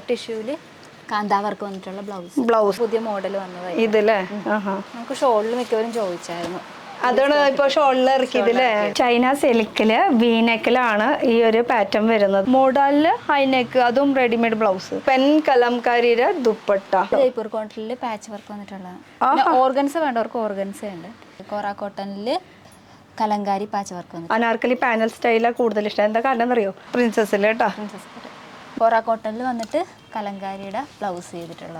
ടിഷ്യൂല് kantha work വന്നിട്ടുള്ള blouse പുതിയ model വന്നത് ഇതല്ലേ നമുക്ക് ഷോളിൽ മിക്കവരും ചോദിച്ചായിരുന്നു. അതാണ് ഇപ്പൊ ഷോളിൽ ഇറക്കിയതല്ലേ. ചൈന സിൽക്കില് വീനെക്കിലാണ് ഈ ഒരു പാറ്റേൺ വരുന്നത്. മോഡലില് ഹൈനെക്ക്, അതും റെഡിമെയ്ഡ് ബ്ലൗസ്. പെൻ കലംകാരിയുടെ ദുപ്പട്ട. ജയ്പൂർ കോട്ടണില് പാച്ച് വർക്ക് വന്നിട്ടുള്ളതാണ്. ഓർഗൻസ് വേണ്ടവർക്ക് ഓർഗൻസ് ഉണ്ട്. കോറ കോട്ടണില് കലങ്കാരി പാച്ച് വർക്ക് വന്നു. അനാർക്കലി പാനൽ സ്റ്റൈലാണ് കൂടുതൽ ഇഷ്ടം. എന്താ കാരണം അറിയോ? പ്രിൻസസില് കേട്ടോ. കോറ കോട്ടണിൽ വന്നിട്ട് കലങ്കാരിയുടെ ബ്ലൗസ് ചെയ്തിട്ടുള്ള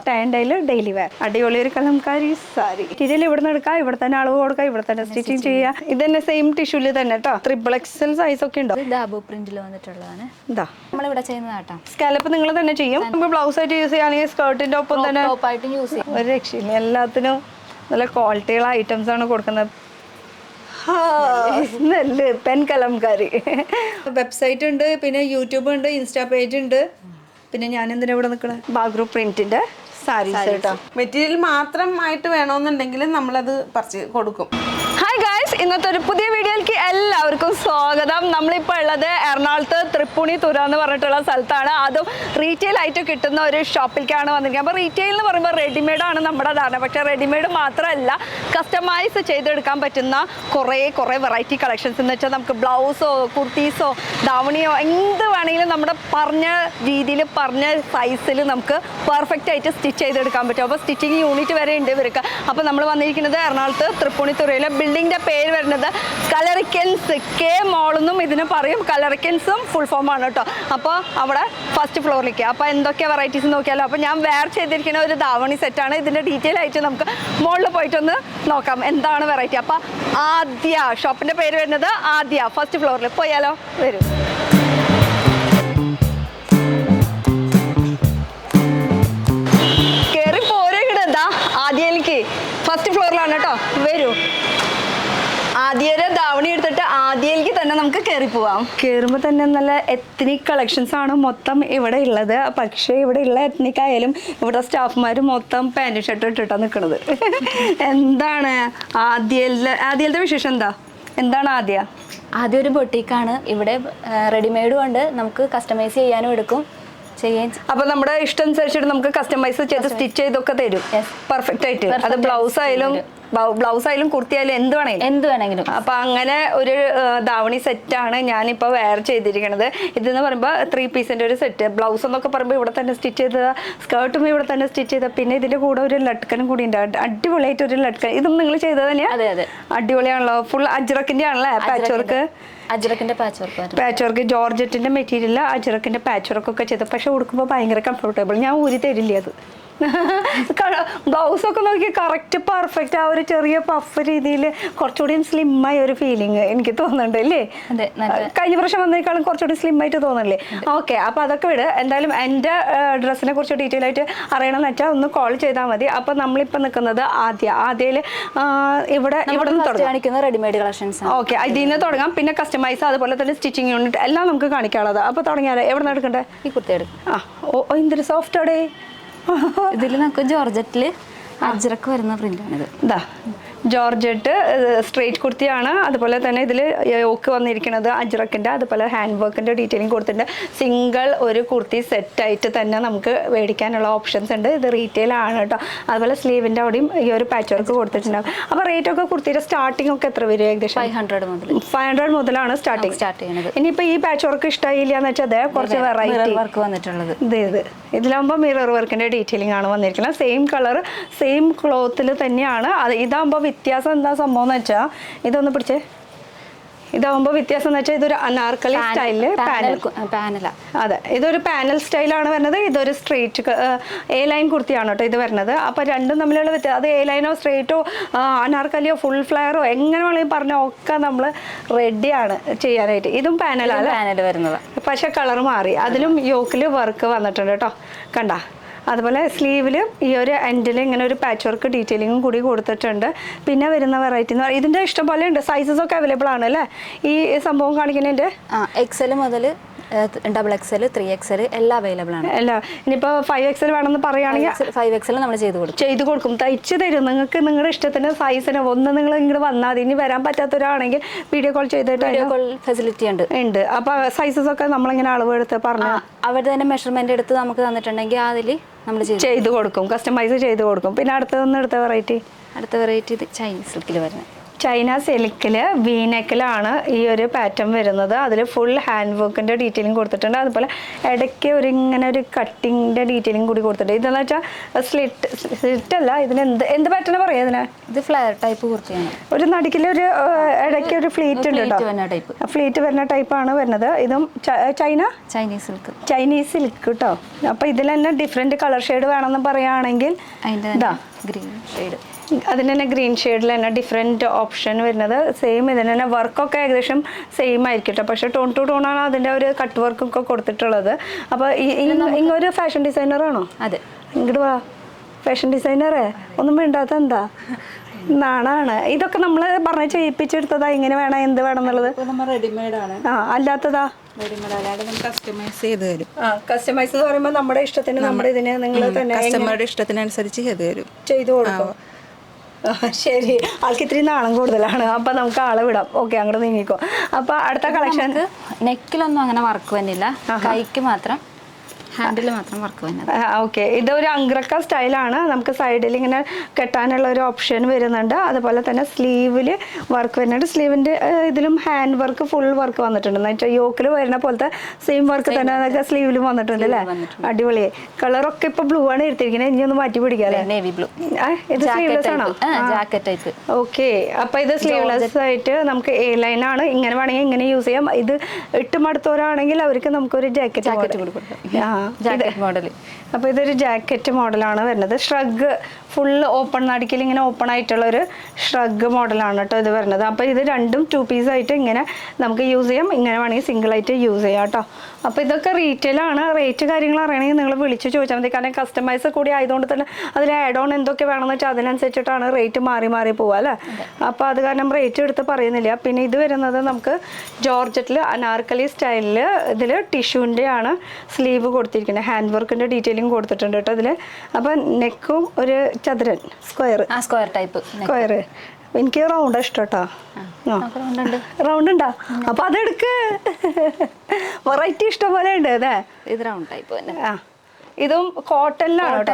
ഡെയിലി വെയർ അടിപൊളി ഒരു കലംകാരി സാരി. മെറ്റീരിയൽ ഇവിടെ നിന്ന് എടുക്കാം, ഇവിടെ തന്നെ അളവ് കൊടുക്കാം, ഇവിടെ തന്നെ സ്റ്റിച്ചിങ് ചെയ്യാം. ഇത് തന്നെ സെയിം ടിഷ്യൂല് തന്നെ കേട്ടോ. 3XL സൈസ് ഒക്കെ ഉണ്ടോ? ദാബു പ്രിന്റിൽ വന്നിട്ടുള്ളതാണ്. ഇതാ നമ്മളിവിടെ ചെയ്യുന്നതാട്ടോ. സ്കാലപ്പ് നിങ്ങൾ തന്നെ ചെയ്യും. നമുക്ക് ബ്ലൗസ് ആയിട്ട് യൂസ് ചെയ്യുകയാണെങ്കിൽ സ്കേർട്ടിന്റെ ഒപ്പം തന്നെ ടോപ്പായിട്ടും യൂസ് ചെയ്യും. ഒരു രക്ഷയില്ല. എല്ലാത്തിനും നല്ല ക്വാളിറ്റിയുള്ള ഐറ്റംസ് ആണ് കൊടുക്കുന്നത്. പെൻ കലംകാരി വെബ്സൈറ്റ് ഉണ്ട്, പിന്നെ യൂട്യൂബ് ഉണ്ട്, ഇൻസ്റ്റാ പേജ് ഉണ്ട്. പിന്നെ ഞാൻ എന്തിനാ ഇവിടെ നിൽക്കണേ? ബാഗ്രൂ പ്രിന്റിന്റെ സാരീസ് കേട്ടോ. മെറ്റീരിയൽ മാത്രമായിട്ട് വേണമെന്നുണ്ടെങ്കിൽ നമ്മളത് കൊടുക്കും. ഹായ് ഗായ്സ്, ഇന്നത്തെ ഒരു പുതിയ വീഡിയോയിലേക്ക് എല്ലാവർക്കും സ്വാഗതം. നമ്മളിപ്പോൾ ഉള്ളത് എറണാകുളത്ത് തൃപ്പൂണിത്തുറ എന്ന് പറഞ്ഞിട്ടുള്ള സ്ഥലത്താണ്. അതും റീറ്റെയിൽ ആയിട്ട് കിട്ടുന്ന ഒരു ഷോപ്പിലേക്കാണ് വന്നിരിക്കുന്നത്. അപ്പോൾ റീറ്റെയിൽ എന്ന് പറയുമ്പോൾ റെഡിമെയ്ഡ് ആണ് നമ്മുടെ ധാരണ. പക്ഷേ റെഡിമെയ്ഡ് മാത്രമല്ല, കസ്റ്റമൈസ് ചെയ്തെടുക്കാൻ പറ്റുന്ന കുറേ വെറൈറ്റി കളക്ഷൻസ് എന്ന് വെച്ചാൽ നമുക്ക് ബ്ലൗസോ കുർത്തീസോ ധാവണിയോ എന്ത് വേണമെങ്കിലും നമ്മുടെ പറഞ്ഞ രീതിയിൽ പറഞ്ഞ സൈസിൽ നമുക്ക് പെർഫെക്റ്റ് ആയിട്ട് സ്റ്റിച്ച് ചെയ്തെടുക്കാൻ പറ്റും. അപ്പോൾ സ്റ്റിച്ചിങ് യൂണിറ്റ് വരെ ഉണ്ട് ഇവർക്ക്. അപ്പോൾ നമ്മൾ വന്നിരിക്കുന്നത് എറണാകുളത്ത് തൃപ്പൂണിത്തുറയിലെ ബിൽഡിങ്ങിൻ്റെ പേര് വരുന്നത് കലറിക്കൻസ് കെ മോളെന്നും ഇതിന് പറയും. കലറിക്കൻസും ഫുൾ ഫോം ആണ് കേട്ടോ. അപ്പോൾ അവിടെ ഫസ്റ്റ് ഫ്ലോറിലേക്ക്. അപ്പോൾ എന്തൊക്കെ വെറൈറ്റീസ് നോക്കിയാലോ. അപ്പോൾ ഞാൻ വെയർ ചെയ്തിരിക്കുന്ന ഒരു ധാവണി സെറ്റാണ്. ഇതിൻ്റെ ഡീറ്റെയിൽ ആയിട്ട് നമുക്ക് മുകളിൽ പോയിട്ടൊന്ന് നോക്കാം എന്താണ് വെറൈറ്റി. അപ്പോൾ ആദ്യ ഷോപ്പിൻ്റെ പേര് വരുന്നത് ആദ്യ, ഫസ്റ്റ് ഫ്ലോറിൽ പോയാലോ. വരും. കയറി പോരെ കിടന്താ ആദ്യയിലേക്ക് ഫസ്റ്റ് ഫ്ലോറിലാണ് കേട്ടോ. വരൂ. ആദ്യയുടെ ധാവണി എടുത്തിട്ട് ആദ്യയിലേക്ക് തന്നെ നമുക്ക് കയറി പോവാം. കയറുമ്പോൾ തന്നെ നല്ല എത്നിക് കളക്ഷൻസ് ആണ് മൊത്തം ഇവിടെ ഉള്ളത്. പക്ഷേ ഇവിടെ ഉള്ള എത്നിക് ആയാലും ഇവിടെ സ്റ്റാഫ്മാർ മൊത്തം പാൻറ് ഷർട്ട് ഇട്ടിട്ടാണ് നിൽക്കുന്നത്. എന്താണ് ആദ്യത്തെ വിശേഷം? എന്താണ് ആദ്യം ഒരു ബൊട്ടീക്കാണ്. ഇവിടെ റെഡിമെയ്ഡും ഉണ്ട്, നമുക്ക് കസ്റ്റമൈസ് ചെയ്യാനും എടുക്കും. അപ്പൊ നമ്മുടെ ഇഷ്ടം അനുസരിച്ചിട്ട് നമുക്ക് കസ്റ്റമൈസ് ചെയ്ത് സ്റ്റിച്ച് ചെയ്തൊക്കെ തരും പെർഫെക്റ്റ് ആയിട്ട്. അത് ബ്ലൗസ് ആയാലും കുർത്തി ആയാലും എന്ത് വേണമെങ്കിലും. അപ്പൊ അങ്ങനെ ഒരു ധാവണി സെറ്റാണ് ഞാനിപ്പോൾ വെയർ ചെയ്തിരിക്കുന്നത്. ഇതെന്ന് പറയുമ്പോൾ 3 പീസിന്റെ ഒരു സെറ്റ്. ബ്ലൗസ് എന്നൊക്കെ പറയുമ്പോൾ ഇവിടെ തന്നെ സ്റ്റിച്ച് ചെയ്ത, സ്കേർട്ടും ഇവിടെ തന്നെ സ്റ്റിച്ച് ചെയ്ത, പിന്നെ ഇതിന്റെ കൂടെ ഒരു ലട്കനും കൂടി ഉണ്ട്. അടിപൊളിയായിട്ട് ഒരു ലട്കൻ. ഇതും നിങ്ങൾ ചെയ്തത് തന്നെയാണ്. അടിപൊളിയാണല്ലോ. ഫുൾ അജ്രക്കിന്റെ ആണല്ലേ പാച്ച് വർക്ക്. പാച്ച് വർക്ക് ജോർജറ്റിന്റെ മെറ്റീരിയൽ അജ്രക്കിന്റെ പാച്ച് വർക്ക് ഒക്കെ ചെയ്ത്. പക്ഷെ ഉടുക്കുമ്പോൾ ഭയങ്കര കംഫർട്ടബിൾ. ഞാൻ ഊരി തരില്ല അത്. ബ്ലൗസ് ഒക്കെ നോക്കി കറക്റ്റ് പെർഫെക്റ്റ്. ആ ഒരു ചെറിയ പഫ് രീതിയിൽ കുറച്ചുകൂടി സ്ലിം ആയ ഒരു ഫീലിംഗ് എനിക്ക് തോന്നുന്നുണ്ട് അല്ലേ? കഴിഞ്ഞ പ്രാവശ്യം വന്നേക്കാളും കുറച്ചുകൂടി സ്ലിം ആയിട്ട് തോന്നല്ലേ? ഓക്കെ, അപ്പൊ അതൊക്കെ വിട്. എന്തായാലും എൻ്റെ ഡ്രസ്സിനെ കുറിച്ച് ഡീറ്റെയിൽ ആയിട്ട് അറിയണമെന്ന് വെച്ചാൽ ഒന്ന് കോൾ ചെയ്താൽ മതി. അപ്പൊ നമ്മളിപ്പോൾ നിൽക്കുന്നത് ആദ്യയിൽ ഇവിടെ നിന്ന് തുടങ്ങാം. Readymade collections. ഓക്കെ, ഇതിൽ നിന്ന് തുടങ്ങാം. പിന്നെ കസ്റ്റമൈസ്, അതുപോലെ തന്നെ സ്റ്റിച്ചിങ് യൂണിറ്റ് എല്ലാം നമുക്ക് കാണിക്കാനുള്ളത്. അപ്പൊ തുടങ്ങിയാലോ? എവിടെ നിന്ന് എടുക്കണ്ടേ? ഈ കുർത്തി എടുക്കും. എന്തൊരു സോഫ്റ്റ് ആടേ. ഇതിൽ നമുക്ക് ജോർജറ്റില് അജ്രക്ക് വരുന്ന പ്രിന്റാണിത്. ജോർജറ്റ് സ്ട്രേറ്റ് കുർത്തിയാണ്. അതുപോലെ തന്നെ ഇതിൽ യോക്ക് വന്നിരിക്കുന്നത് അജ്രക്കിൻ്റെ, അതുപോലെ ഹാൻഡ് വർക്കിൻ്റെ ഡീറ്റെയിലിംഗ് കൊടുത്തിട്ടുണ്ട്. സിംഗിൾ ഒരു കുർത്തി സെറ്റായിട്ട് തന്നെ നമുക്ക് മേടിക്കാനുള്ള ഓപ്ഷൻസ് ഉണ്ട്. ഇത് റീറ്റെയിൽ ആണ് കേട്ടോ. അതുപോലെ സ്ലീവിൻ്റെ അവിടെയും ഈ ഒരു പാച്ച് വർക്ക് കൊടുത്തിട്ടുണ്ടാകും. അപ്പോൾ റേറ്റ് ഒക്കെ കുർത്തിയുടെ സ്റ്റാർട്ടിംഗ് ഒക്കെ എത്ര വരും? ഏകദേശം 500 മുതലാണ് സ്റ്റാർട്ട് ചെയ്യുന്നത്. ഇനിയിപ്പോൾ ഈ പാച്ച് വർക്ക് ഇഷ്ടമായില്ല എന്ന് വെച്ചാൽ അതേ കുറച്ച് വെറൈറ്റി വർക്ക് വന്നിട്ടുള്ളത്. ഇതിലാകുമ്പോൾ മിറർ വർക്കിൻ്റെ ഡീറ്റെയിലിംഗ് ആണ് വന്നിരിക്കുന്നത്. സെയിം കളർ സെയിം ക്ലോത്തിൽ തന്നെയാണ്. ഇതാകുമ്പോൾ വ്യത്യാസം എന്താ സംഭവം എന്ന് വെച്ചാൽ, ഇതൊന്ന് പിടിച്ചേ. ഇതാവുമ്പോൾ വ്യത്യാസം എന്ന് വെച്ചാൽ ഇതൊരു അനാർക്കലി സ്റ്റൈലില് പാനൽ. അതെ, ഇതൊരു പാനൽ സ്റ്റൈലാണ് വരുന്നത്. ഇതൊരു സ്ട്രേറ്റ് എ ലൈൻ കുർത്തിയാണ് കേട്ടോ ഇത് വരുന്നത്. അപ്പൊ രണ്ടും തമ്മിലുള്ള വ്യത്യാസം, അത് എ ലൈനോ സ്ട്രേറ്റോ അനാർക്കലിയോ ഫുൾ ഫ്ലെയറോ എങ്ങനെ വേണമെങ്കിൽ പറഞ്ഞോ ഒക്കെ നമ്മൾ റെഡിയാണ് ചെയ്യാനായിട്ട്. ഇതും പാനൽ വരുന്നത്. പക്ഷെ കളർ മാറി. അതിലും യോക്കിൽ വർക്ക് വന്നിട്ടുണ്ട് കേട്ടോ. കണ്ട. അതുപോലെ സ്ലീവിൽ ഈ ഒരു എൻഡിൽ ഇങ്ങനെ ഒരു പാച്ച് വർക്ക് ഡീറ്റെയിലിങ്ങും കൂടി കൊടുത്തിട്ടുണ്ട്. പിന്നെ വരുന്ന വെറൈറ്റി എന്ന് പറയുന്നത് ഇതിൻ്റെ ഇഷ്ടം പോലെ ഉണ്ട്. സൈസസ് ഒക്കെ അവൈലബിൾ ആണ് അല്ലേ ഈ സംഭവം കാണിക്കുന്നതിൻ്റെ? XL മുതൽ XXL 3XL എല്ലാം അവൈലബിൾ ആണ്. എല്ലാം. ഇനിയിപ്പോൾ 5XL വേണമെന്ന് പറയുകയാണെങ്കിൽ 5XL നമ്മൾ ചെയ്ത് കൊടുക്കും. തയ്ച്ച് തരും. നിങ്ങൾക്ക് നിങ്ങളുടെ ഇഷ്ടത്തിന് സൈസിന് ഒന്ന് നിങ്ങൾ ഇങ്ങോട്ട് വന്നാൽ മതി. ഇനി വരാൻ പറ്റാത്തവരാണെങ്കിൽ വീഡിയോ കോൾ ചെയ്തിട്ട് ഫെസിലിറ്റി ഉണ്ട്. അപ്പോൾ സൈസസ് ഒക്കെ നമ്മളിങ്ങനെ അളവ് എടുത്ത് പറഞ്ഞ് അവർ തന്നെ മെഷർമെന്റ് എടുത്ത് നമുക്ക് തന്നിട്ടുണ്ടെങ്കിൽ അതിൽ നമ്മൾ ചെയ്ത് കൊടുക്കും, കസ്റ്റമൈസ് ചെയ്ത് കൊടുക്കും. പിന്നെ അടുത്ത വെറൈറ്റി ഇത് ചൈനീസ് സിൽക്കിൽ വരുന്നത്. ചൈന സിൽക്കിൽ വീനെക്കിലാണ് ഈ ഒരു പാറ്റേൺ വരുന്നത്. അതിൽ ഫുൾ ഹാൻഡ് വർക്കിൻ്റെ ഡീറ്റെയിലിംഗ് കൊടുത്തിട്ടുണ്ട്. അതുപോലെ ഇടയ്ക്ക് ഇങ്ങനെ ഒരു കട്ടിങ്ങിൻ്റെ ഡീറ്റെയിലിംഗ് കൂടി കൊടുത്തിട്ടുണ്ട്. ഇതെന്ന് വെച്ചാൽ സ്ലിറ്റ് അല്ല, ഇതിന് എന്ത് പാറ്റേൺ പറയാം ഇതിന്? ഇത് ഫ്ലെയർ ടൈപ്പ് കുർത്തിയാണ്. ഒരു നടുക്കിലൊരു ഇടയ്ക്ക് ഒരു ഫ്ലീറ്റ് ഉണ്ട് കേട്ടോ, ഫ്ലീറ്റ് വരുന്ന ടൈപ്പാണ് വരുന്നത്. ഇതും ചൈനീസ് സിൽക്ക് കേട്ടോ. അപ്പോൾ ഇതിൽ തന്നെ ഡിഫറെൻറ്റ് കളർ ഷെയ്ഡ് വേണമെന്ന് പറയുകയാണെങ്കിൽ അതിൻ്റെ ഗ്രീൻ ഷെയ്ഡ്, അതിന് തന്നെ ഗ്രീൻ ഷെയ്ഡിൽ തന്നെ ഡിഫറെൻറ്റ് ഓപ്ഷൻ വരുന്നത്. സെയിം ഇതിന് തന്നെ വർക്കൊക്കെ ഏകദേശം സെയിം ആയിരിക്കും കേട്ടോ, പക്ഷേ ടോൺ ടു ടോൺ ആണ് അതിൻ്റെ ഒരു കട്ട് വർക്കൊക്കെ കൊടുത്തിട്ടുള്ളത്. അപ്പോൾ ഇങ്ങൊരു ഫാഷൻ ഡിസൈനറാണോ? അതെ. ഇങ്ങോട്ട് വാ, ഫാഷൻ ഡിസൈനറേ, ഒന്നും വേണ്ടാത്ത എന്താ നാണാണ്. ഇതൊക്കെ നമ്മൾ പറഞ്ഞ് ചെയ്യിപ്പിച്ചെടുത്തതാ, ഇങ്ങനെ വേണം എന്ത് വേണം എന്നുള്ളത്. റെഡിമെയ്ഡ് ആണ്. അല്ലാത്തതാ കസ്റ്റമൈസ് ചെയ്ത് തരും. കസ്റ്റമൈസ് എന്ന് പറയുമ്പോൾ നമ്മുടെ ഇഷ്ടത്തിന് നമ്മുടെ ഇതിന് നിങ്ങൾ തന്നെ കസ്റ്റമറുടെ ഇഷ്ടത്തിനനുസരിച്ച് ചെയ്തു കൊടുക്കും. ശരി, ആൾക്ക് ഇത്തിരി നാളം കൂടുതലാണ്, അപ്പൊ നമുക്ക് ആളെ വിടാം. ഓക്കെ, അങ്ങോട്ട് നീങ്ങിക്കോ. അപ്പൊ അടുത്ത കളക്ഷൻ നെക്കിലൊന്നും അങ്ങനെ വർക്ക് വന്നില്ല, കൈക്ക് മാത്രം, ഹാൻഡിൽ മാത്രം വർക്ക് വന്നത്. ഓക്കെ, ഇതൊരു അങ്ക്രക്ക സ്റ്റൈലാണ്. നമുക്ക് സൈഡിൽ ഇങ്ങനെ കെട്ടാനുള്ള ഒരു ഓപ്ഷൻ വരുന്നുണ്ട്. അതുപോലെ തന്നെ സ്ലീവിൽ വർക്ക് വരുന്നുണ്ട്. സ്ലീവിൻ്റെ ഇതിലും ഹാൻഡ് വർക്ക് ഫുൾ വർക്ക് വന്നിട്ടുണ്ട്. എന്ന് വെച്ചാൽ യോക്കിൽ വരുന്ന പോലത്തെ സെയിം വർക്ക് തന്നെ അതൊക്കെ സ്ലീവിലും വന്നിട്ടുണ്ട് അല്ലേ? അടിപൊളിയായി. കളറൊക്കെ ഇപ്പൊ ബ്ലൂ ആണ് എടുത്തിരിക്കുന്നത്, ഇനി ഒന്ന് മാറ്റി പിടിക്കാം അല്ലേ? Navy blue. ഇത് സ്ലീവ്ലെസ് ആണോ? Jacket type. ഓക്കെ, അപ്പൊ ഇത് സ്ലീവ്ലെസ് ആയിട്ട് നമുക്ക് എ ലൈൻ ആണ്. ഇങ്ങനെ വേണമെങ്കിൽ ഇങ്ങനെ യൂസ് ചെയ്യാം. ഇത് ഇട്ട് മടുത്തവരാണെങ്കിൽ അവർക്ക് നമുക്കൊരു ജാക്കറ്റ് കൊടുക്കാം. മോഡൽ. അപ്പോൾ ഇതൊരു ജാക്കറ്റ് മോഡലാണ് വരുന്നത്. ഷ്രഗ് ഫുള്ള് ഓപ്പൺ, നടുക്കിൽ ഇങ്ങനെ ഓപ്പൺ ആയിട്ടുള്ള ഒരു ഷ്രഗ് മോഡലാണ് കേട്ടോ ഇത് വരുന്നത്. അപ്പോൾ ഇത് രണ്ടും 2 പീസ് ആയിട്ട് ഇങ്ങനെ നമുക്ക് യൂസ് ചെയ്യാം, ഇങ്ങനെ വേണമെങ്കിൽ സിംഗിൾ ആയിട്ട് യൂസ് ചെയ്യാം കേട്ടോ. അപ്പോൾ ഇതൊക്കെ റീറ്റെയിലാണ്. റേറ്റ് കാര്യങ്ങൾ അറിയണമെങ്കിൽ നിങ്ങൾ വിളിച്ച് ചോദിച്ചാൽ മതി. കാരണം കസ്റ്റമൈസ് കൂടി ആയതുകൊണ്ട് തന്നെ അതിൽ ആഡ് ഓൺ എന്തൊക്കെ വേണമെന്ന് വെച്ചാൽ അതിനനുസരിച്ചിട്ടാണ് റേറ്റ് മാറി പോവുക അല്ലേ? അപ്പോൾ അത് കാരണം റേറ്റ് എടുത്ത് പറയുന്നില്ല. പിന്നെ ഇത് വരുന്നത് നമുക്ക് ജോർജറ്റിൽ അനാർക്കലി സ്റ്റൈലിൽ ഇതിൽ ടിഷ്യൂൻ്റെ ആണ് സ്ലീവ് കൊടുത്തിരിക്കുന്നത്. ഹാൻഡ് വർക്കിൻ്റെ ഡീറ്റെയിലിംഗ് കൊടുത്തിട്ടുണ്ട് കേട്ടോ ഇതിൽ. അപ്പം നെക്കും ഒരു ചതുരൻ സ്ക്വയർ ടൈപ്പ് സ്ക്വയർ. എനിക്ക് റൗണ്ട് ഇഷ്ടം കേട്ടോ. റൗണ്ട് ഉണ്ടോ? അപ്പൊ അതെടുക്ക്. വെറൈറ്റി ഇഷ്ടം പോലെ ഉണ്ട് അതെ. ഇത് റൗണ്ട് ടൈപ്പ്. ഇതും കോട്ടണിലാണ്.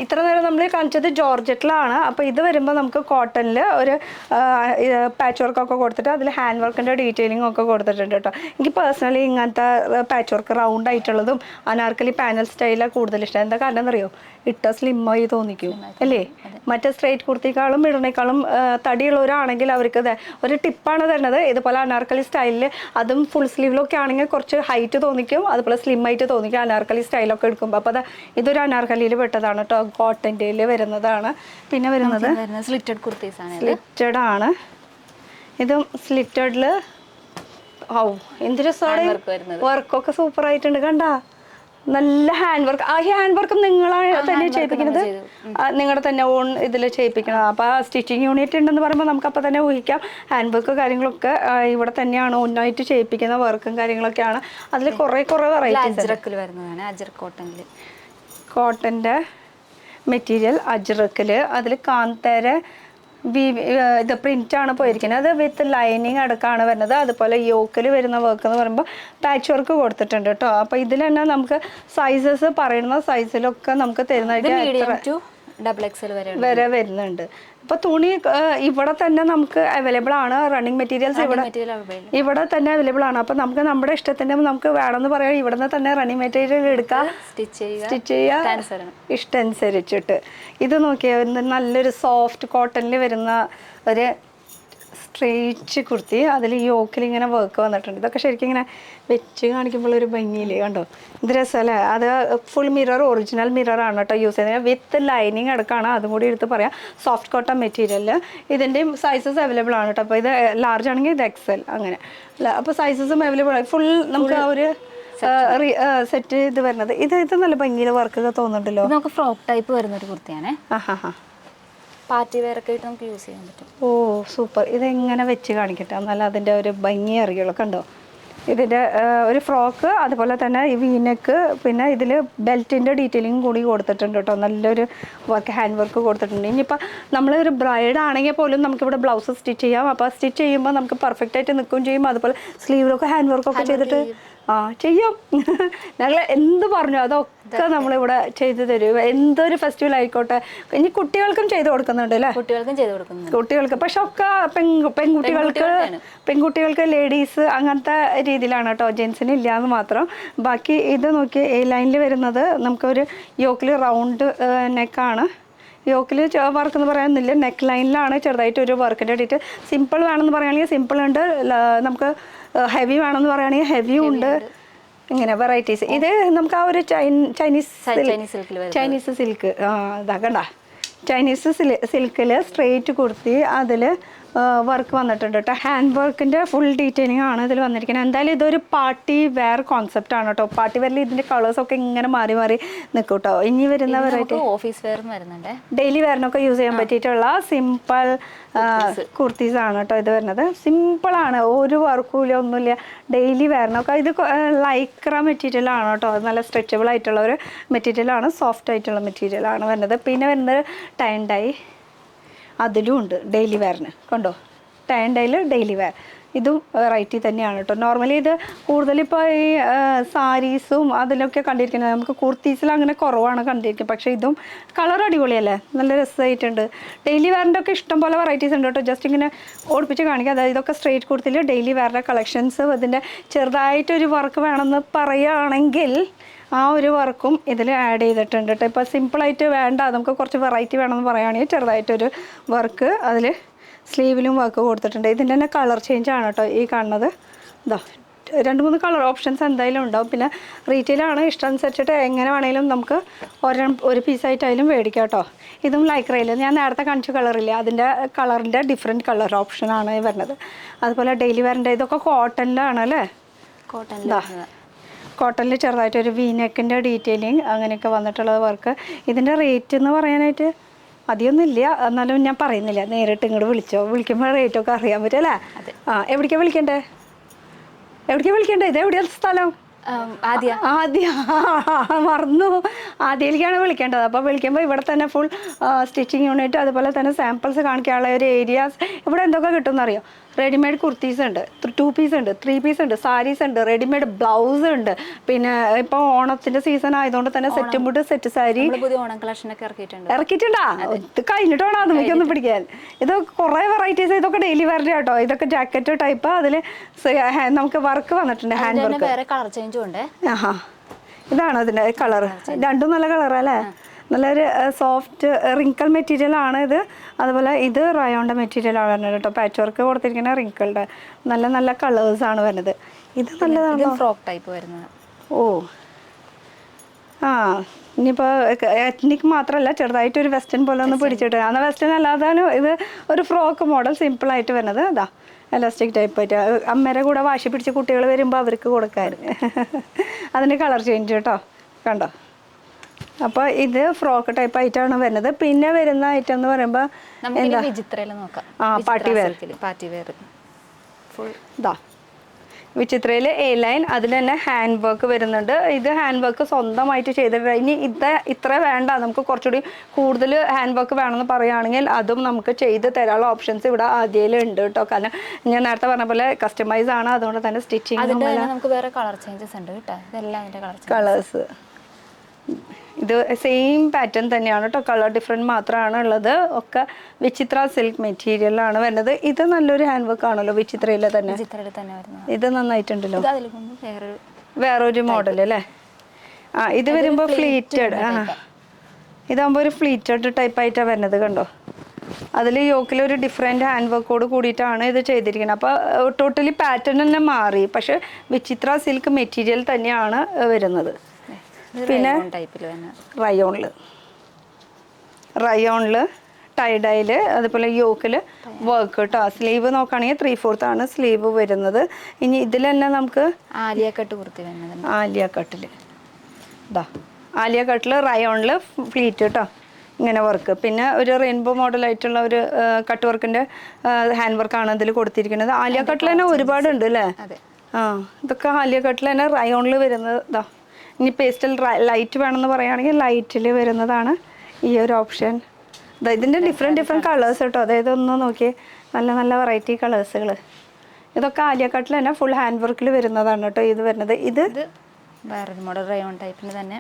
ഇത്ര നേരം നമ്മൾ കാണിച്ചത് ജോർജറ്റിലാണ്. അപ്പോൾ ഇത് വരുമ്പോൾ നമുക്ക് കോട്ടണിൽ ഒരു പാച്ച് വർക്കൊക്കെ കൊടുത്തിട്ട് അതിൽ ഹാൻഡ് വർക്കിൻ്റെ ഡീറ്റെയിലിംഗ് ഒക്കെ കൊടുത്തിട്ടുണ്ട് കേട്ടോ. എനിക്ക് പേഴ്സണലി ഇങ്ങനത്തെ പാച്ച് വർക്ക് റൗണ്ട് ആയിട്ടുള്ളതും അനാർക്കലി പാനൽ സ്റ്റൈലാണ് കൂടുതൽ ഇഷ്ടം. എന്താ കാരണം എന്നറിയോ? ഇട്ട സ്ലിമ്മായി തോന്നിക്കും അല്ലേ? മറ്റേ സ്ട്രൈറ്റ് കുർത്തിക്കാളും ഇടണേക്കാളും തടിയുള്ളവരാണെങ്കിൽ അവർക്ക് ഒരു ടിപ്പാണ് തരുന്നത്. ഇതുപോലെ അനാർക്കലി സ്റ്റൈലിൽ അതും ഫുൾ സ്ലീവിലൊക്കെ ആണെങ്കിൽ കുറച്ച് ഹൈറ്റ് തോന്നിക്കും, അതുപോലെ സ്ലിം ആയിട്ട് തോന്നിക്കും അനാർക്കലി സ്റ്റൈലൊക്കെ എടുക്കുമ്പോൾ. അപ്പോൾ അത് ഇതൊരു അനാർക്കലിയിൽ പെട്ടതാണ് കേട്ടോ, കോട്ടൻ്റെയിൽ വരുന്നതാണ്. പിന്നെ വരുന്നത് സ്ലിറ്റഡ് കുർത്തീസാണ്. സ്ലിറ്റഡ് ആണ്. ഇതും സ്ലിറ്റഡിൽ എന്ത് രസമാണ്, വർക്കൊക്കെ സൂപ്പർ ആയിട്ടുണ്ട് കണ്ടാ. നല്ല ഹാൻഡ് വർക്ക്. ആ ഹാൻഡ് വർക്കും നിങ്ങളാണ് തന്നെ ചെയ്യിപ്പിക്കുന്നത്, നിങ്ങളുടെ തന്നെ ഓൺ ഇതിൽ ചെയ്യിപ്പിക്കണം. അപ്പോൾ ആ സ്റ്റിച്ചിങ് യൂണിറ്റ് ഉണ്ടെന്ന് പറയുമ്പോൾ നമുക്ക് അപ്പോൾ തന്നെ ഊഹിക്കാം ഹാൻഡ് വർക്ക് കാര്യങ്ങളൊക്കെ ഇവിടെ തന്നെയാണ് ഒന്നായിട്ട് ചെയ്യിപ്പിക്കുന്ന വർക്കും കാര്യങ്ങളൊക്കെയാണ്. അതിൽ കുറേ വെറൈറ്റീസ് വരുന്നതാണ്. അജ്രക് കോട്ടണിൽ, കോട്ടൻ്റെ മെറ്റീരിയൽ അജ്രക്കിൽ, അതിൽ കാന്തര ഇത് പ്രിൻ്റാണ് പോയിരിക്കുന്നത്. അത് വിത്ത് ലൈനിങ് അടക്കമാണ് വരുന്നത്. അതുപോലെ യോക്കിൽ വരുന്ന വർക്ക് എന്ന് പറയുമ്പോൾ പാച്ച് വർക്ക് കൊടുത്തിട്ടുണ്ട് കേട്ടോ. അപ്പോൾ ഇതിൽ തന്നെ നമുക്ക് സൈസസ് പറയുന്ന സൈസിലൊക്കെ നമുക്ക് തരുന്നതായിട്ട് വരെ വരുന്നുണ്ട്. അപ്പോൾ തുണി ഇവിടെ തന്നെ നമുക്ക് അവൈലബിൾ ആണ്. റണ്ണിങ് മെറ്റീരിയൽസ് ഇവിടെ തന്നെ അവൈലബിൾ ആണ്. അപ്പോൾ നമുക്ക് നമ്മുടെ ഇഷ്ടത്തിൻ്റെ നമുക്ക് വേണമെന്ന് പറയാം, ഇവിടെ നിന്ന് തന്നെ റണ്ണിങ് മെറ്റീരിയൽ എടുക്കാം, സ്റ്റിച്ച് ചെയ്യുക ഇഷ്ടമനുസരിച്ചിട്ട്. ഇത് നോക്കിയാൽ നല്ലൊരു സോഫ്റ്റ് കോട്ടണിൽ വരുന്ന ഒരു സ്ട്രേറ്റ് കുർത്തി, അതിൽ യോക്കിൽ ഇങ്ങനെ വർക്ക് വന്നിട്ടുണ്ട്. ഇതൊക്കെ ശരിക്കും ഇങ്ങനെ വെച്ച് കാണിക്കുമ്പോൾ ഒരു ഭംഗിയില്ലേ, കണ്ടോ? ഇത് രസമല്ലേ? അത് ഫുൾ മിറർ, ഒറിജിനൽ മിററാണ് കേട്ടോ യൂസ് ചെയ്യുന്നത്. വിത്ത് ലൈനിങ് അടക്കമാണ്, അതും കൂടി എടുത്ത് പറയാം. Soft cotton material. ഇതിൻ്റെയും സൈസസ് അവൈലബിൾ ആണ് കേട്ടോ. അപ്പോൾ ഇത് ലാർജ് ആണെങ്കിൽ ഇത് XL അങ്ങനെ. അപ്പോൾ സൈസസും അവൈലബിൾ ആണ്. ഫുൾ നമുക്ക് ആ ഒരു സെറ്റ് ഇത് വരുന്നത്. ഇത് നല്ല ഭംഗിയിൽ വർക്കൊക്കെ തോന്നുന്നുണ്ടല്ലോ. നമുക്ക് ഫ്രോക്ക് ടൈപ്പ് വരുന്നൊരു കുർത്തിയാണ്. പാർട്ടി വെയർ ഒക്കെ ആയിട്ട് നമുക്ക് യൂസ് ചെയ്യാൻ പറ്റും. ഓ സൂപ്പർ. ഇതെങ്ങനെ വെച്ച് കാണിക്കട്ടെ, എന്നാലും അതിൻ്റെ ഒരു ഭംഗി അറിയുള്ളൂ. കണ്ടോ? ഇതിൻ്റെ ഒരു ഫ്രോക്ക്, അതുപോലെ തന്നെ ഈ വീനെക്ക്, പിന്നെ ഇതിൽ ബെൽറ്റിൻ്റെ ഡീറ്റെയിലിംഗ് കൂടി കൊടുത്തിട്ടുണ്ട് കേട്ടോ. നല്ലൊരു വർക്ക്, ഹാൻഡ് വർക്ക് കൊടുത്തിട്ടുണ്ട്. ഇനിയിപ്പോൾ നമ്മളൊരു ബ്രൈഡ് ആണെങ്കിൽ പോലും നമുക്കിവിടെ ബ്ലൗസ് സ്റ്റിച്ച് ചെയ്യാം. അപ്പോൾ സ്റ്റിച്ച് ചെയ്യുമ്പോൾ നമുക്ക് പെർഫെക്റ്റ് ആയിട്ട് നിൽക്കുകയും ചെയ്യും. അതുപോലെ സ്ലീവിലൊക്കെ ഹാൻഡ് വർക്കൊക്കെ ചെയ്തിട്ട് ആ ചെയ്യും. ഞങ്ങൾ എന്ത് പറഞ്ഞു അതൊക്കെ നമ്മളിവിടെ ചെയ്തു തരും. എന്തൊരു ഫെസ്റ്റിവൽ ആയിക്കോട്ടെ. ഇനി കുട്ടികൾക്കും ചെയ്ത് കൊടുക്കുന്നുണ്ട് അല്ലേ? കുട്ടികൾക്കും ചെയ്ത് കൊടുക്കുന്നു. കുട്ടികൾക്ക് പക്ഷെ ഒക്കെ പെൺകുട്ടികൾക്ക് ലേഡീസ് അങ്ങനത്തെ രീതിയിലാണ് കേട്ടോ, ജെൻസിന് ഇല്ലാന്ന് മാത്രം. ബാക്കി ഇത് നോക്കി എ ലൈനിൽ വരുന്നത് നമുക്കൊരു യോക്കിൽ റൗണ്ട് നെക്കാണ്. യോക്കിൽ വർക്ക് എന്ന് പറയാനൊന്നുമില്ല, നെക്ക് ലൈനിലാണ് ചെറുതായിട്ടൊരു വർക്കിൻ്റെ വേണ്ടിയിട്ട്. സിമ്പിൾ വേണമെന്ന് പറയുകയാണെങ്കിൽ സിമ്പിൾ ഉണ്ട്, നമുക്ക് ഹെവി വേണമെന്ന് പറയുകയാണെങ്കിൽ ഹെവിയും ഉണ്ട്. ഇങ്ങനെ വെറൈറ്റീസ്. ഇത് നമുക്ക് ആ ഒരു ചൈനീസ് സിൽക്ക് ഇതാക്കണ്ട, ചൈനീസ് സിൽക്കിൽ സ്ട്രെയിറ്റ് കുർത്തി, അതിൽ വർക്ക് വന്നിട്ടുണ്ട് കേട്ടോ. ഹാൻഡ് വർക്കിൻ്റെ ഫുൾ ഡീറ്റെയിലിംഗ് ആണ് ഇതിൽ വന്നിരിക്കുന്നത്. എന്തായാലും ഇതൊരു പാർട്ടി വെയർ കോൺസെപ്റ്റ് ആണ് കേട്ടോ. പാർട്ടി വെയറിൽ ഇതിൻ്റെ കളേഴ്സൊക്കെ ഇങ്ങനെ മാറി മാറി നിൽക്കും കേട്ടോ. ഇനി വരുന്ന വെറൈറ്റി ഓഫീസ് വെയർ വരുന്നുണ്ട്, ഡെയിലി വെയറിനൊക്കെ യൂസ് ചെയ്യാൻ പറ്റിയിട്ടുള്ള സിമ്പിൾ കുർത്തീസ് ആണ് കേട്ടോ ഇത് വരുന്നത്. സിമ്പിളാണ്, ഒരു വർക്കും ഒന്നുമില്ല, ഡെയിലി വെയറിനൊക്കെ. ഇത് ലൈക്ര മെറ്റീരിയലാണ് കേട്ടോ, നല്ല സ്ട്രെച്ചബിൾ ആയിട്ടുള്ള ഒരു മെറ്റീരിയലാണ്, സോഫ്റ്റ് ആയിട്ടുള്ള മെറ്റീരിയലാണ് വരുന്നത്. പിന്നെ വരുന്നത് ടൈ ആൻഡ് ഡൈ, അതിലും ഉണ്ട് ഡെയിലി വെയറിന്. കണ്ടോ, ടൈ ആൻഡ് ഡൈയിൽ ഡെയിലി വെയർ. ഇതും വെറൈറ്റി തന്നെയാണ് കേട്ടോ. നോർമലി ഇത് കൂടുതലിപ്പോൾ ഈ സാരീസും അതിലൊക്കെ കണ്ടിരിക്കുന്നത്, നമുക്ക് കുർത്തീസിൽ അങ്ങനെ കുറവാണ് കണ്ടിരിക്കുന്നത്. പക്ഷേ ഇതും കളർ അടിപൊളിയല്ലേ, നല്ല രസമായിട്ടുണ്ട്. ഡെയിലി വെയറിൻ്റെ ഒക്കെ ഇഷ്ടം പോലെ വെറൈറ്റീസ് ഉണ്ട് കേട്ടോ. ജസ്റ്റ് ഇങ്ങനെ ഓടിപ്പിച്ച് കാണിക്കുക. അതായത് ഇതൊക്കെ സ്ട്രെയിറ്റ് കുർത്തിയിൽ ഡെയിലി വെയറിൻ്റെ കളക്ഷൻസ്. ഇതിൻ്റെ ചെറുതായിട്ടൊരു വർക്ക് വേണമെന്ന് പറയുകയാണെങ്കിൽ ആ ഒരു വർക്കും ഇതിൽ ആഡ് ചെയ്തിട്ടുണ്ട് കേട്ടോ. ഇപ്പോൾ സിമ്പിളായിട്ട് വേണ്ട, നമുക്ക് കുറച്ച് വെറൈറ്റി വേണമെന്ന് പറയുകയാണെങ്കിൽ ചെറുതായിട്ടൊരു വർക്ക് അതിൽ സ്ലീവിലും വർക്ക് കൊടുത്തിട്ടുണ്ട്. ഇതിൻ്റെ തന്നെ കളർ ചേഞ്ച് ആണ് കേട്ടോ ഈ കാണുന്നത്. ഇതാ 2-3 കളർ ഓപ്ഷൻസ് എന്തായാലും ഉണ്ടാവും. പിന്നെ റീറ്റെയിലാണ്, ഇഷ്ടം അനുസരിച്ചിട്ട് എങ്ങനെ വേണമെങ്കിലും നമുക്ക് ഒരു പീസായിട്ടായാലും മേടിക്കാം കേട്ടോ. ഇതും ലൈക്രയിൽ ഞാൻ നേരത്തെ കാണിച്ച കളറില്ല, അതിൻ്റെ കളറിൻ്റെ ഡിഫറെൻറ്റ് കളർ ഓപ്ഷനാണ് വരുന്നത്. അതുപോലെ ഡെയിലി വെയറിൻ്റെ ഇതൊക്കെ കോട്ടണിലാണ് അല്ലേ? കോട്ടണിൽ ചെറുതായിട്ടൊരു വീനെക്കിൻ്റെ ഡീറ്റെയിലിങ് അങ്ങനെയൊക്കെ വന്നിട്ടുള്ളത് വർക്ക്. ഇതിൻ്റെ റേറ്റ് എന്ന് പറയാനായിട്ട് അധികമൊന്നും ഇല്ല, എന്നാലും ഞാൻ പറയുന്നില്ല, നേരിട്ട് ഇങ്ങോട്ട് വിളിക്കുമ്പോൾ റേറ്റൊക്കെ അറിയാൻ പറ്റും അല്ലേ? എവിടേക്കാണ് വിളിക്കണ്ടേ? ഇത് എവിടെയാണ് സ്ഥലം? മറന്നു, ആദ്യയിലേക്കാണ് വിളിക്കേണ്ടത്. അപ്പോൾ വിളിക്കുമ്പോൾ ഇവിടെ തന്നെ ഫുൾ സ്റ്റിച്ചിങ് യൂണിറ്റ്, അതുപോലെ തന്നെ സാമ്പിൾസ് കാണിക്കാനുള്ള ഒരു ഏരിയാസ്. ഇവിടെ എന്തൊക്കെ കിട്ടുമെന്ന് അറിയോ? റെഡിമെയ്ഡ് കുർത്തീസ് ഉണ്ട്, 2 പീസ് ഉണ്ട്, 3 പീസ് ഉണ്ട്, സാരീസ് ഉണ്ട്, റെഡിമെയ്ഡ് ബ്ലൗസ് ഉണ്ട്. പിന്നെ ഇപ്പോൾ ഓണത്തിൻ്റെ സീസൺ ആയതുകൊണ്ട് തന്നെ സെറ്റ് മുട്ട്, സെറ്റ് സാരി ഓണം കളക്ഷനൊക്കെ ഇറക്കിയിട്ടുണ്ടാ. ഇത് കഴിഞ്ഞിട്ട് വേണം അത് നമുക്കൊന്ന് പിടിക്കാൻ. ഇത് കുറേ വെറൈറ്റീസ്. ഇതൊക്കെ ഡെയിലി വെയറിൻ്റെ കേട്ടോ. ഇതൊക്കെ ജാക്കറ്റ് ടൈപ്പ്, അതിൽ നമുക്ക് വർക്ക് വന്നിട്ടുണ്ട്, ഹാൻഡ് വർക്ക്. ഇതാണ് അതിൻ്റെ കളർ. രണ്ടും നല്ല കളറല്ലേ, നല്ലൊരു സോഫ്റ്റ് റിങ്കിൾ മെറ്റീരിയൽ ആണ് ഇത്. അതുപോലെ ഇത് റയോണിൻ്റെ മെറ്റീരിയലാണ് വരുന്നത് കേട്ടോ. പാച്ച് വർക്ക് കൊടുത്തിരിക്കുന്ന റിങ്കിളുടെ നല്ല നല്ല കളേഴ്സാണ് വരുന്നത്. ഇത് നല്ലതാണ്, ഫ്രോക്ക് ടൈപ്പ് വരുന്നത്. ഓ ഇനിയിപ്പോൾ എത്നിക് മാത്രമല്ല, ചെറുതായിട്ടൊരു വെസ്റ്റേൺ പോലെ ഒന്ന് പിടിച്ചിട്ട്. എന്നാൽ വെസ്റ്റേൺ അല്ലാതാണ് ഇത് ഒരു ഫ്രോക്ക് മോഡൽ സിമ്പിളായിട്ട് വരുന്നത്. അതാ എലാസ്റ്റിക് ടൈപ്പ് ആയിട്ട് അമ്മേരെ കൂടെ വാശി പിടിച്ച കുട്ടികൾ വരുമ്പോൾ അവർക്ക് കൊടുക്കാൻ. അതിൻ്റെ കളർ ചേഞ്ച് കേട്ടോ, കണ്ടോ. അപ്പോൾ ഇത് ഫ്രോക്ക് ടൈപ്പ് ആയിട്ടാണ് വരുന്നത്. പിന്നെ വരുന്ന ഐറ്റം എന്ന് പറയുമ്പോൾ പാർട്ടി വെയർ ഇതാ വിചിത്രയിൽ എ ലൈൻ, അതിൽ തന്നെ ഹാൻഡ് വർക്ക് വരുന്നുണ്ട്. ഇത് ഹാൻഡ് വർക്ക് സ്വന്തമായിട്ട് ചെയ്തിട്ട് ഇനി ഇത്ര വേണ്ട, നമുക്ക് കുറച്ചുകൂടി കൂടുതൽ ഹാൻഡ് വർക്ക് വേണമെന്ന് പറയുകയാണെങ്കിൽ അതും നമുക്ക് ചെയ്ത് തരാനുള്ള ഓപ്ഷൻസ് ഇവിടെ ആദ്യം ഉണ്ട് കേട്ടോ. കാരണം ഞാൻ നേരത്തെ പറഞ്ഞ പോലെ കസ്റ്റമൈസ് ആണ്, അതുകൊണ്ട് തന്നെ സ്റ്റിച്ചിങ് നമുക്ക് വേറെ കളർ ചേഞ്ചസ് ഉണ്ട് കേട്ടോ. ഇതെല്ലാം കളേഴ്സ് ഇത് സെയിം പാറ്റേൺ തന്നെയാണ് കേട്ടോ, കളർ ഡിഫറെൻറ്റ് മാത്രമാണ് ഉള്ളത്. ഒക്കെ വിചിത്ര സിൽക്ക് മെറ്റീരിയലാണ് വരുന്നത്. ഇത് നല്ലൊരു ഹാൻഡ് വർക്ക് ആണല്ലോ വിചിത്രയിൽ തന്നെ. ഇത് നന്നായിട്ടുണ്ടല്ലോ, വേറൊരു മോഡൽ അല്ലേ? ഇത് വരുമ്പോൾ ഫ്ലീറ്റഡ്. ഇതാകുമ്പോൾ ഒരു ഫ്ലീറ്റഡ് ടൈപ്പ് ആയിട്ടാണ് വരുന്നത്, കണ്ടോ. അതിൽ യോക്കിലൊരു ഡിഫറെൻറ്റ് ഹാൻഡ് വർക്കോട് കൂടിയിട്ടാണ് ഇത് ചെയ്തിരിക്കുന്നത്. അപ്പോൾ ടോട്ടലി പാറ്റേൺ തന്നെ മാറി, പക്ഷെ വിചിത്ര സിൽക്ക് മെറ്റീരിയൽ തന്നെയാണ് വരുന്നത്. പിന്നെ റയോണിൽ ടൈഡൈയിൽ അതുപോലെ യോക്കിൽ വർക്ക് കേട്ടോ. സ്ലീവ് നോക്കുകയാണെങ്കിൽ 3/4 ആണ് സ്ലീവ് വരുന്നത്. ഇനി ഇതിൽ തന്നെ നമുക്ക് ആലിയ കട്ട് കുർത്തി വരുന്നത്, ആലിയ കട്ടിൽ ഇതാ ആലിയ കട്ടിൽ റയോണിൽ ഫ്ലീറ്റ് കേട്ടോ, ഇങ്ങനെ വർക്ക്. പിന്നെ ഒരു റെയിൻബോ മോഡലായിട്ടുള്ള ഒരു കട്ട് വർക്കിൻ്റെ ഹാൻഡ് വർക്കാണ് ഇതിൽ കൊടുത്തിരിക്കുന്നത്. ആലിയ കട്ടിൽ തന്നെ ഒരുപാടുണ്ട് അല്ലേ? ഇതൊക്കെ ആലിയ കട്ടിൽ തന്നെ റയോണിൽ വരുന്നത്. ഇതാ ഇനി പേസ്റ്റൽ ലൈറ്റ് വേണമെന്ന് പറയുകയാണെങ്കിൽ ലൈറ്റിൽ വരുന്നതാണ് ഈ ഒരു ഓപ്ഷൻ. ഇതിൻ്റെ ഡിഫറെൻറ്റ് കളേഴ്സ് കേട്ടോ. അതായത് ഒന്ന് നോക്കിയേ, നല്ല നല്ല വെറൈറ്റി കളേഴ്സുകൾ. ഇതൊക്കെ ആലിയ കട്ടിൽ തന്നെ ഫുൾ ഹാൻഡ് വർക്കിൽ വരുന്നതാണ് കേട്ടോ ഇത് വരുന്നത്. ഇത് വേറൊരു മോഡൽ റയോൺ ടൈപ്പിന് തന്നെ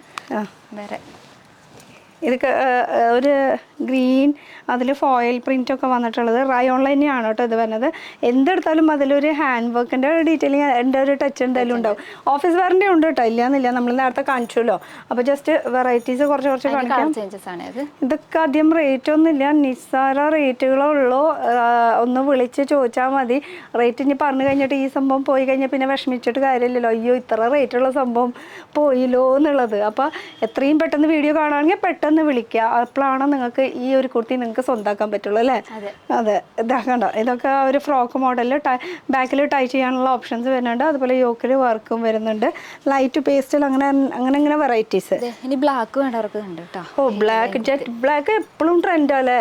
വേറെ ഇത് ഒരു ഗ്രീൻ അതിൽ ഫോയിൽ പ്രിൻ്റ് ഒക്കെ വന്നിട്ടുള്ളത് റയോൺ തന്നെയാണ് കേട്ടോ ഇത് വരുന്നത്. എന്തെടുത്താലും അതിലൊരു ഹാൻഡ് വർക്കിൻ്റെ ഡീറ്റെയിലിംഗ് എൻ്റെ ഒരു ടച്ച് എന്തായാലും ഉണ്ടാവും. ഓഫീസ് വെയറിൻ്റെ ഉണ്ട് കേട്ടോ, ഇല്ലയെന്നില്ല, നമ്മൾ നേരത്തെ കാണിച്ചല്ലോ. അപ്പോൾ ജസ്റ്റ് വെറൈറ്റീസ് കുറച്ച് കാണിക്കാം. ഇതൊക്കെ അധികം റേറ്റ് ഒന്നുമില്ല, നിസ്സാര റേറ്റുകളുള്ളൂ. ഒന്ന് വിളിച്ച് ചോദിച്ചാൽ മതി. റേറ്റ് ഇനി പറഞ്ഞു കഴിഞ്ഞിട്ട് ഈ സംഭവം പോയി കഴിഞ്ഞാൽ പിന്നെ വിഷമിച്ചിട്ട് കാര്യമില്ലല്ലോ, അയ്യോ ഇത്ര റേറ്റുള്ള സംഭവം പോയില്ലോ എന്നുള്ളത്. അപ്പോൾ എത്രയും പെട്ടെന്ന് വീഡിയോ കാണുകയാണെങ്കിൽ പെട്ടെന്ന് വിളിക്കുക, അപ്പോഴാണ് നിങ്ങൾക്ക് ഈ ഒരു കുർത്തി നിങ്ങൾക്ക് സ്വന്തമാക്കാൻ പറ്റുള്ളൂ അല്ലേ. അതെ, ഇതാ കണ്ടോ, ഇതൊക്കെ ഒരു ഫ്രോക്ക് മോഡലിൽ ബാക്കിൽ ടൈ ചെയ്യാനുള്ള ഓപ്ഷൻസ് വരുന്നുണ്ട്. അതുപോലെ യോക്കിൽ വർക്കും വരുന്നുണ്ട്, ലൈറ്റ് പേസ്റ്റിൽ അങ്ങനെ വെറൈറ്റീസ്. ഇനി ബ്ലാക്ക് വേണ്ടവർക്ക് ഉണ്ട് കേട്ടോ. ഓ ബ്ലാക്ക്, ജെറ്റ് ബ്ലാക്ക് എപ്പോഴും ട്രെൻഡല്ലേ.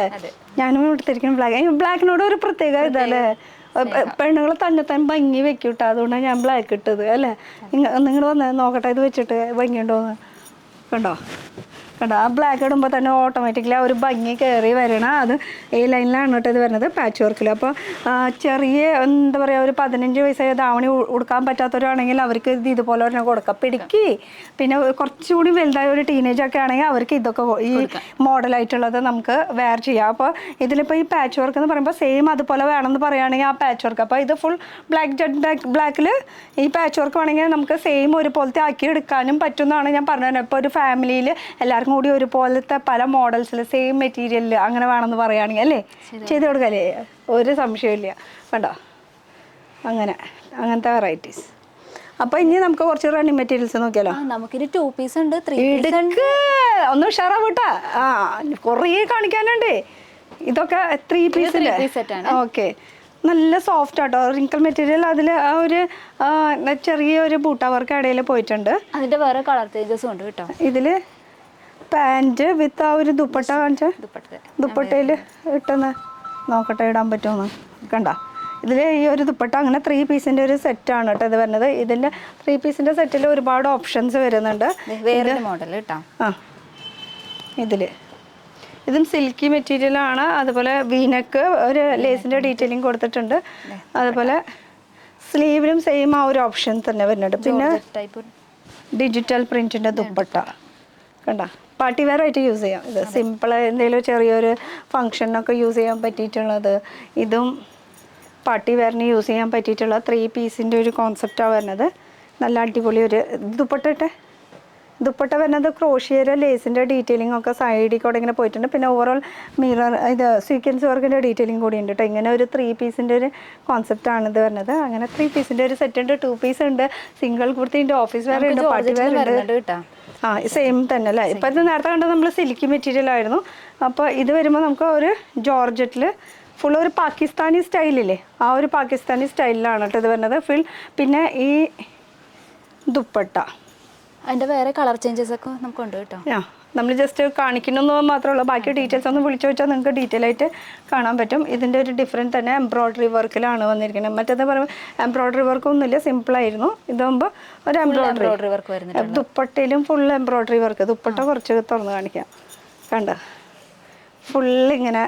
ഞാനും എടുത്തിരിക്കുന്ന ബ്ലാക്കിനോട് ഒരു പ്രത്യേക ഇതല്ലേ. പെണ്ണുങ്ങൾ തന്നെ ഭംഗി വെക്കും കേട്ടോ, അതുകൊണ്ടാണ് ഞാൻ ബ്ലാക്ക് ഇട്ടത് അല്ലേ. നിങ്ങൾ വന്ന് നോക്കട്ടെ ഇത് വെച്ചിട്ട് ഭംഗിയുണ്ടോന്ന്. കണ്ടോ ആ ബ്ലാക്ക് ഇടുമ്പോൾ തന്നെ ഓട്ടോമാറ്റിക്കലി ആ ഒരു ഭംഗി കയറി വരണം. അത് ഈ ലൈനിലാണ് കേട്ടോ ഇത് വരുന്നത്, പാച്ച് വർക്കിൽ. അപ്പോൾ ചെറിയ എന്താ പറയുക, ഒരു 15 വയസ്സായ ധാവണി ഉടുക്കാൻ പറ്റാത്തവരാണെങ്കിൽ അവർക്ക് ഇത് ഇതുപോലെ തന്നെ കൊടുക്കാം, പിടിക്ക്. പിന്നെ കുറച്ചുകൂടി വലുതായ ഒരു ടീനേജൊക്കെ ആണെങ്കിൽ അവർക്ക് ഇതൊക്കെ ഈ മോഡലായിട്ടുള്ളത് നമുക്ക് വെയർ ചെയ്യാം. അപ്പോൾ ഇതിലിപ്പോൾ ഈ പാച്ച് വർക്ക് എന്ന് പറയുമ്പോൾ സെയിം അതുപോലെ വേണമെന്ന് പറയുകയാണെങ്കിൽ ആ പാച്ച് വർക്ക്. അപ്പോൾ ഇത് ഫുൾ ബ്ലാക്കിൽ ഈ പാച്ച് വർക്ക് വേണമെങ്കിൽ നമുക്ക് സെയിം ഒരുപോലത്തെ ആക്കി എടുക്കാനും പറ്റുമെന്നാണ് ഞാൻ പറഞ്ഞത്. ഇപ്പോൾ ഒരു ഫാമിലിയിൽ എല്ലാവർക്കും കൂടി ഒരുപോലത്തെ പല മോഡൽസിൽ സെയിം മെറ്റീരിയലിൽ അങ്ങനെ വേണമെന്ന് പറയുകയാണെങ്കിൽ അല്ലേ ചെയ്ത് കൊടുക്കല്ലേ, ഒരു സംശയമില്ല. കണ്ടോ അങ്ങനത്തെ വെറൈറ്റീസ്. അപ്പോൾ ഇനി നമുക്ക് കുറച്ച് റണ്ണിങ് മെറ്റീരിയൽസ് നോക്കിയാലോ. നമുക്കിത് 2 പീസ് ഉണ്ട്, 3 പീസ് ഉണ്ട്. ഒന്ന് ഉഷാറാവൂട്ടാ, കുറേ കാണിക്കാനുണ്ട്. ഇതൊക്കെ 3 പീസിൻ്റെ ഓക്കെ, നല്ല സോഫ്റ്റ് ആട്ടോ, റിങ്കിൾ മെറ്റീരിയൽ. അതിൽ ആ ഒരു ചെറിയൊരു ബൂട്ട വർക്ക് ഇടയിൽ പോയിട്ടുണ്ട്. അതിൻ്റെ വേറെ കളർ ചേഞ്ചസും ഉണ്ട് കേട്ടോ. ഇതിൽ പാൻറ്റ് വിത്ത് ആ ഒരു ദുപ്പട്ട കാണിച്ച ദുപ്പട്ടയിൽ ഇട്ടെന്ന് നോക്കട്ടെ ഇടാൻ പറ്റുമെന്ന്. കണ്ട ഇതിൽ ഈ ഒരു ദുപ്പട്ട അങ്ങനെ 3 പീസിൻ്റെ ഒരു സെറ്റാണ് കേട്ടോ ഇത് വരുന്നത്. ഇതിൻ്റെ 3 പീസിൻ്റെ സെറ്റിൽ ഒരുപാട് ഓപ്ഷൻസ് വരുന്നുണ്ട്. വേറെ മോഡൽ കേട്ടോ. ഇതും സിൽക്കി മെറ്റീരിയലാണ്. അതുപോലെ വീനക്ക് ഒരു ലേസിൻ്റെ ഡീറ്റെയിലിംഗ് കൊടുത്തിട്ടുണ്ട്. അതുപോലെ സ്ലീവിലും സെയിം ആ ഒരു ഓപ്ഷൻ തന്നെ വരുന്നുണ്ട്. പിന്നെ ഡിജിറ്റൽ പ്രിൻറ്റിൻ്റെ ദുപ്പട്ട കണ്ട, പാർട്ടി വെയർ ആയിട്ട് യൂസ് ചെയ്യാം. ഇത് സിമ്പിൾ എന്തെങ്കിലും ചെറിയൊരു ഫങ്ഷനൊക്കെ യൂസ് ചെയ്യാൻ പറ്റിയിട്ടുള്ളത്. ഇതും പാർട്ടി വെയറിന് യൂസ് ചെയ്യാൻ പറ്റിയിട്ടുള്ള 3 പീസിൻ്റെ ഒരു കോൺസെപ്റ്റാണ് വരുന്നത്. നല്ല അടിപൊളി ഒരു ദുപ്പട്ട വരുന്നത് ക്രോഷിയയുടെ ലേസിൻ്റെ ഡീറ്റെയിലിംഗ് ഒക്കെ സൈഡിൽ കൂടെ ഇങ്ങനെ പോയിട്ടുണ്ട്. പിന്നെ ഓവറോൾ മിറർ ഇത് സീക്വൻസ് വർക്കിൻ്റെ ഡീറ്റെയിലിംഗ് കൂടി ഉണ്ട് കേട്ടോ. ഇങ്ങനെ ഒരു 3 പീസിൻ്റെ ഒരു കോൺസെപ്റ്റാണ് ഇത് വരുന്നത്. അങ്ങനെ 3 പീസിൻ്റെ ഒരു സെറ്റ് ഉണ്ട്, 2 പീസ് ഉണ്ട്, സിംഗിൾ കുർത്തി ഉണ്ട്, ഓഫീസ് വെയർ ഉണ്ട്, പാർട്ടി വെയർ ഉണ്ട് കേട്ടോ. സെയിം തന്നെ അല്ലേ. ഇപ്പം ഇത് നേരത്തെ കണ്ടത് നമ്മൾ സിൽക്കി മെറ്റീരിയൽ ആയിരുന്നു. അപ്പോൾ ഇത് വരുമ്പോൾ നമുക്ക് ഒരു ജോർജറ്റിൽ ഫുൾ ഒരു പാകിസ്ഥാനി സ്റ്റൈലില്ലേ, ആ ഒരു പാകിസ്ഥാനി സ്റ്റൈലിലാണ് കേട്ടോ ഇത് വരുന്നത് ഫുൾ. പിന്നെ ഈ ദുപ്പട്ട അതിൻ്റെ വേറെ കളർ ചേഞ്ചസ് ഒക്കെ നമുക്കുണ്ട് കേട്ടോ. നമ്മൾ ജസ്റ്റ് കാണിക്കണമെന്ന് മാത്രമേ ഉള്ളൂ, ബാക്കി ഡീറ്റെയിൽസ് ഒന്ന് വിളിച്ചു വെച്ചാൽ നിങ്ങൾക്ക് ഡീറ്റെയിൽ ആയിട്ട് കാണാൻ പറ്റും. ഇതിൻ്റെ ഒരു ഡിഫറൻറ്റ് തന്നെ എംബ്രോയ്ഡറി വർക്കിലാണ് വന്നിരിക്കുന്നത്. മറ്റേത് പറയുമ്പോൾ എംബ്രോയ്ഡറി വർക്കൊന്നുമില്ല, സിമ്പിളായിരുന്നു. ഇതാകുമ്പോൾ ഒരു എംബ്രോയ്ഡറി വർക്ക് വരുന്നത്. ദുപ്പട്ടയിലും ഫുൾ എംബ്രോയ്ഡറി വർക്ക്. ദുപ്പട്ട കുറച്ച് തുറന്ന് കാണിക്കാം. കണ്ട ഫുള്ളിങ്ങനെ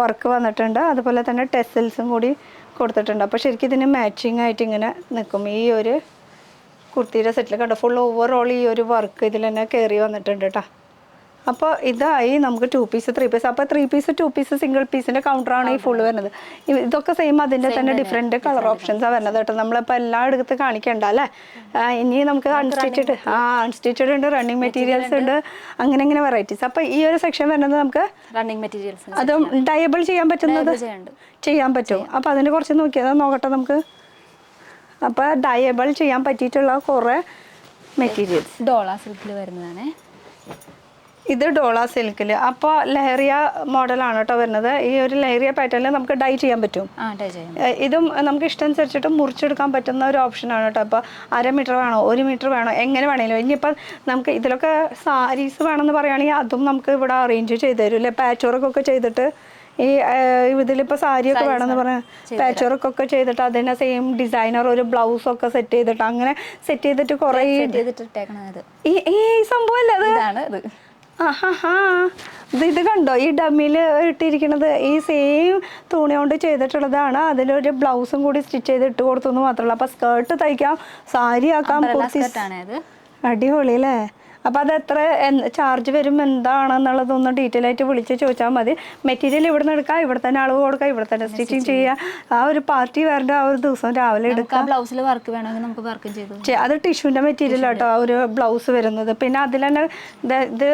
വർക്ക് വന്നിട്ടുണ്ട്. അതുപോലെ തന്നെ ടെസൽസും കൂടി കൊടുത്തിട്ടുണ്ട്. അപ്പോൾ ശരിക്കും ഇതിന് മാച്ചിങ് ആയിട്ട് ഇങ്ങനെ നിൽക്കും. ഈ ഒരു കുർത്തിയുടെ സെറ്റിൽ കണ്ടോ ഫുൾ ഓവറോൾ ഈ ഒരു വർക്ക് ഇതിൽ തന്നെ കയറി വന്നിട്ടുണ്ട് കേട്ടോ. അപ്പോൾ ഇതായി നമുക്ക് 2 പീസ് 3 പീസ്. അപ്പോൾ 3 പീസ് 2 പീസ് സിംഗിൾ പീസിൻ്റെ കൗണ്ടറാണ് ഈ ഫുൾ വരുന്നത്. ഇതൊക്കെ സെയിം അതിൻ്റെ തന്നെ ഡിഫറെൻറ്റ് കളർ ഓപ്ഷൻസാണ് വരുന്നത് കേട്ടോ. നമ്മളിപ്പോൾ എല്ലാം എടുത്ത് കാണിക്കണ്ട അല്ലേ. ഇനി നമുക്ക് അൺസ്റ്റിച്ചഡ് ഉണ്ട്, റണ്ണിങ് മെറ്റീരിയൽസ് ഉണ്ട്, അങ്ങനെ വെറൈറ്റീസ്. അപ്പോൾ ഈ ഒരു സെക്ഷൻ വരുന്നത് നമുക്ക് റണ്ണിങ് മെറ്റീരിയൽസ് അതും ഡയബിൾ ചെയ്യാൻ പറ്റുന്നത് ചെയ്യാൻ പറ്റും. അപ്പോൾ അതിൻ്റെ കുറച്ച് നോക്കട്ടെ നമുക്ക്. അപ്പോൾ ഡയബിൾ ചെയ്യാൻ പറ്റിയിട്ടുള്ള കുറേ മെറ്റീരിയൽസ് ഡോള സിൽക്കിൽ വരുന്നതാണ്. ഇത് ഡോള സിൽക്കിൽ. അപ്പോൾ ലഹറിയ മോഡലാണ് കേട്ടോ വരുന്നത്. ഈ ഒരു ലഹറിയ പാറ്റേണിൽ നമുക്ക് ഡൈ ചെയ്യാൻ പറ്റും. ഇതും നമുക്ക് ഇഷ്ടമനുസരിച്ചിട്ട് മുറിച്ചെടുക്കാൻ പറ്റുന്ന ഒരു ഓപ്ഷനാണ് കേട്ടോ. അപ്പോൾ 1/2 മീറ്റർ വേണോ 1 മീറ്റർ വേണോ എങ്ങനെ വേണമെങ്കിലും. ഇനിയിപ്പോൾ നമുക്ക് ഇതിലൊക്കെ സാരീസ് വേണമെന്ന് പറയുകയാണെങ്കിൽ അതും നമുക്ക് ഇവിടെ അറേഞ്ച് ചെയ്ത് തരും അല്ലേ. പാച്ച് വർക്കൊക്കെ ചെയ്തിട്ട് ഈ ഇതിലിപ്പോൾ സാരിയൊക്കെ വേണമെന്ന് പറഞ്ഞാൽ പാച്ച് വർക്കൊക്കെ ചെയ്തിട്ട് അതിനെ സെയിം ഡിസൈനർ ഒരു ബ്ലൗസൊക്കെ സെറ്റ് ചെയ്തിട്ട് അങ്ങനെ സെറ്റ് ചെയ്തിട്ട് കുറേ ഈ സംഭവം അല്ലേ അത്. ഇത് കണ്ടോ, ഈ ഡമ്മിയിൽ ഇട്ടിരിക്കുന്നത് ഈ സെയിം തുണി കൊണ്ട് ചെയ്തിട്ടുള്ളതാണ്. അതിലൊരു ബ്ലൗസും കൂടി സ്റ്റിച്ച് ചെയ്ത് ഇട്ട് കൊടുത്തു എന്ന് മാത്രമല്ല. അപ്പോൾ സ്കേർട്ട് തയ്ക്കാം, സാരി ആക്കാം, അടിപൊളി അല്ലേ. അപ്പോൾ അത് എത്ര ചാർജ് വരും എന്താണെന്നുള്ളതൊന്ന് ഡീറ്റെയിൽ ആയിട്ട് വിളിച്ച് ചോദിച്ചാൽ മതി. മെറ്റീരിയൽ ഇവിടെ നിന്ന് എടുക്കാം, ഇവിടെ തന്നെ അളവ് കൊടുക്കാം, ഇവിടെ തന്നെ സ്റ്റിച്ചിങ് ചെയ്യുക. ആ ഒരു പാർട്ടി വേറെ ആ ഒരു ദിവസം രാവിലെ എടുക്കാം. ബ്ലൗസിൽ വർക്ക് വേണമെങ്കിൽ നമുക്ക് വർക്കും ചെയ്തു. അത് ടിഷ്യൂൻ്റെ മെറ്റീരിയൽ കേട്ടോ ആ ഒരു ബ്ലൗസ് വരുന്നത്. പിന്നെ അതിൽ തന്നെ ഇത്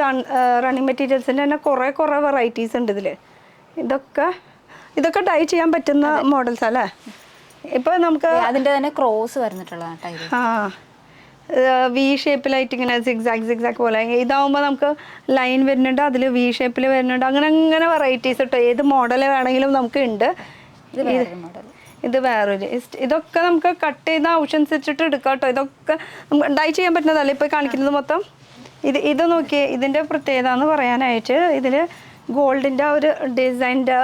റണ്ണിങ് മെറ്റീരിയൽസിൻ്റെ തന്നെ കുറേ വെറൈറ്റീസ് ഉണ്ട് ഇതിൽ. ഇതൊക്കെ ഡൈ ചെയ്യാൻ പറ്റുന്ന മോഡൽസ് അല്ലേ. ഇപ്പോൾ നമുക്ക് അതിൻ്റെ തന്നെ ക്രോസ് വരുന്നിട്ടുള്ളതാണ്. ആ വി ഷേപ്പിലായിട്ട് ഇങ്ങനെ സിഗ്സാക്ക് പോലെ. ഇതാവുമ്പോൾ നമുക്ക് ലൈൻ വരുന്നുണ്ട്, അതിൽ വി ഷേപ്പിൽ വരുന്നുണ്ട്. അങ്ങനെ വെറൈറ്റീസ് കേട്ടോ. ഏത് മോഡൽ വേണമെങ്കിലും നമുക്ക് ഉണ്ട്. ഇത് വേറൊരു. ഇതൊക്കെ നമുക്ക് കട്ട് ചെയ്ത ഓപ്ഷൻസ് വെച്ചിട്ട് എടുക്കാം കേട്ടോ. ഇതൊക്കെ ഡൈ ചെയ്യാൻ പറ്റുന്നതല്ല ഇപ്പോൾ കാണിക്കുന്നത് മൊത്തം. ഇത് നോക്കിയേ, ഇതിൻ്റെ പ്രത്യേകത എന്ന് പറയാനായിട്ട് ഇതിൽ ഗോൾഡിൻ്റെ ഒരു ഡിസൈൻ്റെ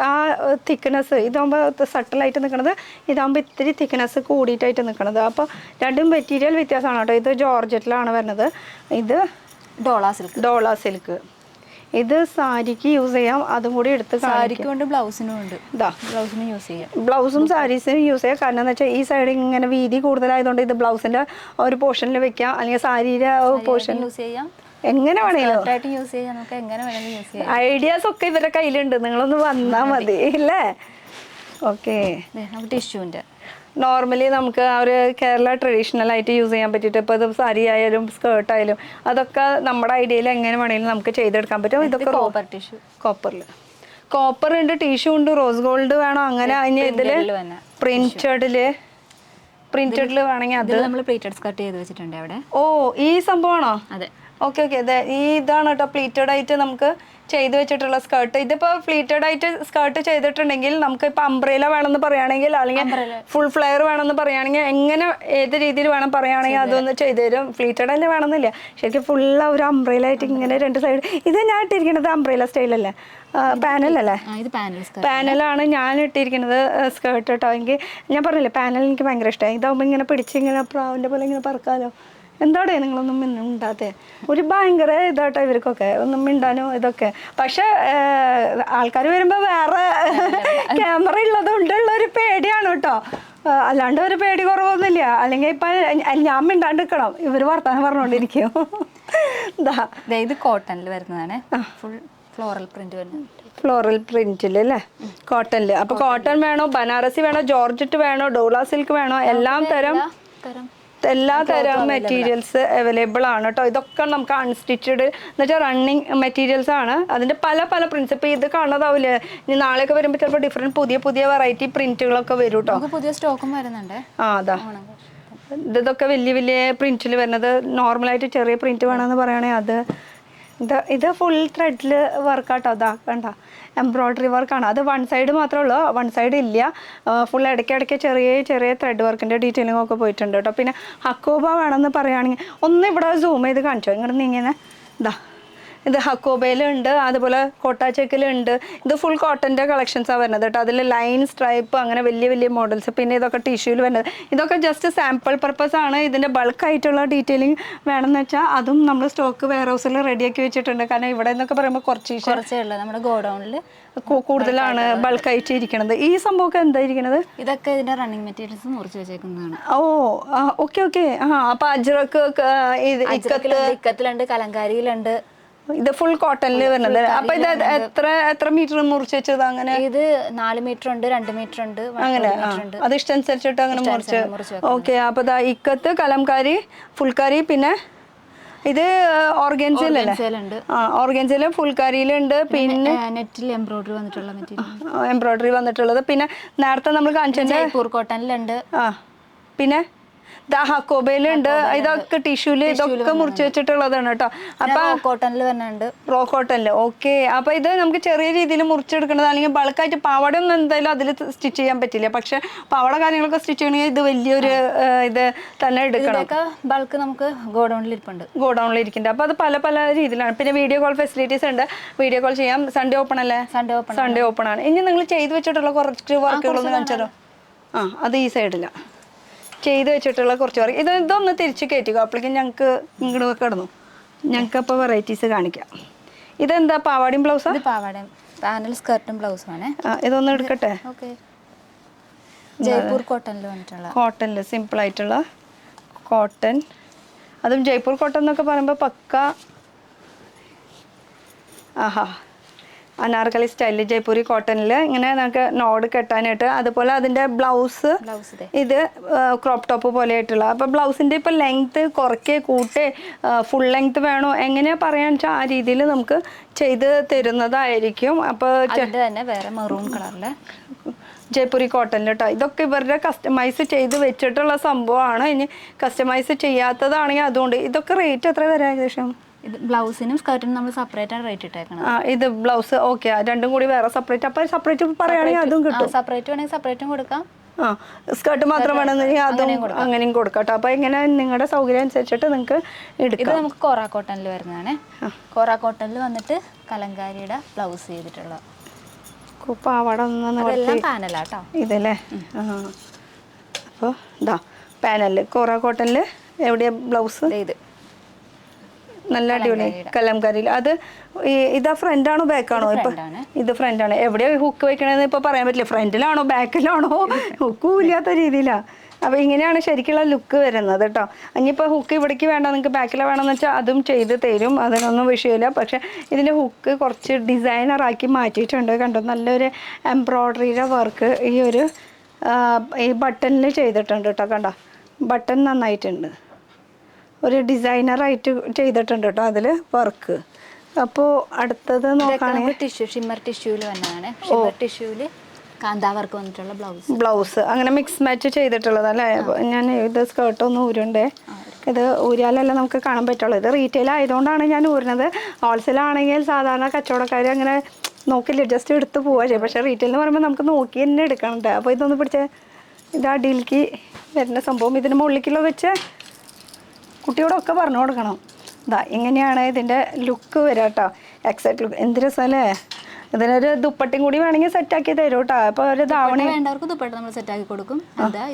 ആ തിക്നെസ്, ഇതാകുമ്പോൾ സട്ടിലായിട്ട് നിൽക്കുന്നത്, ഇതാകുമ്പോൾ ഇത്തിരി തിക്നെസ് കൂടിയിട്ടായിട്ട് നിൽക്കുന്നത്. അപ്പോൾ രണ്ടും മെറ്റീരിയൽ വ്യത്യാസമാണ് കേട്ടോ. ഇത് ജോർജറ്റിലാണ് വരുന്നത്, ഇത് ഡോള സിൽക്ക്. ഇത് സാരിക്ക് യൂസ് ചെയ്യാം, അതും കൂടി എടുത്ത് സാരിക്ക് കൊണ്ട് ബ്ലൗസിനും ഉണ്ട്. ബ്ലൗസിനും യൂസ് ചെയ്യാം, ബ്ലൗസും സാരീസിനും യൂസ് ചെയ്യാം. കാരണം എന്ന് വെച്ചാൽ ഈ സൈഡ് ഇങ്ങനെ വീതി കൂടുതലായതുകൊണ്ട് ഇത് ബ്ലൗസിൻ്റെ ഒരു പോർഷനിൽ വെക്കാം, അല്ലെങ്കിൽ സാരിയുടെ പോർഷൻ യൂസ് ചെയ്യാം, എങ്ങനെ വേണേലും യൂസ് ചെയ്യാം. നമുക്ക് എങ്ങനെ വേണമെങ്കിലും യൂസ് ചെയ്യാം. ഐഡിയാസ് ഒക്കെ ഇവരുടെ കയ്യിലുണ്ട്, നിങ്ങളൊന്ന് വന്നാൽ മതി അല്ലേ. ഓക്കെ, നമുക്ക് ടിഷ്യൂൻ്റെ നോർമലി നമുക്ക് ആ ഒരു കേരള ട്രഡീഷണൽ ആയിട്ട് യൂസ് ചെയ്യാൻ പറ്റിയിട്ട് ഇപ്പോൾ ഇത് സാരി ആയാലും സ്കേർട്ട് ആയാലും അതൊക്കെ നമ്മുടെ ഐഡിയയിൽ എങ്ങനെ വേണമെങ്കിലും നമുക്ക് ചെയ്തെടുക്കാൻ പറ്റും. ഇതൊക്കെ കോപ്പർ ടിഷ്യൂ, കോപ്പർ ഉണ്ട്, ടിഷ്യൂ ഉണ്ട്, റോസ് ഗോൾഡ് വേണം, അങ്ങനെ അതിന് ഇതിൽ പ്രിന്റഡിൽ വേണമെങ്കിൽ അത് നമ്മൾ പ്ലീറ്റഡ് സ്കർട്ട് ചെയ്ത് വെച്ചിട്ടുണ്ട് അവിടെ. ഓ, ഈ സംഭവമാണോ? അതെ. ഓക്കെ, ഇതാണ് കേട്ടോ പ്ലീറ്റഡ് ആയിട്ട് നമുക്ക് ചെയ്ത് വെച്ചിട്ടുള്ള സ്കേർട്ട്. ഇതിപ്പോൾ പ്ലീറ്റഡ് ആയിട്ട് സ്കേർട്ട് ചെയ്തിട്ടുണ്ടെങ്കിൽ നമുക്ക് ഇപ്പോൾ അംബ്രേല വേണമെന്ന് പറയുകയാണെങ്കിൽ, അല്ലെങ്കിൽ ഫുൾ ഫ്ലെയർ വേണമെന്ന് പറയുകയാണെങ്കിൽ, എങ്ങനെ ഏത് രീതിയിൽ വേണം പറയുകയാണെങ്കിൽ അതൊന്ന് ചെയ്തു തരും. പ്ലീറ്റഡ് തന്നെ വേണമെന്നില്ല, ശരിക്കും ഫുൾ ഒരു അംബ്രേല ആയിട്ട് ഇങ്ങനെ രണ്ട് സൈഡ്. ഇത് ഞാൻ ഇട്ടിരിക്കുന്നത് അംബ്രേല സ്റ്റൈലല്ലേ, പാനലല്ലേ? പാനലാണ് ഞാൻ ഇട്ടിരിക്കുന്നത് സ്കേർട്ട് കേട്ടോ. എനിക്ക് ഞാൻ പറഞ്ഞില്ലേ പാനൽ എനിക്ക് ഭയങ്കര ഇഷ്ടമായി. ഇതാകുമ്പോൾ ഇങ്ങനെ പിടിച്ച് ഇങ്ങനെ പ്രാവിൻ്റെ പോലെ ഇങ്ങനെ പറക്കാമല്ലോ. എന്താടേ നിങ്ങളൊന്നും മിണ്ടാതെ, ഒരു ഭയങ്കര ഇതാട്ടോ ഇവർക്കൊക്കെ ഒന്നും മിണ്ടാനോ ഇതൊക്കെ. പക്ഷെ ആൾക്കാർ വരുമ്പോൾ വേറെ ക്യാമറ ഉള്ളതുകൊണ്ടുള്ളൊരു പേടിയാണ് കേട്ടോ, അല്ലാണ്ട് ഒരു പേടി കുറവൊന്നുമില്ല. അല്ലെങ്കിൽ ഇപ്പം ഞാൻ മിണ്ടാണ്ട് നിൽക്കണം, ഇവർ വർത്താനം പറഞ്ഞുകൊണ്ടിരിക്കും. ഇത് കോട്ടണിൽ വരുന്നതാണ്, ഫുൾ ഫ്ലോറൽ പ്രിന്റ് വരുന്നത്. ഫ്ലോറൽ പ്രിന്റിൽ അല്ലേ, കോട്ടണിൽ. അപ്പോൾ കോട്ടൺ വേണോ, ബനാറസി വേണോ, ജോർജറ്റ് വേണോ, ഡോള സിൽക്ക് വേണോ, എല്ലാ തരം മെറ്റീരിയൽസ് അവൈലബിൾ ആണ് കേട്ടോ. ഇതൊക്കെ നമുക്ക് അൺസ്റ്റിച്ചഡ് എന്ന് വെച്ചാൽ റണ്ണിങ് മെറ്റീരിയൽസ് ആണ്. അതിൻ്റെ പല പ്രിന്റ്സ്. ഇപ്പോൾ ഇത് കാണാതാവില്ലേ, ഇനി നാളെയൊക്കെ വരുമ്പോൾ ചിലപ്പോൾ ഡിഫറെൻറ്റ് പുതിയ വെറൈറ്റി പ്രിന്റുകളൊക്കെ വരും കേട്ടോ. പുതിയ സ്റ്റോക്കും വരുന്നുണ്ട്. അതാ ഇതൊക്കെ വലിയ പ്രിന്റിൽ വരുന്നത്. നോർമലായിട്ട് ചെറിയ പ്രിന്റ് വേണമെന്ന് പറയുകയാണെങ്കിൽ ഇത് ഫുൾ ത്രെഡിൽ വർക്കാട്ടോ. അതാ കണ്ട എംബ്രോയ്ഡറി വർക്കാണ്. അത് വൺ സൈഡ് മാത്രമേ ഉള്ളൂ, വൺ സൈഡ് ഇല്ല. ഫുൾ ഇടയ്ക്കിടയ്ക്ക് ചെറിയ ത്രെഡ് വർക്കിൻ്റെ ഡീറ്റെയിലിംഗ് ഒക്കെ പോയിട്ടുണ്ട് കേട്ടോ. പിന്നെ ഹക്കോബ വേണമെന്ന് പറയുകയാണെങ്കിൽ ഒന്ന് ഇവിടെ സൂം ചെയ്ത് കാണിച്ചോ, ഇങ്ങോട്ട് നീങ്ങിനെ. ഇത് ഹക്കോബയിലുണ്ട്, അതുപോലെ കോട്ടാച്ചക്കിലുണ്ട്. ഇത് ഫുൾ കോട്ടൻ്റെ കളക്ഷൻസാണ് വരുന്നത് കേട്ടോ. അതിൽ ലൈൻ സ്ട്രൈപ്പ് അങ്ങനെ വലിയ മോഡൽസ്. പിന്നെ ഇതൊക്കെ ടിഷ്യൂവിൽ വരുന്നത്. ഇതൊക്കെ ജസ്റ്റ് സാമ്പിൾ പർപ്പസ് ആണ്. ഇതിൻ്റെ ബൾക്കായിട്ടുള്ള ഡീറ്റെയിലിംഗ് വേണമെന്ന് വെച്ചാൽ അതും നമ്മൾ സ്റ്റോക്ക് വെയർ ഹൗസിൽ റെഡിയാക്കി വെച്ചിട്ടുണ്ട്. കാരണം ഇവിടെ നിന്നൊക്കെ പറയുമ്പോൾ കുറച്ചേ ഉള്ളൂ, നമ്മുടെ ഗോഡൗണിൽ കൂടുതലാണ് ബൾക്കായിട്ട് ഇരിക്കുന്നത്. ഈ സംഭവമൊക്കെ എന്തായിരിക്കണത്? ഇതൊക്കെ ഇതിൻ്റെ റണ്ണിങ് മെറ്റീരിയൽസ് മുറിച്ച് വെച്ചേക്കുന്നതാണ്. ഓക്കെ. അപ്പോൾ അജ്രക്ക് ഇക്കത്തിലുണ്ട്, കലങ്കാരിയിലുണ്ട്. ഇത് ഫുൾ കോട്ടണിൽ വരുന്നത്. അപ്പൊ ഇത് എത്ര മീറ്റർ മുറിച്ച് വെച്ചത്? അങ്ങനെ ഇത് 4 മീറ്റർ ഉണ്ട്, 2 മീറ്റർ ഉണ്ട്, അങ്ങനെ അത് ഇഷ്ടമനുസരിച്ചിട്ട് അങ്ങനെ മുറിച്ച്. ഓക്കെ. അപ്പൊ ഇക്കത്ത്, കലംകാരി, ഫുൾക്കാരി, പിന്നെ ഇത് ഓർഗൻസയിലല്ലേ? ഓർഗൻസയില് ഫുൾക്കാരിയിലുണ്ട്. പിന്നെ നെറ്റിൽ എംബ്രോയിഡറി വന്നിട്ടുള്ള മെറ്റീരിയൽ, എംബ്രോയിഡറി വന്നിട്ടുള്ളത്. പിന്നെ നേരത്തെ നമ്മൾ കാണിച്ചത് കോട്ടണിലുണ്ട്. പിന്നെ ഹക്കോബയിലുണ്ട്. ഇതൊക്കെ ടിഷ്യൂല് ഇതൊക്കെ മുറിച്ച് വെച്ചിട്ടുള്ളതാണ് കേട്ടോ. അപ്പൊ കോട്ടണിൽ വരുന്നുണ്ട്, റോ കോട്ടണിൽ. ഓക്കെ. അപ്പൊ ഇത് നമുക്ക് ചെറിയ രീതിയിൽ മുറിച്ചെടുക്കുന്നത്, അല്ലെങ്കിൽ ബൾക്കായിട്ട് പാവട ഒന്നും എന്തായാലും അതിൽ സ്റ്റിച്ച് ചെയ്യാൻ പറ്റില്ല. പക്ഷെ പാവട കാര്യങ്ങളൊക്കെ സ്റ്റിച്ച് ചെയ്യണമെങ്കിൽ ഇത് വലിയൊരു ഇത് തന്നെ എടുക്കണം. ബൾക്ക് നമുക്ക് ഗോഡൗണിൽ ഇരിക്കുന്നുണ്ട്. അപ്പൊ അത് പല രീതിയിലാണ്. പിന്നെ വീഡിയോ കോൾ ഫെസിലിറ്റീസ് ഉണ്ട്, വീഡിയോ കോൾ ചെയ്യാം. സൺഡേ ഓപ്പൺ അല്ലേ? സൺഡേ ഓപ്പൺ ആണ്. ഇനി നിങ്ങൾ ചെയ്ത് വെച്ചിട്ടുള്ള കുറച്ച് വർക്കുകളൊന്ന് കാണിച്ചാലോ? അത് ഈ സൈഡിലാണ് ചെയ്ത് വെച്ചിട്ടുള്ള കുറച്ച് വർക്ക്. ഇതൊന്ന് തിരിച്ച് കയറ്റിക്കോ, അപ്പോഴേക്കും ഞങ്ങൾക്ക് ഇങ്ങോട്ട് കിടന്നു. ഞങ്ങൾക്ക് അപ്പോൾ വെറൈറ്റീസ് കാണിക്കാം. ഇതെന്താ പാവാടിയും ബ്ലൗസാ? ഇത് പാവാടയും പാനൽ സ്കർട്ടും ബ്ലൗസും ആണ്. ഇതൊന്നും എടുക്കട്ടെ. ഓക്കെ. ജയ്പൂർ കോട്ടണിൽ വന്നിട്ടുള്ള കോട്ടണിൽ സിമ്പിൾ ആയിട്ടുള്ള കോട്ടൺ. അതും ജയ്പൂർ കോട്ടൺ എന്നൊക്കെ പറയുമ്പോൾ പക്ക അനാർക്കലി സ്റ്റൈലിൽ ജയ്പൂരി കോട്ടണിൽ ഇങ്ങനെ നമുക്ക് നോഡ് കെട്ടാനായിട്ട്. അതുപോലെ അതിൻ്റെ ബ്ലൗസ് ഇത് ക്രോപ്പ് ടോപ്പ് പോലെ ആയിട്ടുള്ള. അപ്പോൾ ബ്ലൗസിൻ്റെ ഇപ്പോൾ ലെങ്ത്ത് കുറയ്ക്കേ കൂട്ടേ ഫുൾ ലെങ്ത്ത് വേണോ എങ്ങനെയാ പറയാന്ന് വെച്ചാൽ ആ രീതിയിൽ നമുക്ക് ചെയ്ത് തരുന്നതായിരിക്കും. അപ്പോൾ തന്നെ വേറെ മെറൂൺ കളറിൽ ജയ്പൂരി കോട്ടണിൽ കേട്ടോ. ഇതൊക്കെ ഇവരുടെ കസ്റ്റമൈസ് ചെയ്ത് വെച്ചിട്ടുള്ള സംഭവമാണ്. ഇനി കസ്റ്റമൈസ് ചെയ്യാത്തതാണെങ്കിൽ അതുകൊണ്ട്. ഇതൊക്കെ റേറ്റ് എത്ര വരെ ഏകദേശം? ഇത് ബ്ലൗസിനും സ്കർട്ടിനും നമ്മൾ സെപ്പറേറ്റ് ആണ് റേറ്റ് ഇട്ടേക്കണം. ഇത് ബ്ലൗസ് ഓക്കെ, രണ്ടും കൂടി വേറെ സെപ്പറേറ്റ്. അപ്പോൾ സെപ്പറേറ്റ് പറയുകയാണെങ്കിൽ അതും കിട്ടും. സെപ്പറേറ്റ് വേണമെങ്കിൽ സെപ്പറേറ്റും കൊടുക്കാം. സ്കർട്ട് മാത്രം വേണമെന്നുണ്ടെങ്കിൽ അതും അങ്ങനെയും കൊടുക്കാം കേട്ടോ. അപ്പോൾ ഇങ്ങനെ നിങ്ങളുടെ സൗകര്യം അനുസരിച്ചിട്ട് നിങ്ങൾക്ക് എടുക്കാം. ഇത് നമുക്ക് കോറ കോട്ടണിൽ വരുന്നതാണ്. കോറ കോട്ടണിൽ വന്നിട്ട് കലങ്കാരിയുടെ ബ്ലൗസ് ചെയ്തിട്ടുള്ള പാവാട പാനലാട്ടോ ഇതല്ലേ. അപ്പോൾ ഇതാ പാനലിൽ കോറ കോട്ടണിൽ എവിടെയാ ബ്ലൗസ്? ഇത് നല്ല അടിപൊളി കലംകാരിയിൽ. അത് ഇതാ ഫ്രണ്ടാണോ ബാക്കാണോ? ഇപ്പൊ ഇത് ഫ്രണ്ടാണ്. എവിടെയാ ഹുക്ക് വെക്കണമെന്ന് ഇപ്പൊ പറയാൻ പറ്റില്ല. ഫ്രണ്ടിലാണോ ബാക്കിലാണോ ഹുക്കും ഇല്ലാത്ത രീതിയിലാണ്. അപ്പോൾ ഇങ്ങനെയാണ് ശരിക്കുള്ള ലുക്ക് വരുന്നത് കേട്ടോ. ഇനിയിപ്പോൾ ഹുക്ക് ഇവിടേക്ക് വേണ്ട, നിങ്ങൾക്ക് ബാക്കിൽ വേണമെന്ന് വെച്ചാൽ അതും ചെയ്ത് തരും, അതിനൊന്നും വിഷയമില്ല. പക്ഷേ ഇതിൻ്റെ ഹുക്ക് കുറച്ച് ഡിസൈനറാക്കി മാറ്റിയിട്ടുണ്ട്. കണ്ടോ, നല്ലൊരു എംബ്രോയ്ഡറിയുടെ വർക്ക് ഈ ബട്ടണിൽ ചെയ്തിട്ടുണ്ട് കേട്ടോ. കണ്ടോ, ബട്ടൺ നന്നായിട്ടുണ്ട്. ഒരു ഡിസൈനറായിട്ട് ചെയ്തിട്ടുണ്ട് കേട്ടോ അതിൽ വർക്ക്. അപ്പോൾ അടുത്തത് നോക്കുകയാണെങ്കിൽ ടിഷ്യൂ ഷിമ്മർ ടിഷ്യൂല് വന്നതാണ്. ഷിമ്മർ ടിഷ്യൂല് കാന്താ വർക്ക് വന്നിട്ടുള്ള ബ്ലൗസ് അങ്ങനെ മിക്സ് മാച്ച് ചെയ്തിട്ടുള്ളതല്ലേ. ഞാൻ ഇത് സ്കേർട്ടൊന്നും ഊരുണ്ടേ. ഇത് ഊരിയാലല്ലേ നമുക്ക് കാണാൻ പറ്റുള്ളൂ. ഇത് റീറ്റെയിൽ ആയതുകൊണ്ടാണ് ഞാൻ ഊരുന്നത്. ഹോൾസെയിൽ ആണെങ്കിൽ സാധാരണ കച്ചവടക്കാർ അങ്ങനെ നോക്കില്ല, ജസ്റ്റ് എടുത്ത് പോവുക ചെയ്യും. പക്ഷേ റീറ്റെയിൽ എന്ന് പറയുമ്പോൾ നമുക്ക് നോക്കി തന്നെ എടുക്കണം. അപ്പോൾ ഇതൊന്ന് പിടിച്ച് ഇത് അടിയിലേക്ക് വരുന്ന സംഭവം. ഇതിന് മുകളിലേക്കുള്ള വെച്ച് കുട്ടിയോടൊക്കെ പറഞ്ഞു കൊടുക്കണം. ഇതാ ഇങ്ങനെയാണ് ഇതിൻ്റെ ലുക്ക് വരിക കേട്ടോ. Exact look. എന്ത് രസമല്ലേ. ഇതിനൊരു ദുപ്പട്ടയും കൂടി വേണമെങ്കിൽ സെറ്റാക്കി തരും കേട്ടോ. അപ്പോൾ ഒരു ധാവണി വേണ്ടവർക്ക് ദുപ്പട്ട നമ്മൾ സെറ്റാക്കി കൊടുക്കും.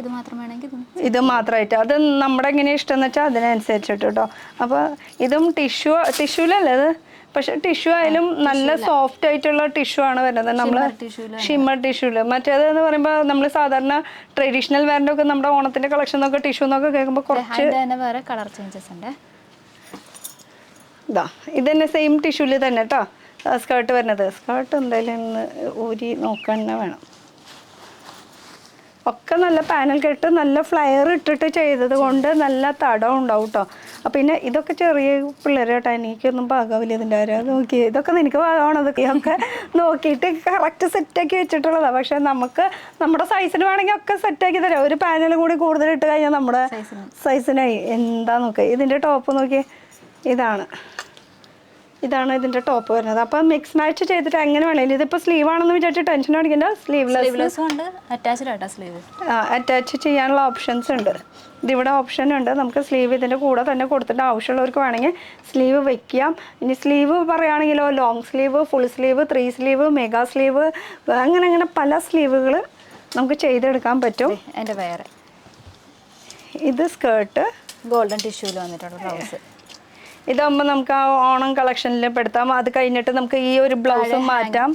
ഇത് മാത്രം വേണമെങ്കിൽ ഇത് മാത്രമായിട്ട് അത് നമ്മുടെ എങ്ങനെ ഇഷ്ടം എന്ന് വെച്ചാൽ അതിനനുസരിച്ചിട്ട് കേട്ടോ. അപ്പോൾ ഇതും ടിഷ്യൂലല്ലേ ഇത്. പക്ഷെ ടിഷ്യൂ ആയാലും നല്ല സോഫ്റ്റ് ആയിട്ടുള്ള ടിഷ്യൂ ആണ് വരുന്നത്. നമ്മൾ ഷിമ്മർ ടിഷ്യൂല്. മറ്റേതെന്ന് പറയുമ്പോൾ നമ്മൾ സാധാരണ ട്രഡീഷണൽ വെയറിൻ്റെ ഒക്കെ നമ്മുടെ ഓണത്തിൻ്റെ കളക്ഷൻ എന്നൊക്കെ ടിഷ്യൂ എന്നൊക്കെ കേൾക്കുമ്പോൾ കുറച്ച് വേറെ കളർ ചേഞ്ചസ് ഉണ്ട്. ഇതാ ഇത് തന്നെ സെയിം ടിഷ്യൂല് തന്നെ കേട്ടോ സ്കേർട്ട് വരുന്നത്. സ്കേർട്ട് എന്തായാലും ഇന്ന് ഊരി നോക്കാൻ തന്നെ വേണം. ഒക്കെ നല്ല പാനൽ കെട്ട് നല്ല ഫ്ലയർ ഇട്ടിട്ട് ചെയ്തത് കൊണ്ട് നല്ല തടം ഉണ്ടാവും കേട്ടോ. പിന്നെ ഇതൊക്കെ ചെറിയ പിള്ളേരെ കേട്ടോ, എനിക്കൊന്നും പാകാവില്ല ഇതിൻ്റെ ആരോ നോക്കി. ഇതൊക്കെ നിനക്ക് പാകമാണ്. ഇതൊക്കെ നോക്കിയിട്ട് കറക്റ്റ് സെറ്റാക്കി വെച്ചിട്ടുള്ളതാണ്. പക്ഷെ നമുക്ക് നമ്മുടെ സൈസിന് വേണമെങ്കിൽ ഒക്കെ സെറ്റാക്കി തരാം. ഒരു പാനലും കൂടി കൂടുതൽ ഇട്ട് കഴിഞ്ഞാൽ നമ്മുടെ സൈസിനായി. എന്താ നോക്കുക ഇതിൻ്റെ ടോപ്പ് നോക്കി. ഇതാണ് ഇതിൻ്റെ ടോപ്പ് വരുന്നത്. അപ്പം മിക്സ് മാച്ച് ചെയ്തിട്ട് എങ്ങനെ വേണമെങ്കിലും. ഇതിപ്പോൾ സ്ലീവ് ആണെന്ന് വിചാരിച്ച് ടെൻഷൻ അടിക്കേണ്ട. സ്ലീവ്ലെസ് ഉണ്ട്. അറ്റാച്ച് ചെയ്യാനുള്ള ഓപ്ഷൻസ് ഉണ്ട്. ഇതിവിടെ ഓപ്ഷൻ ഉണ്ട്. നമുക്ക് സ്ലീവ് ഇതിൻ്റെ കൂടെ തന്നെ കൊടുത്തിട്ട് ആവശ്യമുള്ളവർക്ക് വേണമെങ്കിൽ സ്ലീവ് വെക്കാം. ഇനി സ്ലീവ് പറയുകയാണെങ്കിലോ long sleeve, full sleeve, 3 sleeve, mega sleeve, അങ്ങനെ പല സ്ലീവുകൾ നമുക്ക് ചെയ്തെടുക്കാൻ പറ്റും. എൻ്റെ വേറെ ഇത് സ്കേർട്ട് ഗോൾഡൻ ടിഷ്യൂല് വന്നിട്ടുള്ള ബ്ലൗസ്. ഇതാകുമ്പോൾ നമുക്ക് ആ ഓണം കളക്ഷനിൽ പെടുത്താം. അത് കഴിഞ്ഞിട്ട് നമുക്ക് ഈ ഒരു ബ്ലൗസും മാറ്റാം.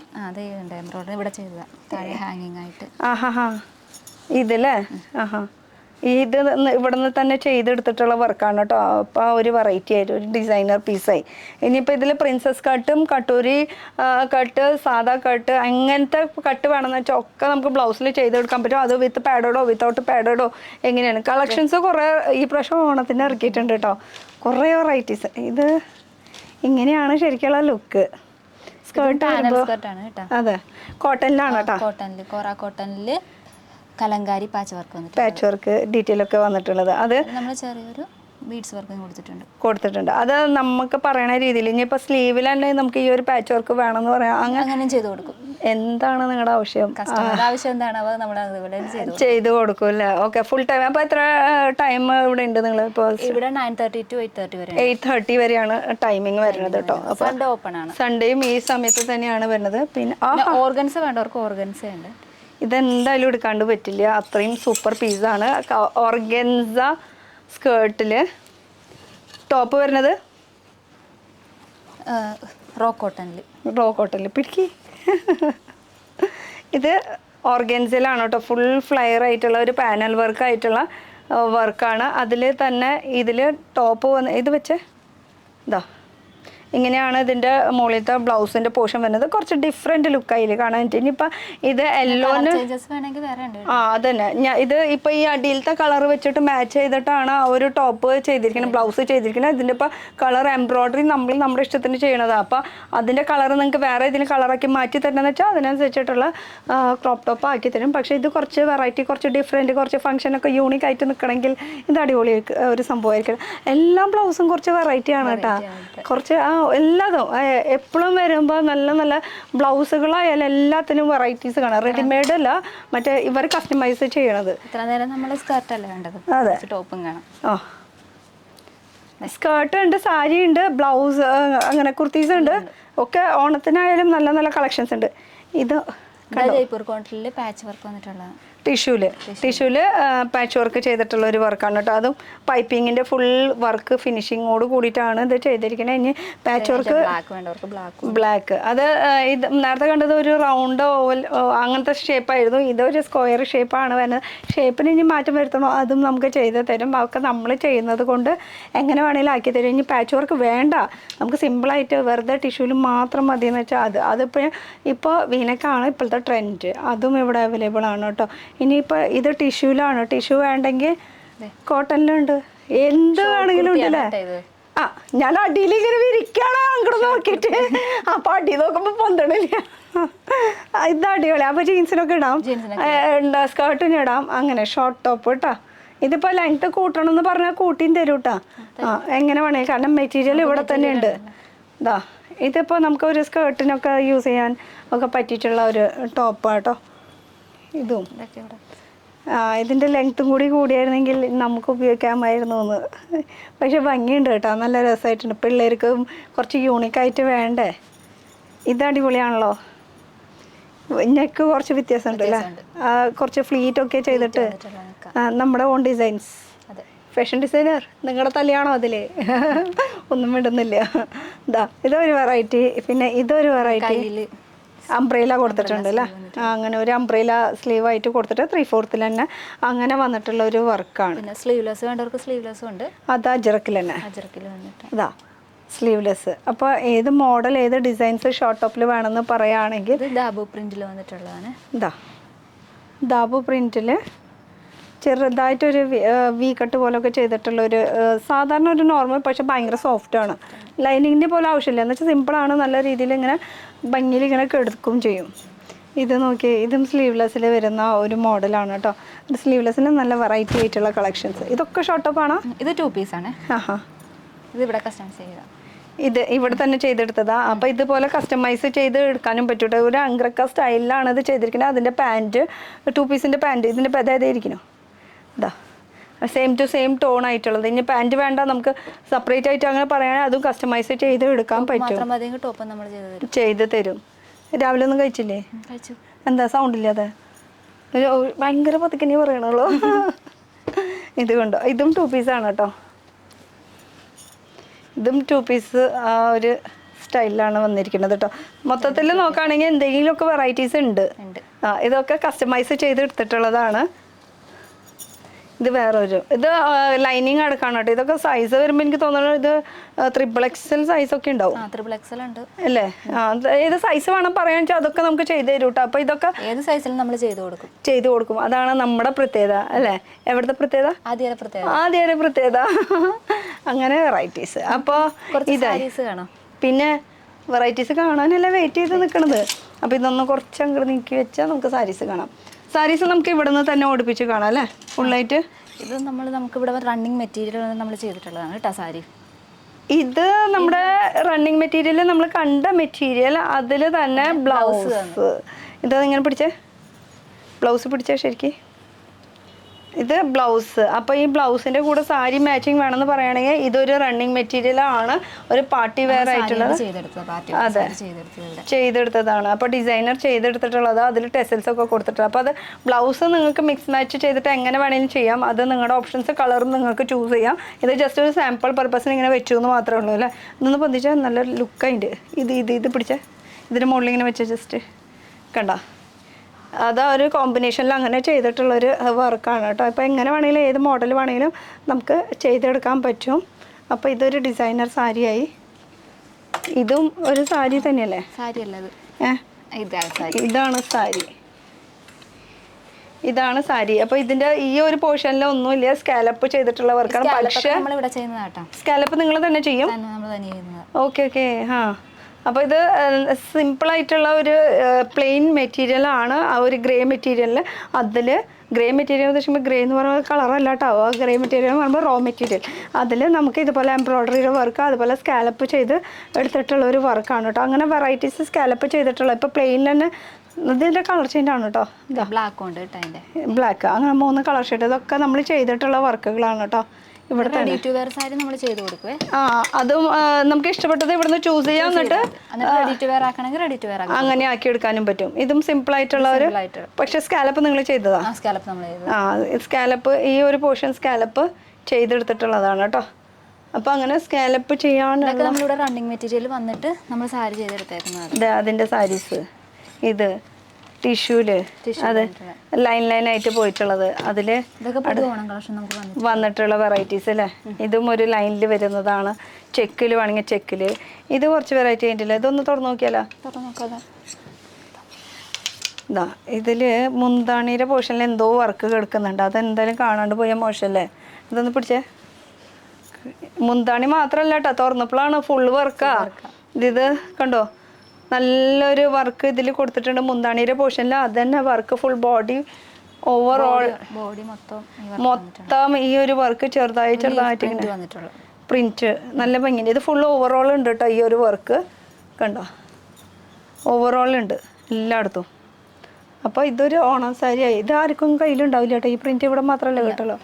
ഇവിടെ ചെയ്തതാ താഴെ ഹാങ്ങിങ് ആയിട്ട്. ഇതല്ലേ ഇത് ഇവിടെ നിന്ന് തന്നെ ചെയ്തെടുത്തിട്ടുള്ള വർക്കാണ് കേട്ടോ. അപ്പോൾ ഒരു വെറൈറ്റി ആയിട്ട് ഒരു ഡിസൈനർ പീസായി. ഇനിയിപ്പോൾ ഇതിൽ പ്രിൻസസ് കട്ടും കട്ടൂരി കട്ട്, സാധാ കട്ട്, അങ്ങനത്തെ കട്ട് വേണമെന്ന് വെച്ചാൽ ഒക്കെ നമുക്ക് ബ്ലൗസിൽ ചെയ്തെടുക്കാൻ പറ്റും. അത് വിത്ത് പാഡഡോ വിത്തൗട്ട് പാഡഡോ എങ്ങനെയാണ്. കളക്ഷൻസ് കുറേ ഈ പ്രാവശ്യം ഓണത്തിന് ഇറക്കിയിട്ടുണ്ട് കേട്ടോ. കുറേ വെറൈറ്റീസ്. ഇത് ഇങ്ങനെയാണ് ശരിക്കുള്ള ലുക്ക്. സ്കേർട്ട് അതെ കോട്ടണിലാണ് കേട്ടോ. കോറ കോട്ടണില് കലങ്കാരി പാച്ച് വർക്ക് ഡീറ്റെയിൽ ഒക്കെ വന്നിട്ടുള്ളത്. അത് നമ്മൾ ചെറിയൊരു ബീഡ്സ് വർക്കും കൊടുത്തിട്ടുണ്ട്. അത് നമുക്ക് പറയണ രീതിയിൽ. ഇനിയിപ്പോൾ സ്ലീവിലല്ലേ നമുക്ക് ഈ ഒരു പാച്ച് വർക്ക് വേണമെന്ന് പറയാം. അങ്ങനെ ചെയ്ത് കൊടുക്കും. എന്താണ് നിങ്ങളുടെ ആവശ്യം? ആവശ്യം എന്താണ് നമ്മൾ ചെയ്ത് കൊടുക്കും അല്ലേ. Okay, full time. അപ്പോൾ എത്ര ടൈം ഇവിടെ ഉണ്ട് നിങ്ങൾ? ഇപ്പോൾ ഇവിടെ 9:30 to 8:30 വരെ. 8:30 വരെയാണ് ടൈമിങ് വരുന്നത് കേട്ടോ. അപ്പോൾ സൺഡേ ഓപ്പൺ ആണ്. സൺഡേയും ഈ സമയത്ത് തന്നെയാണ് വരുന്നത്. പിന്നെ ഓർഗൻസ വേണ്ടവർക്ക് ഓർഗൻസ ഉണ്ട്. ഇതെന്തായാലും എടുക്കാണ്ട് പറ്റില്ല. അത്രയും സൂപ്പർ പീസാണ്. ഓർഗൻസ സ്കേർട്ടിൽ ടോപ്പ് വരുന്നത് റോ കോട്ടണിൽ പിടിക്ക്. ഇത് ഓർഗൻസിലാണ് കേട്ടോ, ഫുൾ ഫ്ലയർ ആയിട്ടുള്ള ഒരു പാനൽ വർക്ക് ആയിട്ടുള്ള വർക്കാണ്. അതിൽ തന്നെ ഇതിൽ ടോപ്പ് വന്ന് ഇത് വെച്ച് ഇതാ ഇങ്ങനെയാണ് ഇതിൻ്റെ മുകളിലത്തെ ബ്ലൗസിൻ്റെ പോർഷൻ വരുന്നത്. കുറച്ച് ഡിഫറെൻറ്റ് ലുക്കായി കാണാൻ പറ്റും. ഇനിയിപ്പോൾ ഇത് യെല്ലോന് അതന്നെ ഇത് ഇപ്പോൾ ഈ അടിയിലത്തെ കളർ വെച്ചിട്ട് മാച്ച് ചെയ്തിട്ടാണ് ആ ഒരു ടോപ്പ് ചെയ്തിരിക്കുന്നത്, ബ്ലൗസ് ചെയ്തിരിക്കുന്നത്. ഇതിൻ്റെ ഇപ്പോൾ കളർ എംബ്രോയ്ഡറി നമ്മൾ നമ്മുടെ ഇഷ്ടത്തിന് ചെയ്യണതാണ്. അപ്പോൾ അതിൻ്റെ കളർ നിങ്ങൾക്ക് വേറെ ഇതിന് കളറാക്കി മാറ്റി തരണമെന്ന് വെച്ചാൽ അതിനനുസരിച്ചിട്ടുള്ള ക്രോപ്പ് ടോപ്പ് ആക്കി തരും. പക്ഷേ ഇത് കുറച്ച് വെറൈറ്റി, കുറച്ച് ഡിഫറെൻറ്റ്, കുറച്ച് ഫംഗ്ഷനൊക്കെ യൂണിക് ആയിട്ട് നിൽക്കണമെങ്കിൽ ഇത് അടിപൊളി ഒരു സംഭവമായിരിക്കും. എല്ലാ ബ്ലൗസും കുറച്ച് വെറൈറ്റി ആണ് കേട്ടോ. കുറച്ച് എല്ലാതും എപ്പോഴും വരുമ്പോൾ നല്ല നല്ല ബ്ലൗസുകളായാലും എല്ലാത്തിനും വെറൈറ്റീസ് കാണാം. റെഡിമെയ്ഡ് അല്ല, മറ്റേ ഇവർ കസ്റ്റമൈസ് ചെയ്യണത്. ഇത്ര നേരം നമ്മൾ സ്കർട്ടല്ലേ വേണ്ടത്. അതെ, ടോപ്പും കാണാം. സ്കേർട്ട് ഉണ്ട്, സാരി ഉണ്ട്, ബ്ലൗസ് അങ്ങനെ കുർത്തീസ് ഉണ്ട്. ഒക്കെ ഓണത്തിനായാലും നല്ല നല്ല കളക്ഷൻസ് ഉണ്ട്. ഇത് ജയ്പൂർ കോട്ടണിൽ പാച്ച് വർക്ക് വന്നിട്ടുള്ള ടിഷ്യൂല് പാച്ച് വർക്ക് ചെയ്തിട്ടുള്ള ഒരു വർക്കാണ് കേട്ടോ. അതും പൈപ്പിങ്ങിൻ്റെ ഫുൾ വർക്ക് ഫിനിഷിങ്ങോട് കൂടിയിട്ടാണ് ഇത് ചെയ്തിരിക്കുന്നത്. ഇനി പാച്ച് വർക്ക് ബ്ലാക്ക്, അത് ഇത് നേരത്തെ കണ്ടത് ഒരു റൗണ്ട് ഓവൽ അങ്ങനത്തെ ഷേപ്പായിരുന്നു. ഇതൊരു സ്ക്വയർ ഷേപ്പാണ് വരുന്നത്. ഷേപ്പിന് ഇനി മാറ്റം വരുത്തണോ അതും നമുക്ക് ചെയ്ത് തരും. അതൊക്കെ നമ്മൾ ചെയ്യുന്നത് കൊണ്ട് എങ്ങനെ വേണമെങ്കിലും ആക്കി തരും. ഇനി പാച്ച് വർക്ക് വേണ്ട, നമുക്ക് സിമ്പിളായിട്ട് വെറുതെ ടിഷ്യൂല് മാത്രം മതി എന്ന് വെച്ചാൽ ഇപ്പോൾ വീനക്കാണ് ഇപ്പോഴത്തെ ട്രെൻഡ്. അതും ഇവിടെ അവൈലബിൾ ആണ് കേട്ടോ. ഇനിയിപ്പോൾ ഇത് ടിഷ്യൂലാണ്, ടിഷ്യൂ വേണ്ടെങ്കിൽ കോട്ടണിലുണ്ട്, എന്ത് വേണമെങ്കിലും ഉണ്ടല്ലേ. ഞാൻ അടിയിൽ ഇങ്ങനെ വിരിക്കാണ് അങ്ങോട്ട് നോക്കിയിട്ട്, അപ്പൊ അടി നോക്കുമ്പോ പൊന്തണില്ല. ഇത് അടിപൊളി. അപ്പൊ ജീൻസിനൊക്കെ ഇടാം, സ്കേർട്ടിന് ഇടാം. അങ്ങനെ ഷോർട്ട് ടോപ്പ് കേട്ടോ. ഇതിപ്പോ ലെങ്ത് കൂട്ടണം എന്ന് പറഞ്ഞാൽ കൂട്ടിയും തരും കേട്ടോ. എങ്ങനെ വേണേ, കാരണം മെറ്റീരിയൽ ഇവിടെ തന്നെ ഉണ്ട്. ഇതാ ഇതിപ്പോ നമുക്ക് ഒരു സ്കേർട്ടിനൊക്കെ യൂസ് ചെയ്യാൻ ഒക്കെ പറ്റിയിട്ടുള്ള ഒരു ടോപ്പ് കേട്ടോ. ഇതും ഇതിൻ്റെ ലെങ്ത്തും കൂടിയായിരുന്നെങ്കിൽ നമുക്ക് ഉപയോഗിക്കാമായിരുന്നു എന്ന്. പക്ഷെ ഭംഗിയുണ്ട് കേട്ടോ, നല്ല രസമായിട്ടുണ്ട്. പിള്ളേർക്കും കുറച്ച് യൂണിക്കായിട്ട് വേണ്ടേ. ഇത് അടിപൊളിയാണല്ലോ. നെക്ക് കുറച്ച് വ്യത്യാസമുണ്ട് അല്ലേ, കുറച്ച് ഫ്ലീറ്റൊക്കെ ചെയ്തിട്ട് നമ്മുടെ ഓൺ ഡിസൈൻസ്. ഫാഷൻ ഡിസൈനർ നിങ്ങളുടെ തലയാണോ അതിൽ? ഒന്നും വിടുന്നില്ല. ഇതൊരു വെറൈറ്റി. പിന്നെ ഇതൊരു വെറൈറ്റി അംബ്രേല കൊടുത്തിട്ടുണ്ട് അല്ലേ. അങ്ങനെ ഒരു അംബ്രേല സ്ലീവ് ആയിട്ട് കൊടുത്തിട്ട് 3/4 തന്നെ അങ്ങനെ വന്നിട്ടുള്ള ഒരു വർക്കാണ്. പിന്നെ സ്ലീവ്ലെസ് വേണ്ടവർക്ക് സ്ലീവ്ലെസ്സും ഉണ്ട്. അത് അജറക്കിൽ തന്നെ, ഇതാ സ്ലീവ്ലെസ്. അപ്പോൾ ഏത് മോഡൽ, ഏത് ഡിസൈൻസ് ഷോർട്ട് ടോപ്പിൽ വേണമെന്ന് പറയുകയാണെങ്കിൽ ദാബു പ്രിന്റിൽ വന്നിട്ടുള്ളതാണ്. ദാബു പ്രിന്റിൽ ചെറുതായിട്ടൊരു വി കട്ട് പോലൊക്കെ ചെയ്തിട്ടുള്ളൊരു സാധാരണ ഒരു നോർമൽ, പക്ഷെ ഭയങ്കര സോഫ്റ്റാണ്. ലൈനിങ്ങിൻ്റെ പോലെ ആവശ്യമില്ല എന്ന് വെച്ചാൽ സിമ്പിളാണ്. നല്ല രീതിയിൽ ഇങ്ങനെ ഭംഗിയിൽ ഇങ്ങനെ കെടുക്കും ചെയ്യും. ഇത് നോക്കി, ഇതും സ്ലീവ്ലെസ്സിൽ വരുന്ന ഒരു മോഡലാണ് കേട്ടോ. സ്ലീവ്ലെസ്സിന് നല്ല വെറൈറ്റി ആയിട്ടുള്ള കളക്ഷൻസ്. ഇതൊക്കെ ഷോർട്ട് ടോപ്പാണോ? ഇത് 2 പീസാണ്. ഇത് ഇവിടെ കസ്റ്റമൈസ് ചെയ്തതാണ്. ഇത് ഇവിടെ തന്നെ ചെയ്തെടുത്തതാ. അപ്പോൾ ഇതുപോലെ കസ്റ്റമൈസ് ചെയ്ത് എടുക്കാനും പറ്റൂട്ടോ. ഒരു അംഗ്രക്ക സ്റ്റൈലിലാണ് ഇത് ചെയ്തിരിക്കുന്നത്. അതിൻ്റെ പാൻറ്റ് 2 പീസിൻ്റെ പാൻറ്റ് ഇതിൻ്റെ അതായിരിക്കണോ സെയിം ടു സെയിം ടോൺ ആയിട്ടുള്ളത്. ഇനി പാൻറ്റ് വേണ്ട, നമുക്ക് സെപ്പറേറ്റ് ആയിട്ട് അങ്ങനെ പറയുകയാണെങ്കിൽ അതും കസ്റ്റമൈസ് ചെയ്ത് എടുക്കാൻ പറ്റും, ചെയ്ത് തരും. രാവിലെ ഒന്നും കഴിച്ചില്ലേ? എന്താ സൗണ്ട് ഇല്ലാതെ? ഭയങ്കര പതുക്കനെ പറയണല്ലോ. ഇത് കൊണ്ടോ, ഇതും 2 പീസാണ് കേട്ടോ. ഇതും 2 പീസ് ആ ഒരു സ്റ്റൈലിലാണ് വന്നിരിക്കുന്നത് കേട്ടോ. മൊത്തത്തിൽ നോക്കുകയാണെങ്കിൽ എന്തെങ്കിലുമൊക്കെ വെറൈറ്റീസ് ഉണ്ട്. ഇതൊക്കെ കസ്റ്റമൈസ് ചെയ്ത് എടുത്തിട്ടുള്ളതാണ്. ഇത് വേറൊരു, ഇത് ലൈനിങ് അടക്കാണ് കേട്ടോ. ഇതൊക്കെ സൈസ് വരുമ്പോൾ എനിക്ക് തോന്നുന്നത് ഇത് 3XL സൈസൊക്കെ ഉണ്ടാവും. 3XL ഉണ്ട് അല്ലേ? ഏത് സൈസ് വേണം പറയാന്ന് വെച്ചാൽ അതൊക്കെ നമുക്ക് ചെയ്ത് തരും കേട്ടോ. അപ്പോൾ ഇതൊക്കെ ഏത് സൈസിലും നമ്മൾ ചെയ്ത് കൊടുക്കും. അതാണ് നമ്മുടെ പ്രത്യേകത അല്ലേ? എവിടുത്തെ പ്രത്യേകത? ആദ്യ പ്രത്യേകത. അങ്ങനെ വെറൈറ്റീസ്. അപ്പോൾ ഇതായി. പിന്നെ വെറൈറ്റീസ് കാണാനല്ല വെയിറ്റ് ചെയ്ത് നിൽക്കണത്. അപ്പോൾ ഇതൊന്ന് കുറച്ച് അങ്ങോട്ട് നീക്കി വെച്ചാൽ നമുക്ക് സാരീസ് കാണാം. സാരീസ് നമുക്ക് ഇവിടെ നിന്ന് തന്നെ ഓടിപ്പിച്ച് കാണാം അല്ലേ, ഫുള്ളായിട്ട്. ഇത് നമുക്ക് ഇവിടെ റണ്ണിങ് മെറ്റീരിയൽ നമ്മൾ ചെയ്തിട്ടുള്ളതാണ് കേട്ടോ സാരി. ഇത് നമ്മുടെ റണ്ണിങ് മെറ്റീരിയൽ, നമ്മൾ കണ്ട മെറ്റീരിയൽ, അതിൽ തന്നെ ബ്ലൗസ്. ഇതാ ഇങ്ങനെ പിടിച്ചേ, ബ്ലൗസ് പിടിച്ചേ ശരിക്കും. ഇത് ബ്ലൗസ്. അപ്പോൾ ഈ ബ്ലൗസിന്റെ കൂടെ സാരി മാച്ചിങ് വേണമെന്ന് പറയുകയാണെങ്കിൽ ഇതൊരു റണ്ണിങ് മെറ്റീരിയൽ ആണ്, ഒരു പാർട്ടി വെയർ ആയിട്ടുള്ളത്. അതെ, ചെയ്തെടുത്തതാണ്. അപ്പോൾ ഡിസൈനർ ചെയ്തെടുത്തിട്ടുള്ളത്, അതിൽ ടെസൽസ് ഒക്കെ കൊടുത്തിട്ടുണ്ട്. അപ്പോൾ അത് ബ്ലൗസ് നിങ്ങൾക്ക് മിക്സ് മാച്ച് ചെയ്തിട്ട് എങ്ങനെ വേണമെങ്കിലും ചെയ്യാം. അത് നിങ്ങളുടെ ഓപ്ഷൻസ്, കളറും നിങ്ങൾക്ക് ചൂസ് ചെയ്യാം. ഇത് ജസ്റ്റ് ഒരു സാമ്പിൾ പർപ്പസിന് ഇങ്ങനെ വെച്ചു എന്ന് മാത്രമേ ഉള്ളൂ അല്ലേ. ഇതൊന്ന് പൊന്തിച്ചാൽ നല്ല ലുക്കായിട്ട് ഇത് പിടിച്ച ഇതിൻ്റെ മുകളിൽ ഇങ്ങനെ വെച്ച ജസ്റ്റ് കണ്ട, അതാ ഒരു കോമ്പിനേഷനിൽ അങ്ങനെ ചെയ്തിട്ടുള്ളൊരു വർക്കാണ് കേട്ടോ. അപ്പോൾ എങ്ങനെ വേണമെങ്കിലും ഏത് മോഡൽ വേണമെങ്കിലും നമുക്ക് ചെയ്തെടുക്കാൻ പറ്റും. അപ്പോൾ ഇതൊരു ഡിസൈനർ സാരിയായി. ഇതും ഒരു സാരി തന്നെയല്ലേ? സാരി അല്ലത്, ഇതാണ് സാരി. ഇതാണ് സാരി. അപ്പോൾ ഇതിൻ്റെ ഈ ഒരു പോർഷനിൽ ഒന്നുമില്ല, സ്കാലപ്പ് ചെയ്തിട്ടുള്ള വർക്കാണ്. പക്ഷേ സ്കാലപ്പ് നിങ്ങൾ തന്നെ ചെയ്യും? Okay okay. ആ, അപ്പോൾ ഇത് സിമ്പിളായിട്ടുള്ള ഒരു പ്ലെയിൻ മെറ്റീരിയലാണ്. ആ ഒരു ഗ്രേ മെറ്റീരിയലിൽ, അതിൽ ഗ്രേ മെറ്റീരിയൽ എന്ന് വെച്ചാൽ ഗ്രേ എന്ന് പറയുന്നത് കളറല്ല കേട്ടോ. ഗ്രേ മെറ്റീരിയൽ എന്ന് പറയുമ്പോൾ റോ മെറ്റീരിയൽ. അതിൽ നമുക്ക് ഇതുപോലെ എംബ്രോയ്ഡറിയുടെ വർക്ക്, അതുപോലെ സ്കാലപ്പ് ചെയ്ത് എടുത്തിട്ടുള്ള ഒരു വർക്കാണ് കേട്ടോ. അങ്ങനെ വെറൈറ്റീസ് സ്കാലപ്പ് ചെയ്തിട്ടുള്ള, ഇപ്പോൾ പ്ലെയിനിൽ തന്നെ ഇതിൻ്റെ കളർ ചേഞ്ച് ആണ് കേട്ടോ. ഇതാ ബ്ലാക്ക്, അങ്ങനെ 3 കളർ ഷെയ്ഡ്. ഇതൊക്കെ നമ്മൾ ചെയ്തിട്ടുള്ള വർക്കുകളാണ് കേട്ടോ. ഇവിടെ റെഡി ടു വെയർ സാരി നമ്മൾ ചെയ്ത് കൊടുക്കുവേ. അതും നമുക്ക് ഇഷ്ടപ്പെട്ടത് ഇവിടുന്ന് ചൂസ് ചെയ്യാം. എന്നിട്ട് റെഡി ടു വെയർ ആക്കണമെങ്കിൽ റെഡി ടു വെയർ അങ്ങനെ ആക്കി എടുക്കാനും പറ്റും. ഇതും സിമ്പിൾ ആയിട്ടുള്ള ഒരു, പക്ഷെ സ്കാലപ്പ് നിങ്ങൾ ചെയ്തതാ? സ്കാലപ്പ് ഈ ഒരു പോർഷൻ സ്കാലപ്പ് ചെയ്തെടുത്തിട്ടുള്ളതാണ് കേട്ടോ. അപ്പൊ അങ്ങനെ സ്കാലപ്പ് ചെയ്യാനുള്ള നമ്മളിവിടെ റണ്ണിങ് മെറ്റീരിയൽ വന്നിട്ട് നമ്മൾ സാരി ചെയ്തെടുത്തേക്കുന്നത്. അതിന്റെ സാരീസ് ഇത് ടിഷ്യൂല്, അത് ലൈൻ ആയിട്ട് പോയിട്ടുള്ളത്, അതില് വന്നിട്ടുള്ള വെറൈറ്റീസ് അല്ലേ. ഇതും ഒരു ലൈനിൽ വരുന്നതാണ്. ചെക്കില് വേണമെങ്കിൽ ചെക്കില്. ഇത് കുറച്ച് വെറൈറ്റി ആയിട്ടില്ല. ഇതൊന്ന് തുറന്നു നോക്കിയാലോ? ഇതാ ഇതില് മുന്താണിയുടെ പോർഷനിൽ എന്തോ വർക്ക് കിടക്കുന്നുണ്ട്. അതെന്തായാലും കാണാണ്ട് പോയാൽ മോശമല്ലേ. ഇതൊന്ന് പിടിച്ചേ. മുന്താണി മാത്രല്ല കേട്ടോ, തുറന്നപ്പോഴാണ് ഫുൾ വർക്കാ. ഇത് കണ്ടോ, നല്ലൊരു വർക്ക് ഇതിൽ കൊടുത്തിട്ടുണ്ട് മുന്താണിയുടെ പോർഷനിൽ. അത് തന്നെ വർക്ക് ഫുൾ ബോഡി ഓവറോൾ മൊത്തം ഈ ഒരു വർക്ക് ചെറുതായിട്ട് ഇങ്ങനെ പ്രിന്റ് നല്ല ഭംഗിയുണ്ട്. ഇത് ഫുൾ ഓവറോൾ ഉണ്ട് കേട്ടോ. ഈ ഒരു വർക്ക് കണ്ടോ, ഓവറോൾ ഉണ്ട് എല്ലായിടത്തും. അപ്പോൾ ഇതൊരു ഓണം സാരിയായി. ഇത് ആർക്കും കയ്യിലുണ്ടാവില്ല കേട്ടോ. ഈ പ്രിന്റ് ഇവിടെ മാത്രമല്ല കേട്ടല്ലോ,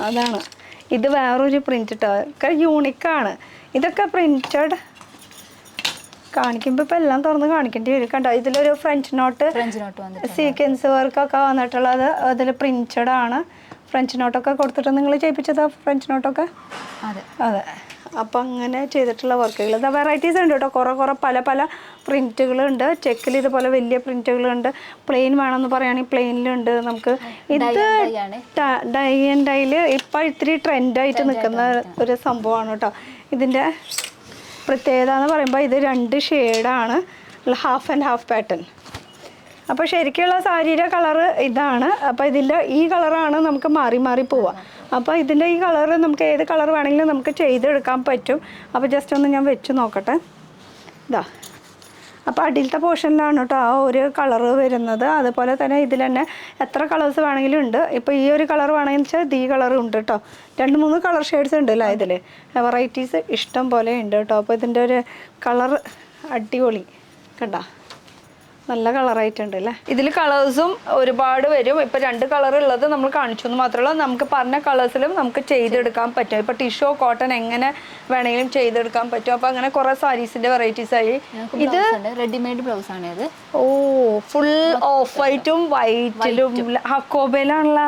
അതാണ്. ഇത് വേറൊരു പ്രിന്റ് കേട്ടോ, ഒക്കെ യൂണിക്കാണ്. ഇതൊക്കെ പ്രിന്റഡ് കാണിക്കുമ്പോൾ ഇപ്പം എല്ലാം തുറന്ന് കാണിക്കേണ്ടി വരും. കണ്ടോ, ഇതിലൊരു ഫ്രഞ്ച് നോട്ട് സീക്വൻസ് വർക്കൊക്കെ വന്നിട്ടുള്ളത്. അതിൽ പ്രിന്റഡ് ആണ്. ഫ്രഞ്ച് നോട്ടൊക്കെ കൊടുത്തിട്ട് നിങ്ങൾ ചെയ്യിപ്പിച്ചതാ ഫ്രഞ്ച് നോട്ടൊക്കെ? അതെ. അപ്പം അങ്ങനെ ചെയ്തിട്ടുള്ള വർക്കുകൾ ഇതാ വെറൈറ്റീസ് ഉണ്ട് കേട്ടോ. കുറേ പല പ്രിന്റുകളുണ്ട്. ചെക്കിൽ ഇതുപോലെ വലിയ പ്രിന്റുകളുണ്ട്. പ്ലെയിൻ വേണമെന്ന് പറയുകയാണെങ്കിൽ പ്ലെയിനിലുണ്ട് നമുക്ക്. ഇത് ഡൈ ആൻഡ് ഡൈയിൽ ഇപ്പം ഇത്തിരി ട്രെൻഡായിട്ട് നിൽക്കുന്ന ഒരു സംഭവമാണ് കേട്ടോ. ഇതിൻ്റെ പ്രത്യേകത എന്ന് പറയുമ്പോൾ ഇത് 2 ഷെയ്ഡാണ്, ഹാഫ് ആൻഡ് ഹാഫ് പാറ്റേൺ. അപ്പോൾ ശരിക്കുള്ള സാരിയുടെ കളറ് ഇതാണ്. അപ്പോൾ ഇതിൻ്റെ ഈ കളറാണ് നമുക്ക് മാറി പോവുക. അപ്പോൾ ഇതിൻ്റെ ഈ കളറ് നമുക്ക് ഏത് കളർ വേണമെങ്കിലും നമുക്ക് ചെയ്തെടുക്കാൻ പറ്റും. അപ്പോൾ ജസ്റ്റ് ഒന്ന് ഞാൻ വെച്ച് നോക്കട്ടെ. ഇതാ, അപ്പോൾ അടിയിലത്തെ പോർഷനിലാണ് കേട്ടോ ആ ഒരു കളറ് വരുന്നത്. അതുപോലെ തന്നെ ഇതിൽ തന്നെ എത്ര കളേഴ്സ് വേണമെങ്കിലും ഉണ്ട്. ഇപ്പോൾ ഈ ഒരു കളർ വേണമെങ്കിൽ വെച്ചാൽ ഈ കളറും ഉണ്ട് കേട്ടോ. 2-3 കളർ ഷെയ്ഡ്സ് ഉണ്ട് അല്ലേ ഇതിൽ. വെറൈറ്റീസ് ഇഷ്ടം പോലെ ഉണ്ട് കേട്ടോ. അപ്പോൾ ഇതിൻ്റെ ഒരു കളർ അടിപൊളി കണ്ടോ, നല്ല കളറായിട്ടുണ്ട് അല്ലേ. ഇതിൽ കളേഴ്സും ഒരുപാട് വരും. ഇപ്പോൾ 2 കളർ ഉള്ളത് നമ്മൾ കാണിച്ചു എന്ന് മാത്രമല്ല, നമുക്ക് പറഞ്ഞ കളേഴ്സിലും നമുക്ക് ചെയ്തെടുക്കാൻ പറ്റും. ഇപ്പോൾ ടിഷ്യൂ കോട്ടൺ എങ്ങനെ വേണമെങ്കിലും ചെയ്തെടുക്കാൻ പറ്റും. അപ്പോൾ അങ്ങനെ കുറേ സാരീസിൻ്റെ വെറൈറ്റീസ് ആയി. ഇത് റെഡിമെയ്ഡ് ബ്ലൗസ് ആണ് ഇത്. ഓ, ഫുൾ ഓഫ് വൈറ്റും വൈറ്റിലും ഹക്കോബയിലാണല്ലോ.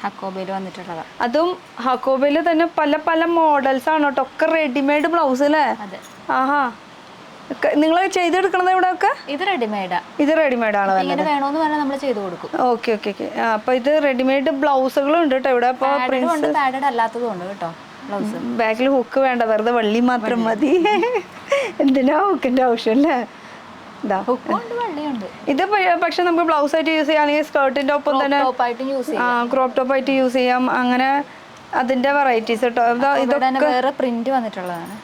ഹക്കോബയിൽ വന്നിട്ടുള്ളതാ. അതും ഹക്കോബയിൽ തന്നെ പല മോഡൽസ് ആണ് കേട്ടോ. ഒക്കെ റെഡിമെയ്ഡ് ബ്ലൗസ് അല്ലേ? ആഹാ, നിങ്ങൾ ചെയ്തെടുക്കണത് ഇവിടെ ഒക്കെ? ഇത് റെഡിമെയ്ഡാ. ഇത് റെഡിമെയ്ഡാണ് വേണമെന്ന് പറഞ്ഞാൽ നമ്മൾ ചെയ്ത് കൊടുക്കും. ഓക്കെ. അപ്പൊ ഇത് റെഡിമെയ്ഡ് ബ്ലൗസുകളും ഉണ്ട് കേട്ടോ ഇവിടെ. അപ്പൊ ബാക്കിൽ ഹുക്ക് വേണ്ട, വെറുതെ വള്ളി മാത്രം മതി. എന്തിനാ ഹുക്കിന്റെ ആവശ്യം അല്ലേ? ഇത് പക്ഷെ നമുക്ക് ബ്ലൗസ് ആയിട്ട് യൂസ് ചെയ്യാം, അല്ലെങ്കിൽ സ്കേർട്ടിന്റെ ഒപ്പം തന്നെ ക്രോപ്പ് ടോപ്പ് ആയിട്ട് യൂസ് ചെയ്യാം. അങ്ങനെ അതിന്റെ വെറൈറ്റീസ് കേട്ടോ. ഇതൊക്കെ പ്രിന്റ് വന്നിട്ടുള്ളതാണ്.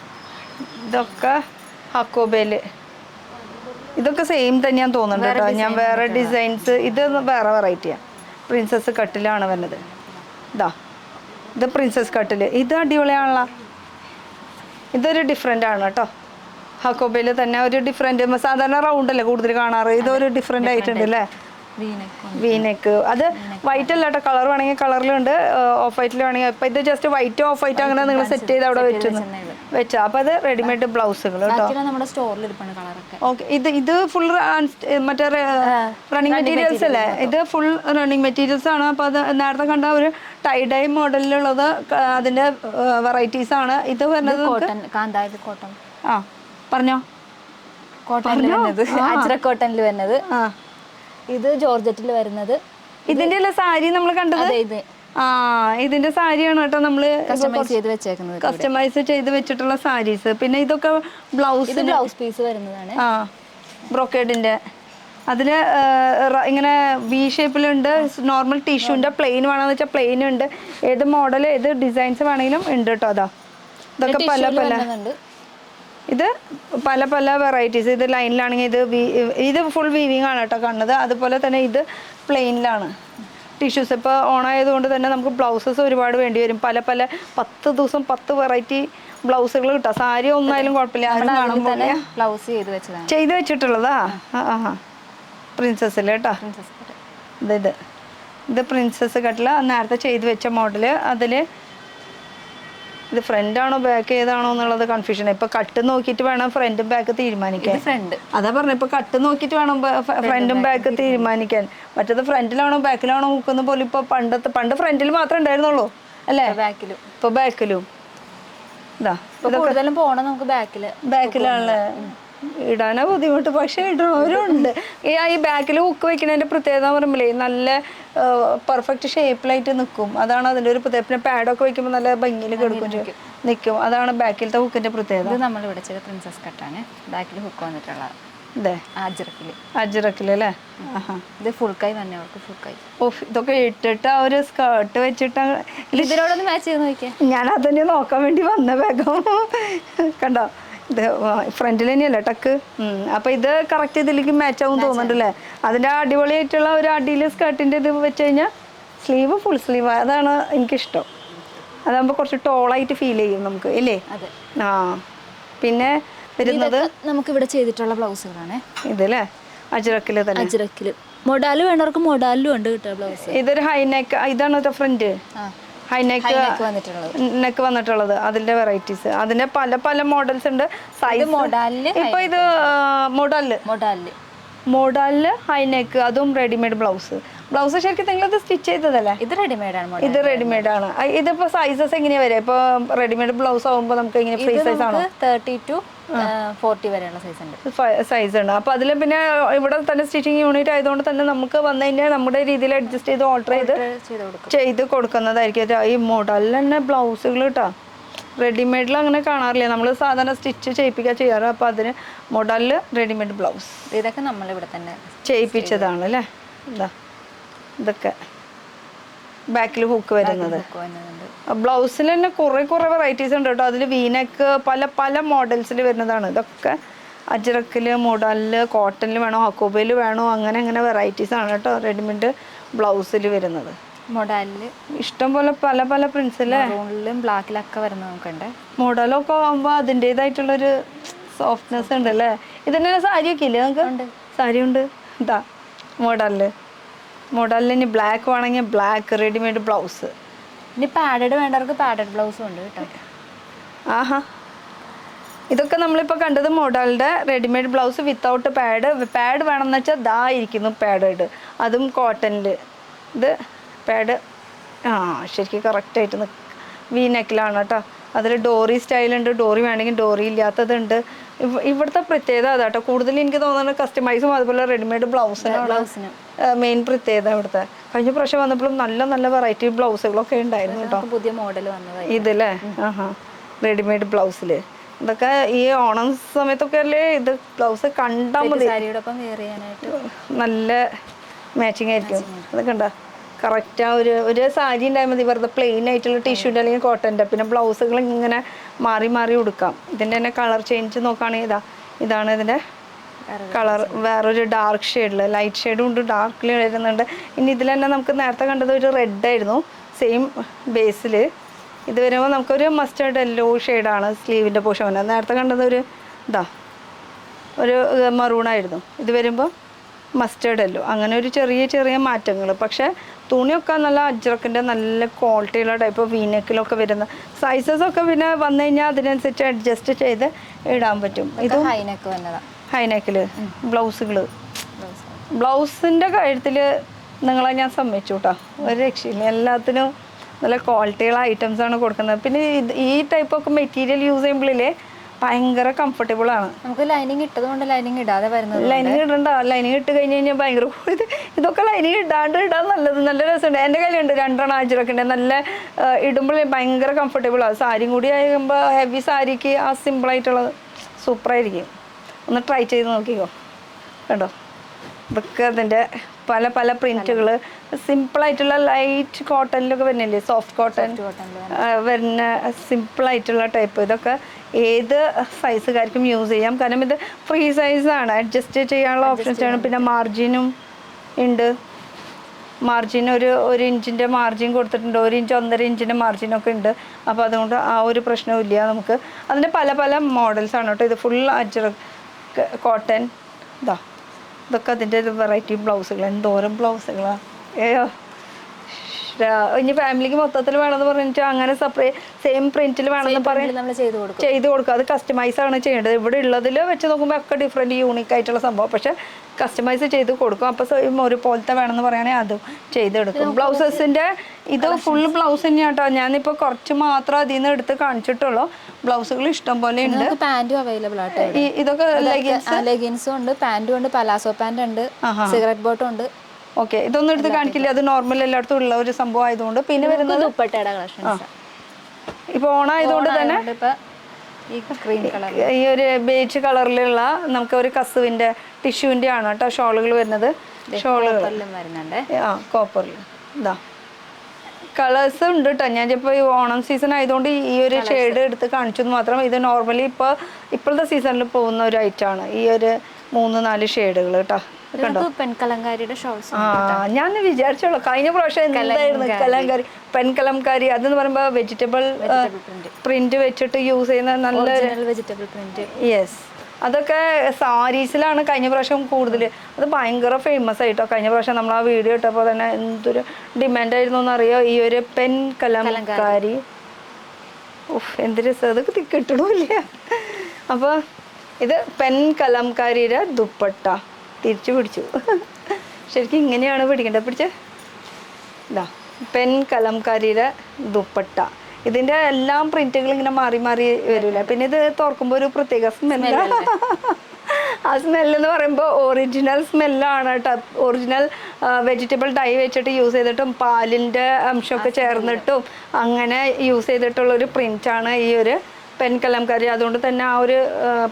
ഇതൊക്കെ ഹക്കോബയില് ഇതൊക്കെ സെയിം തന്നെയാന്ന് തോന്നുന്നുണ്ട് കേട്ടോ. ഞാൻ വേറെ ഡിസൈൻസ്, ഇത് വേറെ വെറൈറ്റിയാണ്. പ്രിൻസസ് കട്ടിലാണ് വരുന്നത്. ഇത് പ്രിൻസസ് കട്ടില്. ഇത് അടിപൊളിയാണല്ലോ. ഇതൊരു ഡിഫറെൻ്റ് ആണ് കേട്ടോ. ഹക്കോബയിൽ തന്നെ ഒരു ഡിഫറെൻറ്റ്, സാധാരണ റൗണ്ട് അല്ലേ കൂടുതൽ കാണാറ്. ഇതൊരു ഡിഫറെൻ്റ് ആയിട്ടുണ്ട് അല്ലേ. വീനെക്ക് അത് വൈറ്റ് അല്ല കേട്ടോ, കളർ വേണമെങ്കിൽ കളറിലുണ്ട്, ഓഫ് വൈറ്റിൽ വേണമെങ്കിൽ. അപ്പം ഇത് ജസ്റ്റ് വൈറ്റ് ഓഫ് വൈറ്റ് അങ്ങനെ നിങ്ങൾ സെറ്റ് ചെയ്ത് അവിടെ വെച്ചാൽ അപ്പം അത് റെഡിമെയ്ഡ് ബ്ലൗസുകൾ കേട്ടോ. നമ്മുടെ സ്റ്റോറിൽ ഇരിപ്പാണ് കളറൊക്കെ. ഓക്കെ, ഇത് ഫുൾ മറ്റേ റണ്ണിങ് മെറ്റീരിയൽസ് അല്ലേ? ഇത് ഫുൾ റണ്ണിങ് മെറ്റീരിയൽസ് ആണ്. അപ്പോൾ അത് നേരത്തെ കണ്ട ഒരു ടൈ ഡൈ മോഡലിലുള്ളത് അതിൻ്റെ വെറൈറ്റീസ് ആണ്. ഇത് വരുന്നത് കോട്ടൺ. ആ പറഞ്ഞോ. അജ്രക് കോട്ടണിൽ വരുന്നത്, ഇത് ജോർജറ്റിൽ വരുന്നത്. ഇതിന്റെ അല്ല സാരി നമ്മൾ കണ്ടത്? ആ, ഇതിന്റെ സാരിയാണ് കേട്ടോ നമ്മള് കസ്റ്റമൈസ് ചെയ്ത് വെച്ചേക്കുന്നത്, കസ്റ്റമൈസ് ചെയ്ത് വെച്ചിട്ടുള്ള സാരീസ്. പിന്നെ ഇതൊക്കെ ബ്ലൗസ് പീസ് വരുന്നതാണ്. ആ, ബ്രോക്കേഡിന്റെ അതില് ഇങ്ങനെ വി ഷേപ്പിലുണ്ട്. നോർമൽ ടിഷ്യൂന്റെ പ്ലെയിൻ വേണമെന്ന് വെച്ചാൽ പ്ലെയിൻ ഉണ്ട്. ഏത് മോഡൽ ഏത് ഡിസൈൻസ് വേണമെങ്കിലും ഉണ്ട് കേട്ടോ. അതാ ഇതൊക്കെ പല പല, ഇത് പല പല വെറൈറ്റീസ്. ഇത് ലൈനിലാണെങ്കിൽ ഇത് ഫുൾ വീവിങ് ആണ് കേട്ടോ കാണുന്നത്. അതുപോലെ തന്നെ ഇത് പ്ലെയിനിലാണ് ടിഷ്യൂസ്. ഇപ്പോൾ ഓണായതുകൊണ്ട് തന്നെ നമുക്ക് ബ്ലൗസസ് ഒരുപാട് വേണ്ടി വരും. പല പല 10 ദിവസം 10 വെറൈറ്റി ബ്ലൗസുകൾ കിട്ടാം. സാരി ഒന്നായാലും കുഴപ്പമില്ല, ബ്ലൗസ് ചെയ്ത് വെച്ചിട്ടുള്ളതാ. പ്രിൻസസ്സിൽ കേട്ടോ. ഇത് പ്രിൻസസ് കട്ടില നേരത്തെ ചെയ്ത് വെച്ച മോഡല്. അതിൽ ഇത് ഫ്രണ്ട് ആണോ ബാക്ക് ഏതാണോ എന്നുള്ളത് കൺഫ്യൂഷൻ. ഇപ്പൊ കട്ട് നോക്കിയിട്ട് വേണം ഫ്രണ്ടും ബാക്ക് തീരുമാനിക്കാൻ. അതാ പറഞ്ഞ, ഇപ്പൊ കട്ട് നോക്കിയിട്ട് വേണം ഫ്രണ്ടും ബാക്ക് തീരുമാനിക്കാൻ. മറ്റേത് ഫ്രണ്ടിലാണോ ബാക്കിലാണോ നോക്കുന്ന പോലെ. ഇപ്പൊ പണ്ട് ഫ്രണ്ടിൽ മാത്രമേ ഉണ്ടായിരുന്നുള്ളൂ അല്ലേ? ഇപ്പൊ ബാക്കിലും. ഇതാ കൂടുതലും പോണ നമുക്ക് ബാക്കിലാണല്ലേ ഇടാനാ ബുദ്ധിമുട്ട്, പക്ഷെ ഇടുന്നവരുണ്ട്. ഈ ബാക്കിൽ ഹുക്ക് വെക്കുന്നതിന്റെ പ്രത്യേകത പറയുമ്പോഴേ നല്ല പെർഫെക്റ്റ് ഷേപ്പിലായിട്ട് നിൽക്കും. അതാണ് അതിന്റെ ഒരു പ്രത്യേകത. പിന്നെ പാഡൊക്കെ വെക്കുമ്പോൾ നല്ല ഭംഗിയിൽ നിൽക്കും. അതാണ് ബാക്കിലത്തെ ഹുക്കിന്റെ പ്രത്യേകത. നമ്മളിവിടെ ചെയ്ത പ്രിൻസസ് കട്ടാണ്, ബാക്കിൽ ഹുക്ക് വന്നിട്ടുള്ള അജ്രക്കില് അല്ലേ? ഇത് ഫുൾ കൈ തന്നെ, അവർക്ക് ഫുൾ കൈ. ഇതൊക്കെ ഇട്ടിട്ട് ആ ഒരു സ്കേർട്ട് വെച്ചിട്ട് ഇതിനോടൊന്ന് മാച്ച് ചെയ്ത് നോക്കിയാ. ഞാൻ അതന്നെ നോക്കാൻ വേണ്ടി വന്ന വേഗം കണ്ടോ. ഇത് ഫ്രണ്ടിൽ തന്നെയല്ലേ ടക്ക്. അപ്പൊ ഇത് കറക്റ്റ് ഇതിലേക്ക് മാച്ച് ആവും തോന്നുന്നുണ്ടല്ലേ? അതിന്റെ അടിപൊളിയായിട്ടുള്ള ഒരു അടിയിൽ സ്കേർട്ടിന്റെ ഇത് വെച്ച് കഴിഞ്ഞാൽ സ്ലീവ് ഫുൾ സ്ലീവ്, അതാണ് എനിക്കിഷ്ടം. അതാകുമ്പോൾ കുറച്ച് ടോളായിട്ട് ഫീൽ ചെയ്യും നമുക്ക് ഇല്ലേ? ആ, പിന്നെ വരുന്നത് നമുക്ക് ഇവിടെ ചെയ്തിട്ടുള്ള ബ്ലൗസുകളാണ് ഇതല്ലേ? അജ്രക്കില് തന്നെ. അജ്രക്കില് മൊഡാല് വേണ്ടവർക്ക് മൊഡാലിലും ഉണ്ട് കിട്ടുക ബ്ലൗസ്. ഇതൊരു ഹൈനെക്ക്, ഇതാണ് ഫ്രണ്ട് ഹൈനെക്ക് വന്നിട്ടുള്ളത്. അതിന്റെ വെറൈറ്റീസ്, അതിന്റെ പല പല മോഡൽസ് ഉണ്ട്. സൈസ് ഇപ്പൊ ഇത് മോഡലില് ഹൈനെക്ക്, അതും റെഡിമെയ്ഡ് ബ്ലൗസ്. ശരിക്കും നിങ്ങളത് സ്റ്റിച്ച് ചെയ്തതല്ലേ? ഇത് റെഡിമെയ്ഡ് ആണ്. ഇതിപ്പോ സൈസസ് എങ്ങനെയാ വരിക? ഇപ്പൊ റെഡിമെയ്ഡ് ബ്ലൗസ് ആകുമ്പോൾ നമുക്ക് എങ്ങനെ ഫ്രീ സൈസ് ആണോ? 30 to 40 വരെയുള്ള സൈസ് ഉണ്ട്. അപ്പൊ അതിൽ പിന്നെ ഇവിടെ തന്നെ സ്റ്റിച്ചിങ് യൂണിറ്റ് ആയതുകൊണ്ട് തന്നെ നമുക്ക് വന്നു കഴിഞ്ഞാൽ നമ്മുടെ രീതിയിൽ അഡ്ജസ്റ്റ് ചെയ്ത് ഓർഡർ ചെയ്ത് കൊടുക്കുന്നതായിരിക്കും. ഈ മോഡലിൽ തന്നെ ബ്ലൗസുകൾ കേട്ടോ. റെഡിമെയ്ഡിൽ അങ്ങനെ കാണാറില്ല, നമ്മൾ സാധാരണ സ്റ്റിച്ച് ചെയ്യിപ്പിക്കുക ചെയ്യാറ്. അപ്പോൾ അതിന് മോഡലിൽ റെഡിമെയ്ഡ് ബ്ലൗസ് ഇതൊക്കെ നമ്മളിവിടെ തന്നെ ചെയ്യിപ്പിച്ചതാണ് അല്ലേ? ഇതൊക്കെ ബാക്കിൽ ഹുക്ക് വരുന്നത്. ബ്ലൗസിൽ തന്നെ കുറേ വെറൈറ്റീസ് ഉണ്ട് കേട്ടോ. അതിൽ വീനെക്ക് പല പല മോഡൽസിൽ വരുന്നതാണ്. ഇതൊക്കെ അജ്രക്കിൽ, മോഡലിൽ, കോട്ടണിൽ വേണോ, ഹക്കോബയിൽ വേണോ, അങ്ങനെ വെറൈറ്റീസ് ആണ് കേട്ടോ റെഡിമെയ്ഡ് ബ്ലൗസിൽ വരുന്നത്. മോഡലില് ഇഷ്ടം പോലെ പല പല പ്രിന്റ്സിലെ ബ്ലാക്കിലൊക്കെ വരുന്നത് നോക്കണ്ടേ. മോഡലൊക്കെ ആകുമ്പോൾ അതിൻ്റെതായിട്ടുള്ളൊരു സോഫ്റ്റ്നെസ് ഉണ്ട് അല്ലേ? ഇതിൻ്റെ സാരിയൊക്കെ ഇല്ലേ നമുക്ക്? സാരി ഉണ്ട്. ഇതാ മോഡലിൽ ഇനി ബ്ലാക്ക് വേണമെങ്കിൽ ബ്ലാക്ക് റെഡിമെയ്ഡ് ബ്ലൗസ്. ഇനി പാഡഡ് വേണ്ടവർക്ക് പാഡഡ് ബ്ലൗസും ഉണ്ട് കേട്ടോ. ആഹാ, ഇതൊക്കെ നമ്മളിപ്പോൾ കണ്ടത് മോഡലിൻ്റെ റെഡിമെയ്ഡ് ബ്ലൗസ് വിത്തൗട്ട് പാഡ് വേണമെന്ന് വെച്ചാൽ ദാ ഇരിക്കുന്നു പാഡഡ്, അതും കോട്ടണിൽ. ഇത് പാഡ് ശരിക്കും കറക്റ്റായിട്ട് വി നെക്കിലാണ് കേട്ടോ. അതിൽ ഡോറി സ്റ്റൈലുണ്ട്, ഡോറി വേണമെങ്കിൽ ഡോറി ഇല്ലാത്തതുണ്ട്. ഇവിടുത്തെ പ്രത്യേകത അതാട്ടോ. കൂടുതൽ എനിക്ക് തോന്നുന്നത് കസ്റ്റമൈസും അതുപോലെ റെഡിമെയ്ഡ് ബ്ലൗസിനാണ് മെയിൻ പ്രത്യേകത ഇവിടുത്തെ. കഴിഞ്ഞ പ്രാവശ്യം വന്നപ്പോഴും നല്ല വെറൈറ്റി ബ്ലൗസുകളൊക്കെ ഉണ്ടായിരുന്നു കേട്ടോ. പുതിയ മോഡൽ വന്നത് ഇതല്ലേ? റെഡിമെയ്ഡ് ബ്ലൗസിൽ ഇതൊക്കെ ഈ ഓണം സമയത്തൊക്കെ അല്ലേ ഇത് ബ്ലൗസ് കണ്ടാൽ മതി, നല്ല മാച്ചിങ് ആയിരിക്കും. അതൊക്കെ ഉണ്ടോ കറക്റ്റ്. ഒരു സാരി ഉണ്ടായാൽ മതി, വെറുതെ പ്ലെയിൻ ആയിട്ടുള്ള ടിഷ്യൂൻ്റെ അല്ലെങ്കിൽ കോട്ടൻ്റെ. പിന്നെ ബ്ലൗസുകൾ ഇങ്ങനെ മാറി കൊടുക്കാം. ഇതിൻ്റെ തന്നെ കളർ ചേഞ്ച് നോക്കുകയാണെങ്കിൽ ഇതാണ് ഇതിൻ്റെ കളർ. വേറൊരു ഡാർക്ക് ഷെയ്ഡിൽ, ലൈറ്റ് ഷെയ്ഡും ഉണ്ട്, ഡാർക്കിൽ വരുന്നുണ്ട്. ഇനി ഇതിൽ തന്നെ നമുക്ക് നേരത്തെ കണ്ടത് ഒരു റെഡ് ആയിരുന്നു സെയിം ബേസിൽ. ഇത് വരുമ്പോൾ നമുക്കൊരു മസ്റ്റേർഡ് യെല്ലോ ഷെയ്ഡാണ് സ്ലീവിൻ്റെ പോർഷൻ. നേരത്തെ കണ്ടത് ഒരു മറൂണായിരുന്നു. ഇത് വരുമ്പോൾ മസ്റ്റേർഡ് യെല്ലോ, അങ്ങനെ ഒരു ചെറിയ ചെറിയ മാറ്റങ്ങൾ. പക്ഷേ തുണിയൊക്കെ നല്ല അജ്രക്കിൻ്റെ നല്ല ക്വാളിറ്റിയുള്ള ടൈപ്പ് വീനെക്കിലൊക്കെ വരുന്ന സൈസസൊക്കെ പിന്നെ വന്നു കഴിഞ്ഞാൽ അതിനനുസരിച്ച് അഡ്ജസ്റ്റ് ചെയ്ത് ഇടാൻ പറ്റും. ഇത് ഹൈനെക്ക് വന്നതാണ്. ഹൈനെക്കിൽ ബ്ലൗസുകൾ, ബ്ലൗസിൻ്റെ കാര്യത്തിൽ നിങ്ങളെ ഞാൻ സമ്മതിച്ചു കേട്ടോ, ഒരു രക്ഷയില്ല. എല്ലാത്തിനും നല്ല ക്വാളിറ്റിയുള്ള ഐറ്റംസാണ് കൊടുക്കുന്നത്. പിന്നെ ഈ ടൈപ്പൊക്കെ മെറ്റീരിയൽ യൂസ് ചെയ്യുമ്പോഴേ ഭയങ്കര കംഫർട്ടബിൾ ആണ്. നമുക്ക് ലൈനിങ് ഇട്ടതുകൊണ്ട് ലൈനിങ് ഇടാതെ വരുന്നത്. ലൈനിങ് ഇടണ്ട, ലൈനിങ് ഇട്ട് കഴിഞ്ഞ് കഴിഞ്ഞാൽ ഭയങ്കര ഇതൊക്കെ ലൈനിങ് ഇടാണ്ട് ഇടാൻ നല്ലത്, നല്ല രസമുണ്ട്. എൻ്റെ കയ്യിലുണ്ട് 2 അജറൊക്കെ ഉണ്ട്, നല്ല ഇടുമ്പോൾ ഭയങ്കര കംഫർട്ടബിൾ ആണ്. സാരിയും കൂടി ആകുമ്പോൾ ഹെവി സാരിക്ക് ആ സിമ്പിളായിട്ടുള്ളത് സൂപ്പറായിരിക്കും. ഒന്ന് ട്രൈ ചെയ്ത് നോക്കിക്കോ. കേട്ടോ, ഇതൊക്കെ അതിൻ്റെ പല പല പ്രിൻറ്റുകൾ, സിമ്പിളായിട്ടുള്ള ലൈറ്റ് കോട്ടണിലൊക്കെ വരുന്നില്ലേ, സോഫ്റ്റ് കോട്ടൺ വരുന്ന സിമ്പിളായിട്ടുള്ള ടൈപ്പ്. ഇതൊക്കെ ഏത് സൈസുകാർക്കും യൂസ് ചെയ്യാം, കാരണം ഇത് ഫ്രീ സൈസാണ്, അഡ്ജസ്റ്റ് ചെയ്യാനുള്ള ഓപ്ഷൻസാണ്. പിന്നെ മാർജിനും ഉണ്ട്, മാർജിൻ ഒരു ഇഞ്ചിൻ്റെ മാർജിൻ കൊടുത്തിട്ടുണ്ട്, 1 ഇഞ്ച് 1.5 ഇഞ്ചിൻ്റെ മാർജിനൊക്കെ ഉണ്ട്. അപ്പോൾ അതുകൊണ്ട് ആ ഒരു പ്രശ്നവും ഇല്ല നമുക്ക്. അതിൻ്റെ പല പല മോഡൽസാണ് കേട്ടോ. ഇത് ഫുൾ അജ്രക്ക് കോട്ടൺ. ഇതൊക്കെ അതിൻ്റെ ഒരു വെറൈറ്റി ബ്ലൗസുകൾ. എന്തോരം ബ്ലൗസുകളാണ്! ഇനി ഫാമിലിക്ക് മൊത്തത്തിൽ വേണമെന്ന് പറഞ്ഞിട്ട് അങ്ങനെ സെപ്പറേറ്റ് സെയിം പ്രിന്റിൽ വേണമെന്ന് പറഞ്ഞ് ചെയ്ത് കൊടുക്കുക. അത് കസ്റ്റമൈസ് ആണ് ചെയ്യേണ്ടത്. ഇവിടെ ഉള്ളതിൽ വെച്ച് നോക്കുമ്പോൾ ഒക്കെ ഡിഫറെൻറ്റ് യൂണിക് ആയിട്ടുള്ള സംഭവം, പക്ഷെ കസ്റ്റമൈസ് ചെയ്ത് കൊടുക്കും. അപ്പോൾ സെയിം ഒരുപോലത്തെ വേണമെന്ന് പറയുകയാണെങ്കിൽ അതും ചെയ്തെടുക്കും. ബ്ലൗസസിൻ്റെ ഇത് ഫുൾ ബ്ലൗസ് തന്നെയാണ് കേട്ടോ. ഞാനിപ്പോൾ കുറച്ച് മാത്രം അതിൽ നിന്ന് എടുത്ത് കാണിച്ചിട്ടുള്ളൂ. ബ്ലൗസുകൾ ഇഷ്ടം പോലെ ഉണ്ട്. പാന്റും അവൈലബിൾ ആട്ടോ. ഇതൊക്കെ ലെഗിൻസും ഉണ്ട്, പാന്റും ഉണ്ട്, പലാസോ പാന്റ് ഉണ്ട്, സിഗരറ്റ് ബോട്ടും ഉണ്ട്. ഓക്കെ, ഇതൊന്നും എടുത്ത് കാണിക്കില്ല, അത് നോർമൽ എല്ലായിടത്തും ഉള്ള ഒരു സംഭവം ആയതുകൊണ്ട്. പിന്നെ വരുന്നത് ദുപ്പട്ടയുടെ കളക്ഷൻസ്. ഇപ്പോൾ ഓണായതുകൊണ്ട് തന്നെ ഈ ഒരു ബേജ് കളറിലുള്ള നമുക്ക് ഒരു കസുവിൻ്റെ ടിഷ്യൂവിൻ്റെ ആണ് കേട്ടോ ഷോളുകൾ വരുന്നത്. ഷോളുകളിലും വരുന്നുണ്ട്. കോപ്പറിൽ ഇതാ കളേഴ്സ് ഉണ്ട് കേട്ടോ. ഞാൻ ഇപ്പോൾ ഈ ഓണം സീസൺ ആയതുകൊണ്ട് ഈ ഒരു ഷെയ്ഡ് എടുത്ത് കാണിച്ചെന്ന് മാത്രം. ഇത് നോർമലി ഇപ്പോഴത്തെ സീസണിൽ പോകുന്ന ഒരു ഐറ്റമാണ് ഈ ഒരു 3-4 ഷെയ്ഡുകൾ കേട്ടോ. കണ്ടോ, പെൺകലംകാരിയുടെ ഷോൾസ്. ഞാൻ വിചാരിച്ചോളൂ കഴിഞ്ഞ പ്രാവശ്യം എന്തായിരുന്നു കലംകാരി, പെൺകലംകാരി. അതെന്ന് പറയുമ്പോൾ വെജിറ്റബിൾ പ്രിന്റ് വെച്ചിട്ട് യൂസ് ചെയ്യുന്ന നല്ല വെജിറ്റബിൾ പ്രിന്റ്. യെസ്, അതൊക്കെ സാരീസിലാണ് കഴിഞ്ഞ പ്രാവശ്യം കൂടുതൽ. അത് ഭയങ്കര ഫേമസ് ആയിട്ടോ. കഴിഞ്ഞ പ്രാവശ്യം നമ്മൾ ആ വീഡിയോ ഇട്ടപ്പോൾ തന്നെ എന്തൊരു ഡിമാൻഡായിരുന്നു എന്നറിയോ ഈ ഒരു പെൺകലംകാരി. എന്ത് രസം, അതൊക്കെ കിട്ടണമില്ല. അപ്പോൾ ഇത് പെൺകലംകാരിയുടെ ദുപ്പട്ട തിരിച്ചു പിടിച്ചു. ശരിക്കും ഇങ്ങനെയാണ് പിടിക്കേണ്ടത്. പിടിച്ച് ഇതാ പെൺകലംകാരിയുടെ ദുപ്പട്ട. ഇതിൻ്റെ എല്ലാം പ്രിന്റുകൾ ഇങ്ങനെ മാറി മാറി വരില്ല. പിന്നെ ഇത് തുറക്കുമ്പോൾ ഒരു പ്രത്യേക സ്മെല്ലാണ്. ആ സ്മെല്ലെന്ന് പറയുമ്പോൾ ഒറിജിനൽ സ്മെല്ലാണ് കേട്ടോ. ഒറിജിനൽ വെജിറ്റബിൾ ഡൈ വെച്ചിട്ട് യൂസ് ചെയ്തിട്ടും പാലിൻ്റെ അംശമൊക്കെ ചേർന്നിട്ടും അങ്ങനെ യൂസ് ചെയ്തിട്ടുള്ളൊരു പ്രിൻ്റാണ് ഈ ഒരു പെൺകലംകാരി. അതുകൊണ്ട് തന്നെ ആ ഒരു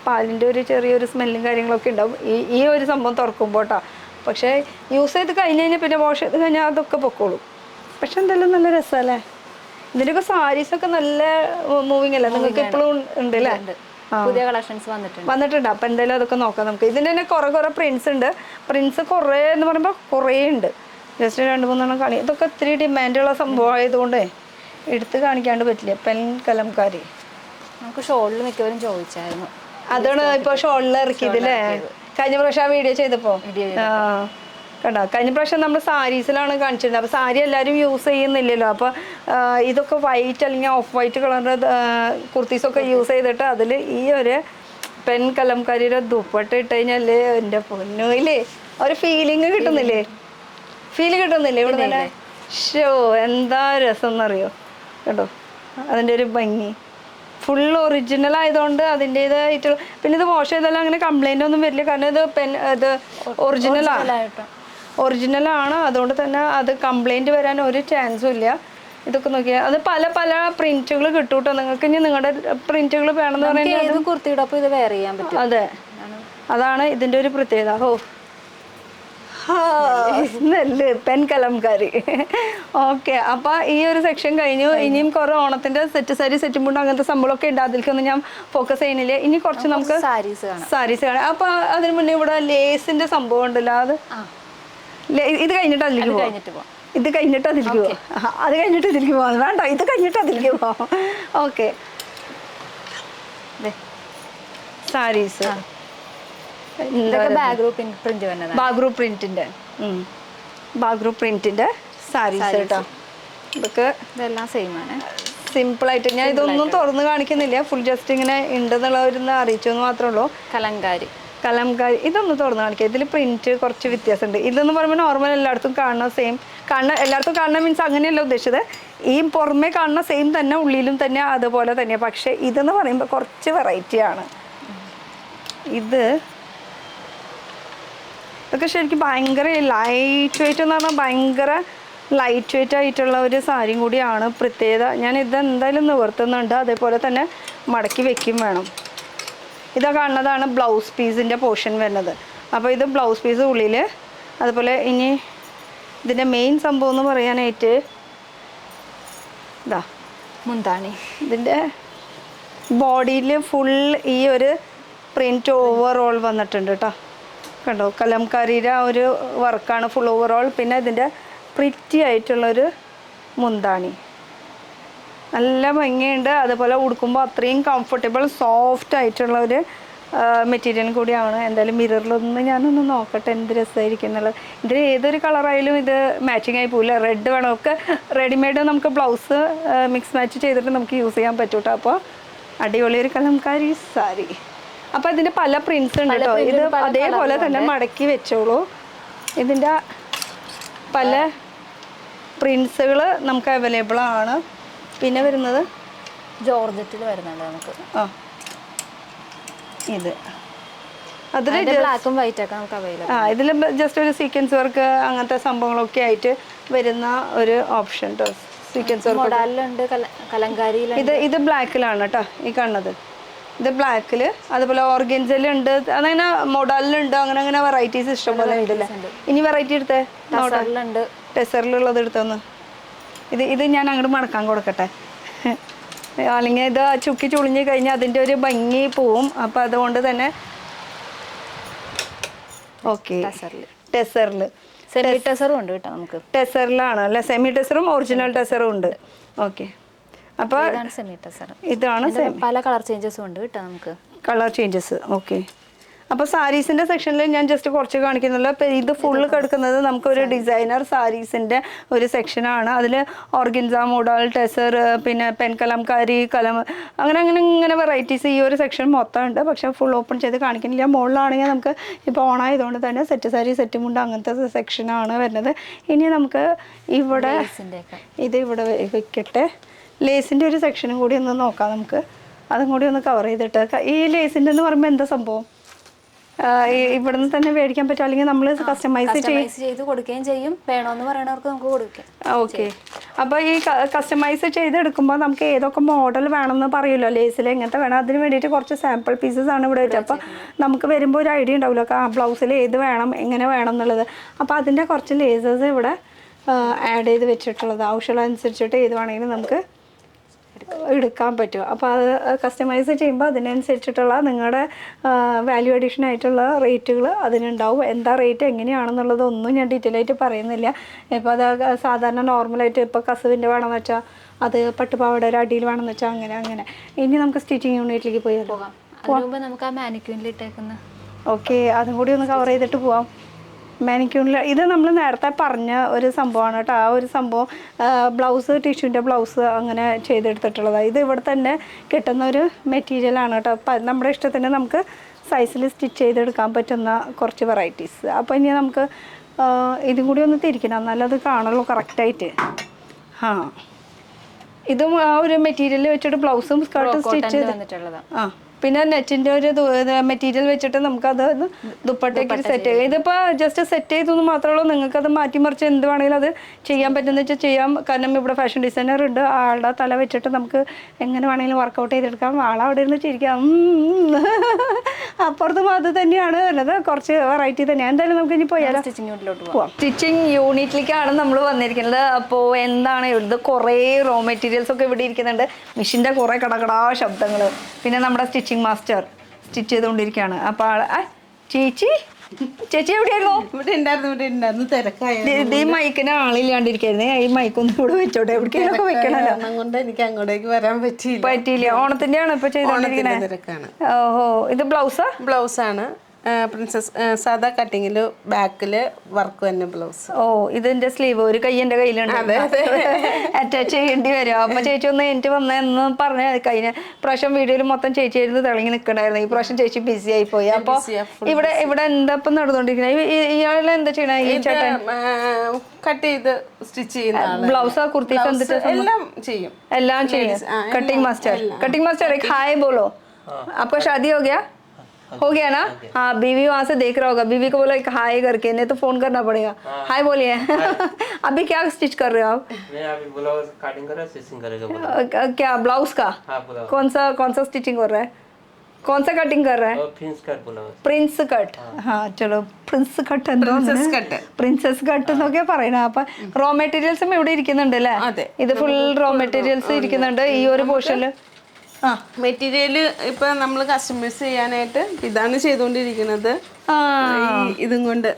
പാലിൻ്റെ ഒരു ചെറിയൊരു സ്മെല്ലും കാര്യങ്ങളൊക്കെ ഉണ്ടാവും ഈ ഒരു സംഭവം തുറക്കുമ്പോൾ കേട്ടോ. പക്ഷേ യൂസ് ചെയ്ത് കഴിഞ്ഞ് കഴിഞ്ഞാൽ പിന്നെ വാഷ് ചെയ്ത് കഴിഞ്ഞാൽ അതൊക്കെ പൊക്കോളും. പക്ഷെ എന്തായാലും നല്ല രസമല്ലേ. ഇതിൻ്റെയൊക്കെ സാരീസൊക്കെ നല്ല മൂവിങ് അല്ലേ, നിങ്ങൾക്ക് ഇപ്പോഴും ഉണ്ട് അല്ലേ? പുതിയ കളക്ഷൻസ് വന്നിട്ടുണ്ട്. അപ്പം എന്തായാലും അതൊക്കെ നോക്കാം നമുക്ക്. ഇതിൻ്റെ തന്നെ കുറേ പ്രിൻസ് ഉണ്ട്. പ്രിൻസ് കുറേ എന്ന് പറയുമ്പോൾ കുറേ ഉണ്ട്. ജസ്റ്റ് 2-3 കാണി. ഇതൊക്കെ ഒത്തിരി ഡിമാൻഡുള്ള സംഭവം ആയതുകൊണ്ടേ എടുത്ത് കാണിക്കാണ്ട് പറ്റില്ല. പെൺകലംകാരി നമുക്ക് ഷോളിൽ മിക്കവരും ചോദിച്ചായിരുന്നു. അതാണ് ഇപ്പോൾ ഷോളിൽ ഇറക്കിയതല്ലേ, കഴിഞ്ഞ പ്രാവശ്യം ആ വീഡിയോ ചെയ്തപ്പോൾ. കണ്ടോ, കഴിഞ്ഞ പ്രാവശ്യം നമ്മൾ സാരീസിലാണ് കാണിച്ചിരുന്നത്. അപ്പോൾ സാരി എല്ലാവരും യൂസ് ചെയ്യുന്നില്ലല്ലോ. അപ്പോൾ ഇതൊക്കെ വൈറ്റ് അല്ലെങ്കിൽ ഓഫ് വൈറ്റ് കളറിൻ്റെ കുർത്തീസൊക്കെ യൂസ് ചെയ്തിട്ട് അതിൽ ഈ ഒരു പെൺകലംകാരിയുടെ ദുപ്പട്ട ഇട്ട് കഴിഞ്ഞാൽ എൻ്റെ പൊന്നുമില്ലേ ഒരു ഫീലിംഗ് കിട്ടുന്നില്ലേ? ഇവിടെ തന്നെ ഷോ എന്താ രസം എന്നറിയോ. കേട്ടോ, അതിൻ്റെ ഒരു ഭംഗി ഫുൾ ഒറിജിനൽ ആയതുകൊണ്ട് അതിൻ്റേതായിട്ടുള്ള. പിന്നെ ഇത് വാഷ് ചെയ്താലും അങ്ങനെ കംപ്ലൈൻ്റ് ഒന്നും വരില്ല, കാരണം ഇത് ഒറിജിനലാണ്. അതുകൊണ്ട് തന്നെ അത് കംപ്ലൈൻറ്റ് വരാൻ ഒരു ചാൻസും ഇല്ല. ഇതൊക്കെ നോക്കിയാൽ അത് പല പല പ്രിന്റുകൾ കിട്ടും കേട്ടോ. നിങ്ങൾക്ക് ഇനി നിങ്ങളുടെ പ്രിന്റുകൾ വേണമെന്ന് പറയുന്നത് കുർത്തിയുടെ ഒപ്പം ഇത് വെയർ ചെയ്യാൻ പറ്റും. അതെ, അതാണ് ഇതിൻ്റെ ഒരു പ്രത്യേകത. സ്മെല്ല് പെൺകലംകാരി. ഓക്കെ, അപ്പോൾ ഈ ഒരു സെക്ഷൻ കഴിഞ്ഞു. ഇനിയും കുറേ ഓണത്തിൻ്റെ സെറ്റ് സാരി, സെറ്റ് മുണ്ട് അങ്ങനത്തെ സംഭവമൊക്കെ ഉണ്ട്. അതിലേക്കൊന്നും ഞാൻ ഫോക്കസ് ചെയ്യുന്നില്ല. ഇനി കുറച്ച് നമുക്ക് സാരീസ് കാണാം. അപ്പോൾ അതിന് മുന്നേ ഇവിടെ ലേസിൻ്റെ സംഭവം ഉണ്ടല്ലോ, ഇത് കഴിഞ്ഞിട്ട് അതിലേക്ക് പോവാം. ഇത് കഴിഞ്ഞിട്ട് അതിലേക്ക് പോവാം. അത് കഴിഞ്ഞിട്ട് ഇതിലേക്ക് പോവാം. വേണ്ട, ഇത് കഴിഞ്ഞിട്ട് അതിലേക്ക് പോവാം. ഓക്കെ, സാരീസ് ബാഗ് പ്രിന്റ് വരുന്നത്. ബാഗ്രൂ പ്രിന്റിന്റെ സാരീസ് കേട്ടോ. ഇതൊക്കെ ഇതെല്ലാം സെയിം ആണ്. സിമ്പിൾ ആയിട്ട് ഞാൻ ഇതൊന്നും തുറന്ന് കാണിക്കുന്നില്ല, ഫുൾ ജസ്റ്റ് ഇങ്ങനെ ഉണ്ടെന്നുള്ളവരൊന്ന് അറിയിച്ചു എന്ന് മാത്രമേ ഉള്ളൂ. കലംകാരി ഇതൊന്നും തുറന്ന് കാണിക്കുക. ഇതിൽ പ്രിന്റ് കുറച്ച് വ്യത്യാസമുണ്ട്. ഇതെന്ന് പറയുമ്പോൾ നോർമൽ എല്ലായിടത്തും കാണുന്ന സെയിം എല്ലായിടത്തും കാണുന്ന മീൻസ് അങ്ങനെയല്ല ഉദ്ദേശിച്ചത്. ഈ പുറമേ കാണുന്ന സെയിം തന്നെ ഉള്ളിലും തന്നെ അതുപോലെ തന്നെ. പക്ഷേ ഇതെന്ന് പറയുമ്പോൾ കുറച്ച് വെറൈറ്റി ആണ്. ഇതൊക്കെ ശരിക്കും ഭയങ്കര ലൈറ്റ് വെയിറ്റ് എന്ന് പറഞ്ഞാൽ ഭയങ്കര ലൈറ്റ് വെയിറ്റ് ആയിട്ടുള്ള ഒരു സാരിയും കൂടിയാണ്. പ്രത്യേകത ഞാൻ ഇതെന്തായാലും നിവർത്തുന്നുണ്ട്, അതേപോലെ തന്നെ മടക്കി വെക്കും വേണം. ഇതാ കാണുന്നതാണ് ബ്ലൗസ് പീസിൻ്റെ പോർഷൻ വരുന്നത്. അപ്പോൾ ഇത് ബ്ലൗസ് പീസ് ഉള്ളിൽ. അതുപോലെ ഇനി ഇതിൻ്റെ മെയിൻ സംഭവം എന്ന് പറയാനായിട്ട് ഇതാ മുന്താണി. ഇതിൻ്റെ ബോഡിയിൽ ഫുൾ ഈ ഒരു പ്രിൻറ്റ് ഓവറോൾ വന്നിട്ടുണ്ട് കേട്ടോ. കണ്ടോ, കലംകാരിയുടെ ആ ഒരു വർക്കാണ് ഫുൾ ഓവറോൾ. പിന്നെ ഇതിൻ്റെ പ്രിറ്റി ആയിട്ടുള്ളൊരു മുന്താണി നല്ല ഭംഗിയുണ്ട്. അതുപോലെ ഉടുക്കുമ്പോൾ അത്രയും കംഫർട്ടബിൾ സോഫ്റ്റ് ആയിട്ടുള്ള ഒരു മെറ്റീരിയൽ കൂടിയാണ്. എന്തായാലും മിററിലൊന്ന് ഞാനൊന്ന് നോക്കട്ടെ എന്ത് രസമായിരിക്കും എന്നുള്ളത്. ഇതിൽ ഏതൊരു കളറായാലും ഇത് മാച്ചിങ് ആയി പോകില്ല. റെഡ് വേണം, ഒക്കെ റെഡിമെയ്ഡ് നമുക്ക് ബ്ലൗസ് മിക്സ് മാച്ച് ചെയ്തിട്ട് നമുക്ക് യൂസ് ചെയ്യാൻ പറ്റും കേട്ടോ. അപ്പോൾ അടിപൊളി ഒരു കലംകാരി സാരി. അപ്പോൾ ഇതിൻ്റെ പല പ്രിൻസ് ഉണ്ട് കേട്ടോ. ഇത് അതേപോലെ തന്നെ മടക്കി വെച്ചോളൂ. ഇതിൻ്റെ പല പ്രിൻസുകൾ നമുക്ക് അവൈലബിൾ ആണ്. പിന്നെ വരുന്നത് ജോർജറ്റിൽ വരുന്നുണ്ട് നമുക്ക്. ഇത് അതിൽ ബ്ലാക്കും വൈറ്റ് ഒക്കെ നമുക്ക് അവൈലബിൾ. ഇതിൽ ജസ്റ്റ് ഒരു സീക്വൻസ് വർക്ക് അങ്ങനത്തെ സംഭവങ്ങളൊക്കെ ആയിട്ട് വരുന്ന ഒരു ഓപ്ഷൻ കേട്ടോ. സീക്വൻസ് വർക്ക് മോഡലുണ്ട്, കലങ്കാരിയിലുണ്ട്. ഇത് ബ്ലാക്കിലാണ് കേട്ടോ ഈ കാണുന്നത്. ഇത് ബ്ലാക്കിൽ, അതുപോലെ ഓർഗൻസയിലുണ്ട്, അങ്ങനെ മോഡലിലുണ്ട്, അങ്ങനെ അങ്ങനെ വെറൈറ്റീസ് ഇഷ്ടംപോലെ ഉണ്ടല്ലേ. ഇനി വെറൈറ്റി എടുത്തേ, ടെസറിലുള്ളത് എടുത്തൊന്ന്. ഇത് ഞാൻ അങ്ങോട്ട് മടക്കാൻ കൊടുക്കട്ടെ, അല്ലെങ്കിൽ ഇത് ചുക്കി ചുളിഞ്ഞ് കഴിഞ്ഞാൽ അതിൻ്റെ ഒരു ഭംഗി പോവും. അപ്പം അതുകൊണ്ട് തന്നെ ഓക്കെ. ടെസറിൽ സെമി ടെസറും ഉണ്ട് കേട്ടോ നമുക്ക്. ടെസറിലാണ് അല്ലേ, സെമി ടെസറും ഒറിജിനൽ ടെസറും ഉണ്ട്. ഓക്കെ, അപ്പോൾ സെമി ടെസർ. ഇതാണ് പല കളർ ചേഞ്ചസും ഉണ്ട് കേട്ടോ നമുക്ക്. Colour changes. ഓക്കെ, അപ്പോൾ സാരീസിൻ്റെ സെക്ഷനിൽ ഞാൻ ജസ്റ്റ് കുറച്ച് കാണിക്കുന്നുള്ളൂ. അപ്പോൾ ഇത് ഫുള്ള് കിടക്കുന്നത് നമുക്കൊരു ഡിസൈനർ സാരീസിൻ്റെ ഒരു സെക്ഷനാണ്. അതിൽ ഓർഗൻസ മോഡൽ, ടെസർ, പിന്നെ പെൻ കലംകാരി, അങ്ങനെ അങ്ങനെ ഇങ്ങനെ വെറൈറ്റീസ് ഈ ഒരു സെക്ഷൻ മൊത്തം ഉണ്ട്. പക്ഷേ ഫുൾ ഓപ്പൺ ചെയ്ത് കാണിക്കുന്നില്ല. മുകളിലാണെങ്കിൽ നമുക്ക് ഇപ്പോൾ ഓണായതുകൊണ്ട് തന്നെ സെറ്റ് സാരി, സെറ്റ് മുണ്ട് അങ്ങനത്തെ സെക്ഷനാണ് വരുന്നത്. ഇനി നമുക്ക് ഇവിടെ ഇവിടെ വെക്കട്ടെ. ലേസിൻ്റെ ഒരു സെക്ഷനും കൂടി ഒന്ന് നോക്കാം നമുക്ക്. അതും കൂടി ഒന്ന് കവർ ചെയ്തിട്ട്. ഈ ലേസിൻ്റെ എന്ന് പറയുമ്പോൾ എന്താ സംഭവം, ഇവിടെ നിന്ന് തന്നെ മേടിക്കാൻ പറ്റും, അല്ലെങ്കിൽ നമ്മൾ കസ്റ്റമൈസ് ചെയ്ത് കൊടുക്കുകയും ചെയ്യും. വേണമെന്ന് പറയണവർക്ക് നമുക്ക് കൊടുക്കാം. ഓക്കെ, അപ്പോൾ ഈ കസ്റ്റമൈസ് ചെയ്തെടുക്കുമ്പോൾ നമുക്ക് ഏതൊക്കെ മോഡൽ വേണമെന്ന് പറയുമല്ലോ, ലേസിൽ എങ്ങനത്തെ വേണം. അതിന് വേണ്ടിയിട്ട് കുറച്ച് സാമ്പിൾ പീസസ് ആണ് ഇവിടെ വെച്ചത്. അപ്പോൾ നമുക്ക് വരുമ്പോൾ ഒരു ഐഡിയ ഉണ്ടാവില്ല ബ്ലൗസിൽ ഏത് വേണം, എങ്ങനെ വേണം എന്നുള്ളത്. അപ്പോൾ അതിൻ്റെ കുറച്ച് ലേസേഴ്സ് ഇവിടെ ആഡ് ചെയ്ത് വെച്ചിട്ടുള്ളത്. ആവശ്യമുള്ള അനുസരിച്ചിട്ട് ഏത് വേണമെങ്കിലും നമുക്ക് എടുക്കാൻ പറ്റും. അപ്പോൾ അത് കസ്റ്റമൈസ് ചെയ്യുമ്പോൾ അതിനനുസരിച്ചിട്ടുള്ള നിങ്ങളുടെ വാല്യൂ അഡീഷൻ ആയിട്ടുള്ള റേറ്റുകൾ അതിനുണ്ടാവും. എന്താ റേറ്റ് എങ്ങനെയാണെന്നുള്ളതൊന്നും ഞാൻ ഡീറ്റെയിൽ ആയിട്ട് പറയുന്നില്ല. ഇപ്പോൾ അത് സാധാരണ നോർമലായിട്ട് ഇപ്പോൾ കസവിൻ്റെ വേണമെന്ന് വെച്ചാൽ, അത് പട്ടുപാവടയുടെ അടിയിൽ വേണമെന്ന് വെച്ചാൽ അങ്ങനെ. ഇനി നമുക്ക് സ്റ്റിച്ചിങ് യൂണിറ്റിലേക്ക് പോകാം. നമുക്ക് ആ മാനിക്യൂണിൽ ഇട്ടേക്കുന്ന ഓക്കെ, അതും കൂടി ഒന്ന് കവർ ചെയ്തിട്ട് പോവാം. മാനിക്യൂണിൽ ഇത് നമ്മൾ നേരത്തെ പറഞ്ഞ ഒരു സംഭവമാണ് കേട്ടോ. ആ ഒരു സംഭവം ബ്ലൗസ്, ടിഷ്യൂൻ്റെ ബ്ലൗസ് അങ്ങനെ ചെയ്തെടുത്തിട്ടുള്ളതാണ്. ഇത് ഇവിടെ തന്നെ കിട്ടുന്ന ഒരു മെറ്റീരിയലാണ് കേട്ടോ. അപ്പം നമ്മുടെ ഇഷ്ടത്തിന് നമുക്ക് സൈസിൽ സ്റ്റിച്ച് ചെയ്തെടുക്കാൻ പറ്റുന്ന കുറച്ച് വെറൈറ്റീസ്. അപ്പോൾ ഇനി നമുക്ക് ഇതും കൂടി ഒന്ന് തിരിക്കണം, എന്നാലും അത് കാണുള്ളൂ കറക്റ്റായിട്ട്. ഇതും ആ ഒരു മെറ്റീരിയൽ വെച്ചിട്ട് ബ്ലൗസും സ്കേർട്ടും സ്റ്റിച്ച് ചെയ്തിട്ടുള്ളതാണ്. പിന്നെ നെറ്റിൻ്റെ ഒരു മെറ്റീരിയൽ വെച്ചിട്ട് നമുക്കത് ദുപ്പട്ടയ്ക്ക് സെറ്റ് ചെയ്യാം. ഇതിപ്പോൾ ജസ്റ്റ് സെറ്റ് ചെയ്തെന്ന് മാത്രമേ ഉള്ളൂ. നിങ്ങൾക്കത് മാറ്റിമറിച്ച് എന്ത് വേണമെങ്കിലും അത് ചെയ്യാൻ പറ്റുന്ന വെച്ചാൽ ചെയ്യാം. കാരണം ഇവിടെ ഫാഷൻ ഡിസൈനർ ഉണ്ട്, ആളുടെ തല വെച്ചിട്ട് നമുക്ക് എങ്ങനെ വേണമെങ്കിലും വർക്കൗട്ട് ചെയ്തെടുക്കാം. ആളവിടെ ഇരുന്ന് ചിരിക്കാം. അപ്പുറത്തും അത് തന്നെയാണ് വരുന്നത്, കുറച്ച് വെറൈറ്റി തന്നെയാണ്. എന്തായാലും നമുക്ക് ഇനി പോയാലോ, സ്റ്റിച്ചിങ് യൂണിറ്റിലോട്ട് പോവാം. സ്റ്റിച്ചിങ് യൂണിറ്റിലേക്കാണ് നമ്മൾ വന്നിരിക്കുന്നത്. അപ്പോൾ എന്താണ് ഇത്, കുറേ റോ മെറ്റീരിയൽസ് ഒക്കെ ഇവിടെ ഇരിക്കുന്നുണ്ട്. മെഷീൻ്റെ കുറേ കടകടാ ശബ്ദങ്ങൾ. പിന്നെ നമ്മുടെ സ്റ്റിച്ചിങ് മാസ്റ്റർ സ്റ്റിച്ച് ചെയ്തുകൊണ്ടിരിക്കുകയാണ്. അപ്പോൾ ചേച്ചി എവിടെയായിരുന്നു? ഇവിടെ ഉണ്ടായിരുന്നു തിരക്കായ ഈ മൈക്കിന് ആളില്ലാണ്ടിരിക്കായിരുന്നേ. ഈ മൈക്കൊന്നും ഇവിടെ വെച്ചോട്ടെ, എവിടേക്കൊക്കെ വെക്കണല്ലോ. കൊണ്ട് എനിക്ക് അങ്ങോട്ടേക്ക് വരാൻ പറ്റിയില്ല. ഓണത്തിന്റെ ആണ് ഇപ്പൊ ചെയ്തോണ്ടിരിക്കുന്നത്. ഓഹോ, ഇത് ബ്ലൗസാണ്. പ്രിൻസസ് സാധാ കട്ടിങ്ങില് ബാക്കില് വർക്ക് തന്നെ ബ്ലൗസ്. ഓ ഇതിന്റെ സ്ലീവ് ഒരു കൈ എന്റെ കയ്യിലുണ്ട്, അറ്റാച്ച് ചെയ്യേണ്ടി വരും. അപ്പൊ ചേച്ചി ഒന്ന് എനിക്ക് വന്നെന്ന് പറഞ്ഞ കഴിഞ്ഞ പ്രാവശ്യം വീഡിയോയിൽ മൊത്തം ചേച്ചി ആയിരുന്നു തിളങ്ങി നിൽക്കണ്ടായിരുന്നു. ഈ പ്രാവശ്യം ചേച്ചി ബിസി ആയി പോയി. അപ്പൊ ഇവിടെ എന്താ ഇപ്പം നടന്നുകൊണ്ടിരിക്കുന്നത്? ഇയാളെ എന്താ ചെയ്യണ? ഈ ചേട്ടൻ കട്ട് ചെയ്ത് സ്റ്റിച്ച് ചെയ്യുന്ന ബ്ലൗസ് കുർത്തീസ് എന്തിട്ട് എല്ലാം ചെയ്യും. कटिंग मास्टर एक हाय बोलो. आपका शादी हो गया ना? हाँ बीवी वहाँ से देख रहा होगा, बीवी को बोलो एक हाय करके, नहीं तो फोन करना पड़ेगा. हाय बोलिए. अभी क्या स्टिच कर रहे हो आप? मैं अभी ब्लाउज कटिंग कर रहा हूँ, स्टिचिंग करेगा. क्या ब्लाउज का? हाँ ब्लाउज. कौन सा स्टिचिंग कर रहा है? कौन सा कटिंग कर रहा है? Prince cut blouse. Prince cut. हाँ चलो പ്രിൻസ് കട്ട് എന്തോ പ്രിൻസസ് കട്ട് എന്നൊക്കെ പറയണ. അപ്പൊ റോ മെറ്റീരിയൽസും ഇവിടെ ഇരിക്കുന്നുണ്ട് അല്ലേ? ഇത് ഫുൾ റോ മെറ്റീരിയൽസ് ഇരിക്കുന്നുണ്ട് ഈ ഒരു പോർഷനില്. മെറ്റീരിയൽ ഇപ്പൊ നമ്മൾ കസ്റ്റമൈസ് ചെയ്യാനായിട്ട് ഇതാണ് ചെയ്തുകൊണ്ടിരിക്കുന്നത്. ഇതും കൊണ്ട്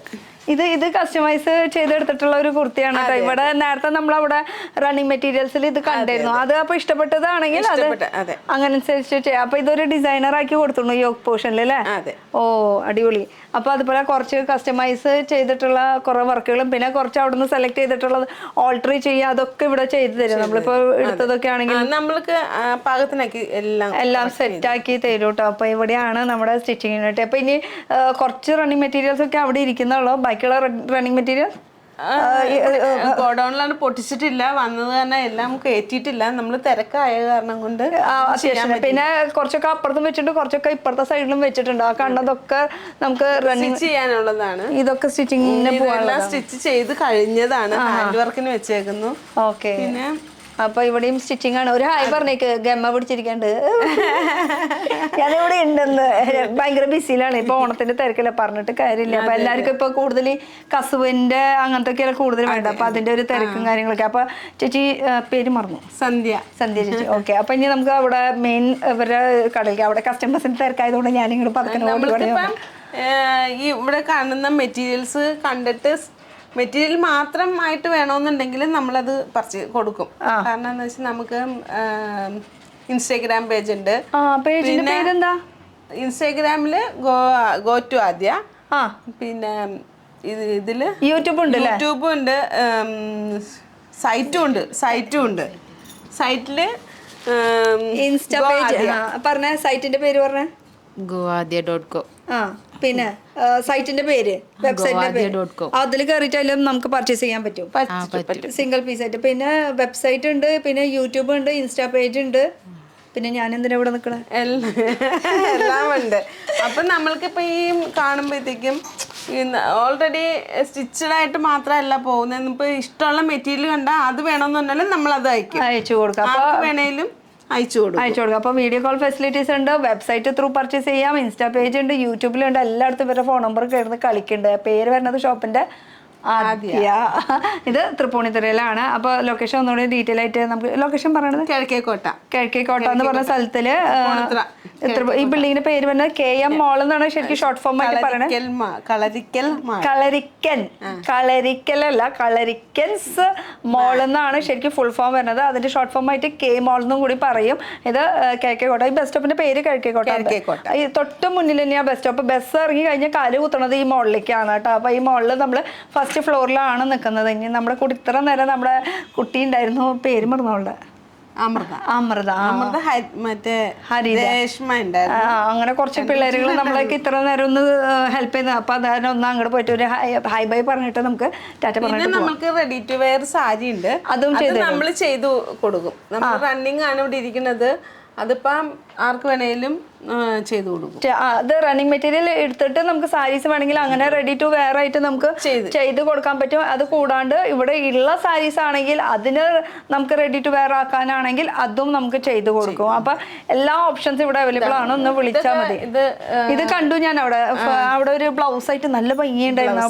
ഇത് കസ്റ്റമൈസ് ചെയ്തെടുത്തിട്ടുള്ള ഒരു കുർത്തിയാണ് കേട്ടോ. ഇവിടെ നേരത്തെ നമ്മളവിടെ റണ്ണിങ് മെറ്റീരിയൽസിൽ ഇത് കണ്ടിരുന്നു. അത് അപ്പൊ ഇഷ്ടപ്പെട്ടതാണെങ്കിൽ അത് അങ്ങനെ അനുസരിച്ച് ചെയ്യാം. അപ്പൊ ഇതൊരു ഡിസൈനർ ആക്കി കൊടുത്തിരുന്നു യോക്ക് പോർഷനിൽ അല്ലേ? ഓ അടിപൊളി. അപ്പൊ അതുപോലെ കുറച്ച് കസ്റ്റമൈസ് ചെയ്തിട്ടുള്ള കുറെ വർക്കുകളും പിന്നെ കുറച്ച് അവിടെ നിന്ന് സെലക്ട് ചെയ്തിട്ടുള്ളത് ഓൾട്ടർ ചെയ്യുക, അതൊക്കെ ഇവിടെ ചെയ്തു തരും. നമ്മളിപ്പോ എടുത്തതൊക്കെ ആണെങ്കിൽ നമ്മൾക്ക് പാകത്തിനാക്കി എല്ലാം സെറ്റ് ആക്കി തരും കേട്ടോ. അപ്പൊ ഇവിടെയാണ് നമ്മുടെ സ്റ്റിച്ചിങ് യൂണിറ്റ്. അപ്പൊ ഇനി കുറച്ച് റണ്ണിങ് മെറ്റീരിയൽസ് ഒക്കെ അവിടെ ഇരിക്കുന്നുള്ളൂ. ബാക്കിയുള്ള റണ്ണിങ് മെറ്റീരിയൽ ഗോഡൌണിലാണ്, പൊട്ടിച്ചിട്ടില്ല. വന്നത് തന്നെ എല്ലാം കയറ്റിയിട്ടില്ല. നമ്മൾ തിരക്കായ കാരണം കൊണ്ട് പിന്നെ കുറച്ചൊക്കെ അപ്പുറത്തും വെച്ചിട്ടുണ്ട്, കുറച്ചൊക്കെ ഇപ്പുറത്തെ സൈഡിലും വെച്ചിട്ടുണ്ട്. ആ കണ്ടതൊക്കെ നമുക്ക് റണ്ണിങ് ചെയ്യാനുള്ളതാണ്. ഇതൊക്കെ സ്റ്റിച്ചിങ്ങിന് പോകാനുള്ള സ്റ്റിച്ച് ചെയ്ത് കഴിഞ്ഞതാണ്, ഹാൻഡ് വർക്കിന് വെച്ചേക്കുന്നു. ഓക്കെ. പിന്നെ അപ്പൊ ഇവിടെയും സ്റ്റിച്ചിങ് ആണ്. ഒരു ഹായ് പറഞ്ഞേക്ക്, ഗമ്മ പിടിച്ചിരിക്കണ്ട്. ഞാനിവിടെ ഉണ്ടെന്ന് ഭയങ്കര ബിസിയിലാണ്. ഇപ്പൊ ഓണത്തിന്റെ തിരക്കില്ല, പറഞ്ഞിട്ട് കാര്യമില്ല. അപ്പൊ എല്ലാവർക്കും ഇപ്പൊ കൂടുതൽ കസുവിന്റെ അങ്ങനത്തെ ഒക്കെയാണ് കൂടുതൽ വേണ്ട. അപ്പൊ അതിന്റെ ഒരു തിരക്കും കാര്യങ്ങളൊക്കെ. അപ്പൊ ചേച്ചി പേര് മറന്നു? സന്ധ്യ ചേച്ചി. ഓക്കെ. അപ്പൊ ഇനി നമുക്ക് അവിടെ മെയിൻ ഇവരുടെ കടയിലേക്ക് അവിടെ കസ്റ്റമേഴ്സിന് തിരക്കായതുകൊണ്ട് ഞാനിങ്ങോട്ട് പതുക്കെ ഈ ഇവിടെ കാണുന്ന മെറ്റീരിയൽസ് കണ്ടിട്ട് മെറ്റീരിയൽ മാത്രമായിട്ട് വേണമെന്നുണ്ടെങ്കിൽ നമ്മളത് പർച്ചേസ് കൊടുക്കും. കാരണം എന്താ വെച്ചാൽ നമുക്ക് ഇൻസ്റ്റാഗ്രാം പേജ് ഉണ്ട്. പിന്നെ ഇൻസ്റ്റാഗ്രാമില് ഗോ ടു ആദ്യ, പിന്നെ ഇതില് യൂട്യൂബും ഉണ്ട്, സൈറ്റും ഉണ്ട്. സൈറ്റില് ഇൻസ്റ്റാ പേജ് പറഞ്ഞ സൈറ്റിന്റെ പേര് പറഞ്ഞ goadia.com. പിന്നെ സൈറ്റിന്റെ പേര് വെബ്സൈറ്റിന്റെ പേര് അതിൽ കയറിയിട്ടായാലും നമുക്ക് പർച്ചേസ് ചെയ്യാൻ പറ്റും സിംഗിൾ പീസ് ആയിട്ട്. പിന്നെ വെബ്സൈറ്റ് ഉണ്ട്, പിന്നെ യൂട്യൂബ് ഉണ്ട്, ഇൻസ്റ്റാ പേജ് ഉണ്ട്. പിന്നെ ഞാൻ എന്തിനാ ഇവിടെ നിൽക്കണേ? എല്ലാം ഉണ്ട്. അപ്പൊ നമ്മൾക്കിപ്പോ ഈ കാണുമ്പോഴത്തേക്കും ഓൾറെഡി സ്റ്റിച്ചഡ് ആയിട്ട് മാത്രമല്ല പോകുന്നത്. ഇപ്പൊ ഇഷ്ടമുള്ള മെറ്റീരിയൽ കണ്ടാൽ അത് വേണമെന്നുണ്ടെങ്കിൽ നമ്മൾ അത് അയച്ചു കൊടുക്കാം. വേണേലും അയച്ചു കൊടുക്കാം. അപ്പോൾ വീഡിയോ കോൾ ഫെസിലിറ്റീസ് ഉണ്ട്, വെബ്സൈറ്റ് ത്രൂ പർച്ചേസ് ചെയ്യാം, ഇൻസ്റ്റാ പേജ് ഉണ്ട്, യൂട്യൂബിലുണ്ട്. എല്ലായിടത്തും ഇവരുടെ ഫോൺ നമ്പർ കിടന്ന് കളിക്കുന്നുണ്ട്. പേര് വരുന്നത് ഷോപ്പിന്റെ ആദ്യ. ഇത് തൃപ്പൂണിത്തുറയിലാണ്. അപ്പൊ ലൊക്കേഷൻ ഒന്നുകൂടി ഡീറ്റെയിൽ ആയിട്ട് നമുക്ക് ലൊക്കേഷൻ പറയണത് കിഴക്കേക്കോട്ട എന്ന് പറഞ്ഞ സ്ഥലത്തില് ഈ ബിൽഡിങ്ങിന്റെ പേര് പറഞ്ഞത് KM മോൾ എന്നാണ് ശരിക്കും ഷോർട്ട് ഫോം ആയിട്ട് പറയണത്. കളരിക്കൻസ് മോൾ എന്നാണ് ശരിക്കും ഫുൾ ഫോം വരുന്നത്. അതിന്റെ ഷോർട്ട് ഫോം ആയിട്ട് K മോൾ എന്നും കൂടി പറയും. ഇത് കിഴക്കേക്കോട്ട. ഈ ബസ് സ്റ്റോപ്പിന്റെ പേര് കിഴക്കേക്കോട്ട. ഈ തൊട്ട് മുന്നിൽ തന്നെയാ ബസ് സ്റ്റോപ്പ്. ബസ് ഇറങ്ങി കഴിഞ്ഞാൽ കാല് കുത്തണത് ഈ മോളിലേക്കാണ് കേട്ടോ. അപ്പൊ ഈ മോളിൽ നമ്മൾ ഫസ്റ്റ് ഫ്ലോറിലാണ് നിൽക്കുന്നത്. ഇനി നമ്മുടെ കൂടെ ഇത്ര നേരം നമ്മുടെ കുട്ടി ഉണ്ടായിരുന്നു, പേര് മറന്നോളുടെ അമൃത മറ്റേ അങ്ങനെ കുറച്ച് പിള്ളേരുകൾ നമ്മളേക്ക് ഇത്ര നേരം ഒന്ന് ഹെൽപ്പ് ചെയ്ത്. അപ്പൊ അതായത് ഒന്ന് അങ്ങോട്ട് പോയിട്ട് ഒരു ഹൈ ബൈ പറഞ്ഞിട്ട് നമുക്ക് ടാറ്റ പറഞ്ഞിട്ട് നമുക്ക് റെഡി ടു വെയർ സാരി ഉണ്ട്, അതും നമ്മൾ ചെയ്തു കൊടുക്കും. നമ്മൾ റണ്ണിങ് ആണ് ഇവിടെ ഇരിക്കുന്നത്. അതിപ്പം ആർക്ക് വേണേലും ചെയ്തു കൊടുക്കും. അത് റണ്ണിങ് മെറ്റീരിയൽ എടുത്തിട്ട് നമുക്ക് സാരീസ് വേണമെങ്കിൽ അങ്ങനെ റെഡി ടു വെയർ ആയിട്ട് നമുക്ക് ചെയ്ത് കൊടുക്കാൻ പറ്റും. അത് കൂടാണ്ട് ഇവിടെ ഉള്ള സാരീസ് ആണെങ്കിൽ അതിന് നമുക്ക് റെഡി ടു വെയർ ആക്കാനാണെങ്കിൽ അതും നമുക്ക് ചെയ്ത് കൊടുക്കും. അപ്പൊ എല്ലാ ഓപ്ഷൻസ് ഇവിടെ അവൈലബിൾ ആണ്. ഒന്ന് വിളിച്ചാൽ മതി. ഇത് കണ്ടു ഞാൻ അവിടെ ഒരു ബ്ലൗസ് ആയിട്ട് നല്ല ഭംഗിയുണ്ടായിരുന്നു.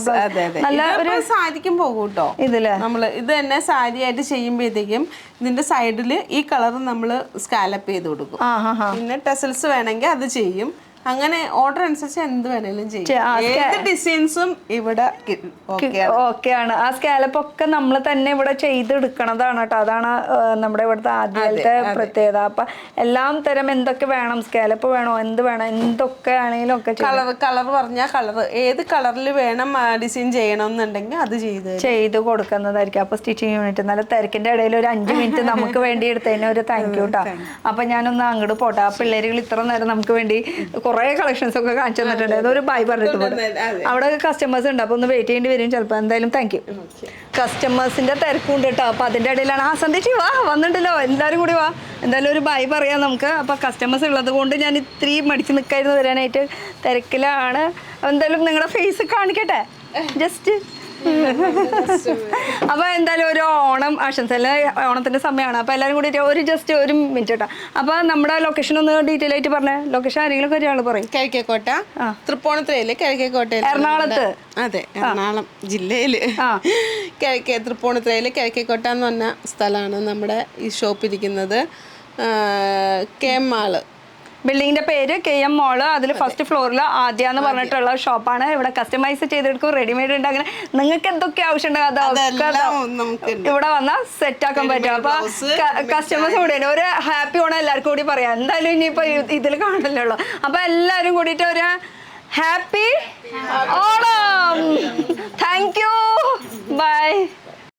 നല്ല ഒരു സാരിക്കും പോകും കേട്ടോ. നമ്മള് ഇത് തന്നെ സാരി ആയിട്ട് ചെയ്യുമ്പോഴത്തേക്കും ഇതിന്റെ സൈഡില് ഈ കളർ നമ്മള് സ്കാലപ്പ് ചെയ്ത് കൊടുക്കും. പിന്നെ ടെസൽസ് വേണമെങ്കിൽ അത് ചെയ്യും. അങ്ങനെ ഓർഡർ അനുസരിച്ച് എന്ത് വേണേലും ചെയ്യും. ഏത് ഡിസൈൻസും ഇവിടെ ഓക്കെയാണ്. ആ സ്കാലപ്പ് ഒക്കെ നമ്മൾ തന്നെ ഇവിടെ ചെയ്തെടുക്കണതാണ് കേട്ടോ. അതാണ് നമ്മുടെ ഇവിടുത്തെ ആദ്യത്തെ പ്രത്യേകത. അപ്പൊ എല്ലാം തരം എന്തൊക്കെ വേണം, സ്കാലപ്പ് വേണോ, എന്ത് വേണം, എന്തൊക്കെ ആണെങ്കിലും ഒക്കെ കളർ പറഞ്ഞാൽ കളർ ഏത് കളറിൽ വേണം ഡിസൈൻ ചെയ്യണം എന്നുണ്ടെങ്കിൽ അത് ചെയ്ത് കൊടുക്കുന്നതായിരിക്കും. അപ്പൊ സ്റ്റിച്ചിങ് യൂണിറ്റ് നല്ല തിരക്കിന്റെ ഇടയിൽ ഒരു 5 മിനിറ്റ് നമുക്ക് വേണ്ടി എടുത്തതിന് ഒരു താങ്ക് യു കേട്ടോ. അപ്പൊ ഞാനൊന്ന് അങ്ങോട്ട് പോട്ടെ. ആ പിള്ളേരുകൾ ഇത്ര നേരം നമുക്ക് വേണ്ടി കുറെ കളക്ഷൻസ് ഒക്കെ കാണിച്ചു തന്നിട്ടുണ്ട്. അതൊരു ബൈ പറഞ്ഞിട്ട് പോട്ടെ. അവിടെ കസ്റ്റമേഴ്സ് ഉണ്ട്, അപ്പൊ ഒന്ന് വെയിറ്റ് ചെയ്യേണ്ടി വരും ചിലപ്പോൾ. എന്തായാലും താങ്ക് യു. കസ്റ്റമേഴ്സിന്റെ തിരക്കുണ്ട് കേട്ടോ. അപ്പൊ അതിന്റെ ഇടയിലാണ് സന്ദേശി വാ വന്നിട്ടുണ്ടല്ലോ, എല്ലാവരും കൂടി വാ. എന്തായാലും ഒരു ബൈ പറയാം നമുക്ക്. അപ്പൊ കസ്റ്റമേഴ്സ് ഉള്ളത് കൊണ്ട് ഞാൻ ഇത്തിരി മടിച്ച് നിൽക്കായിരുന്നു വരാനായിട്ട്, തിരക്കിലാണ്. എന്തായാലും നിങ്ങളുടെ ഫേസ് കാണിക്കട്ടെ ജസ്റ്റ്. അപ്പൊ എന്തായാലും ഒരു ഓണം ആശംസ, അല്ലെ ഓണത്തിന്റെ സമയമാണ്. അപ്പൊ എല്ലാവരും കൂടി ഒരു മിനിറ്റ് കേട്ടോ. അപ്പൊ നമ്മുടെ ലൊക്കേഷൻ ഒന്ന് ഡീറ്റെയിൽ ആയിട്ട് പറഞ്ഞേ. ലൊക്കേഷൻ ആരെങ്കിലും ഒരാൾ പറയും. കിഴക്കേക്കോട്ട, തൃപ്പൂണിത്തുറയില് കിഴക്കേക്കോട്ടയിൽ, എറണാകുളത്ത്. അതെ, എറണാകുളം ജില്ലയില് തൃപ്പൂണിത്തുറയില് കിഴക്കേക്കോട്ട എന്ന് പറഞ്ഞ സ്ഥലമാണ് നമ്മുടെ ഈ ഷോപ്പ് ഇരിക്കുന്നത്. KM മാള് ബിൽഡിങ്ങിന്റെ പേര് KM മോള്. അതിൽ ഫസ്റ്റ് ഫ്ലോറിൽ ആദ്യ എന്ന് പറഞ്ഞിട്ടുള്ള ഷോപ്പാണ്. ഇവിടെ കസ്റ്റമൈസ് ചെയ്തെടുക്കും, റെഡിമെയ്ഡ് ഉണ്ട്. അങ്ങനെ നിങ്ങൾക്ക് എന്തൊക്കെ ആവശ്യമുണ്ടോ അതൊക്കെ ഇവിടെ വന്നാൽ സെറ്റ് ആക്കാൻ പറ്റും. അപ്പൊ കസ്റ്റമേഴ്സ് കൂടെ ഒരു ഹാപ്പി ഓണം എല്ലാവർക്കും കൂടി പറയാം. എന്തായാലും ഇനിയിപ്പോ ഇതിൽ കാണല്ലോ. അപ്പൊ എല്ലാവരും കൂടിയിട്ട് ഒരു happy Onam. Thank you, by.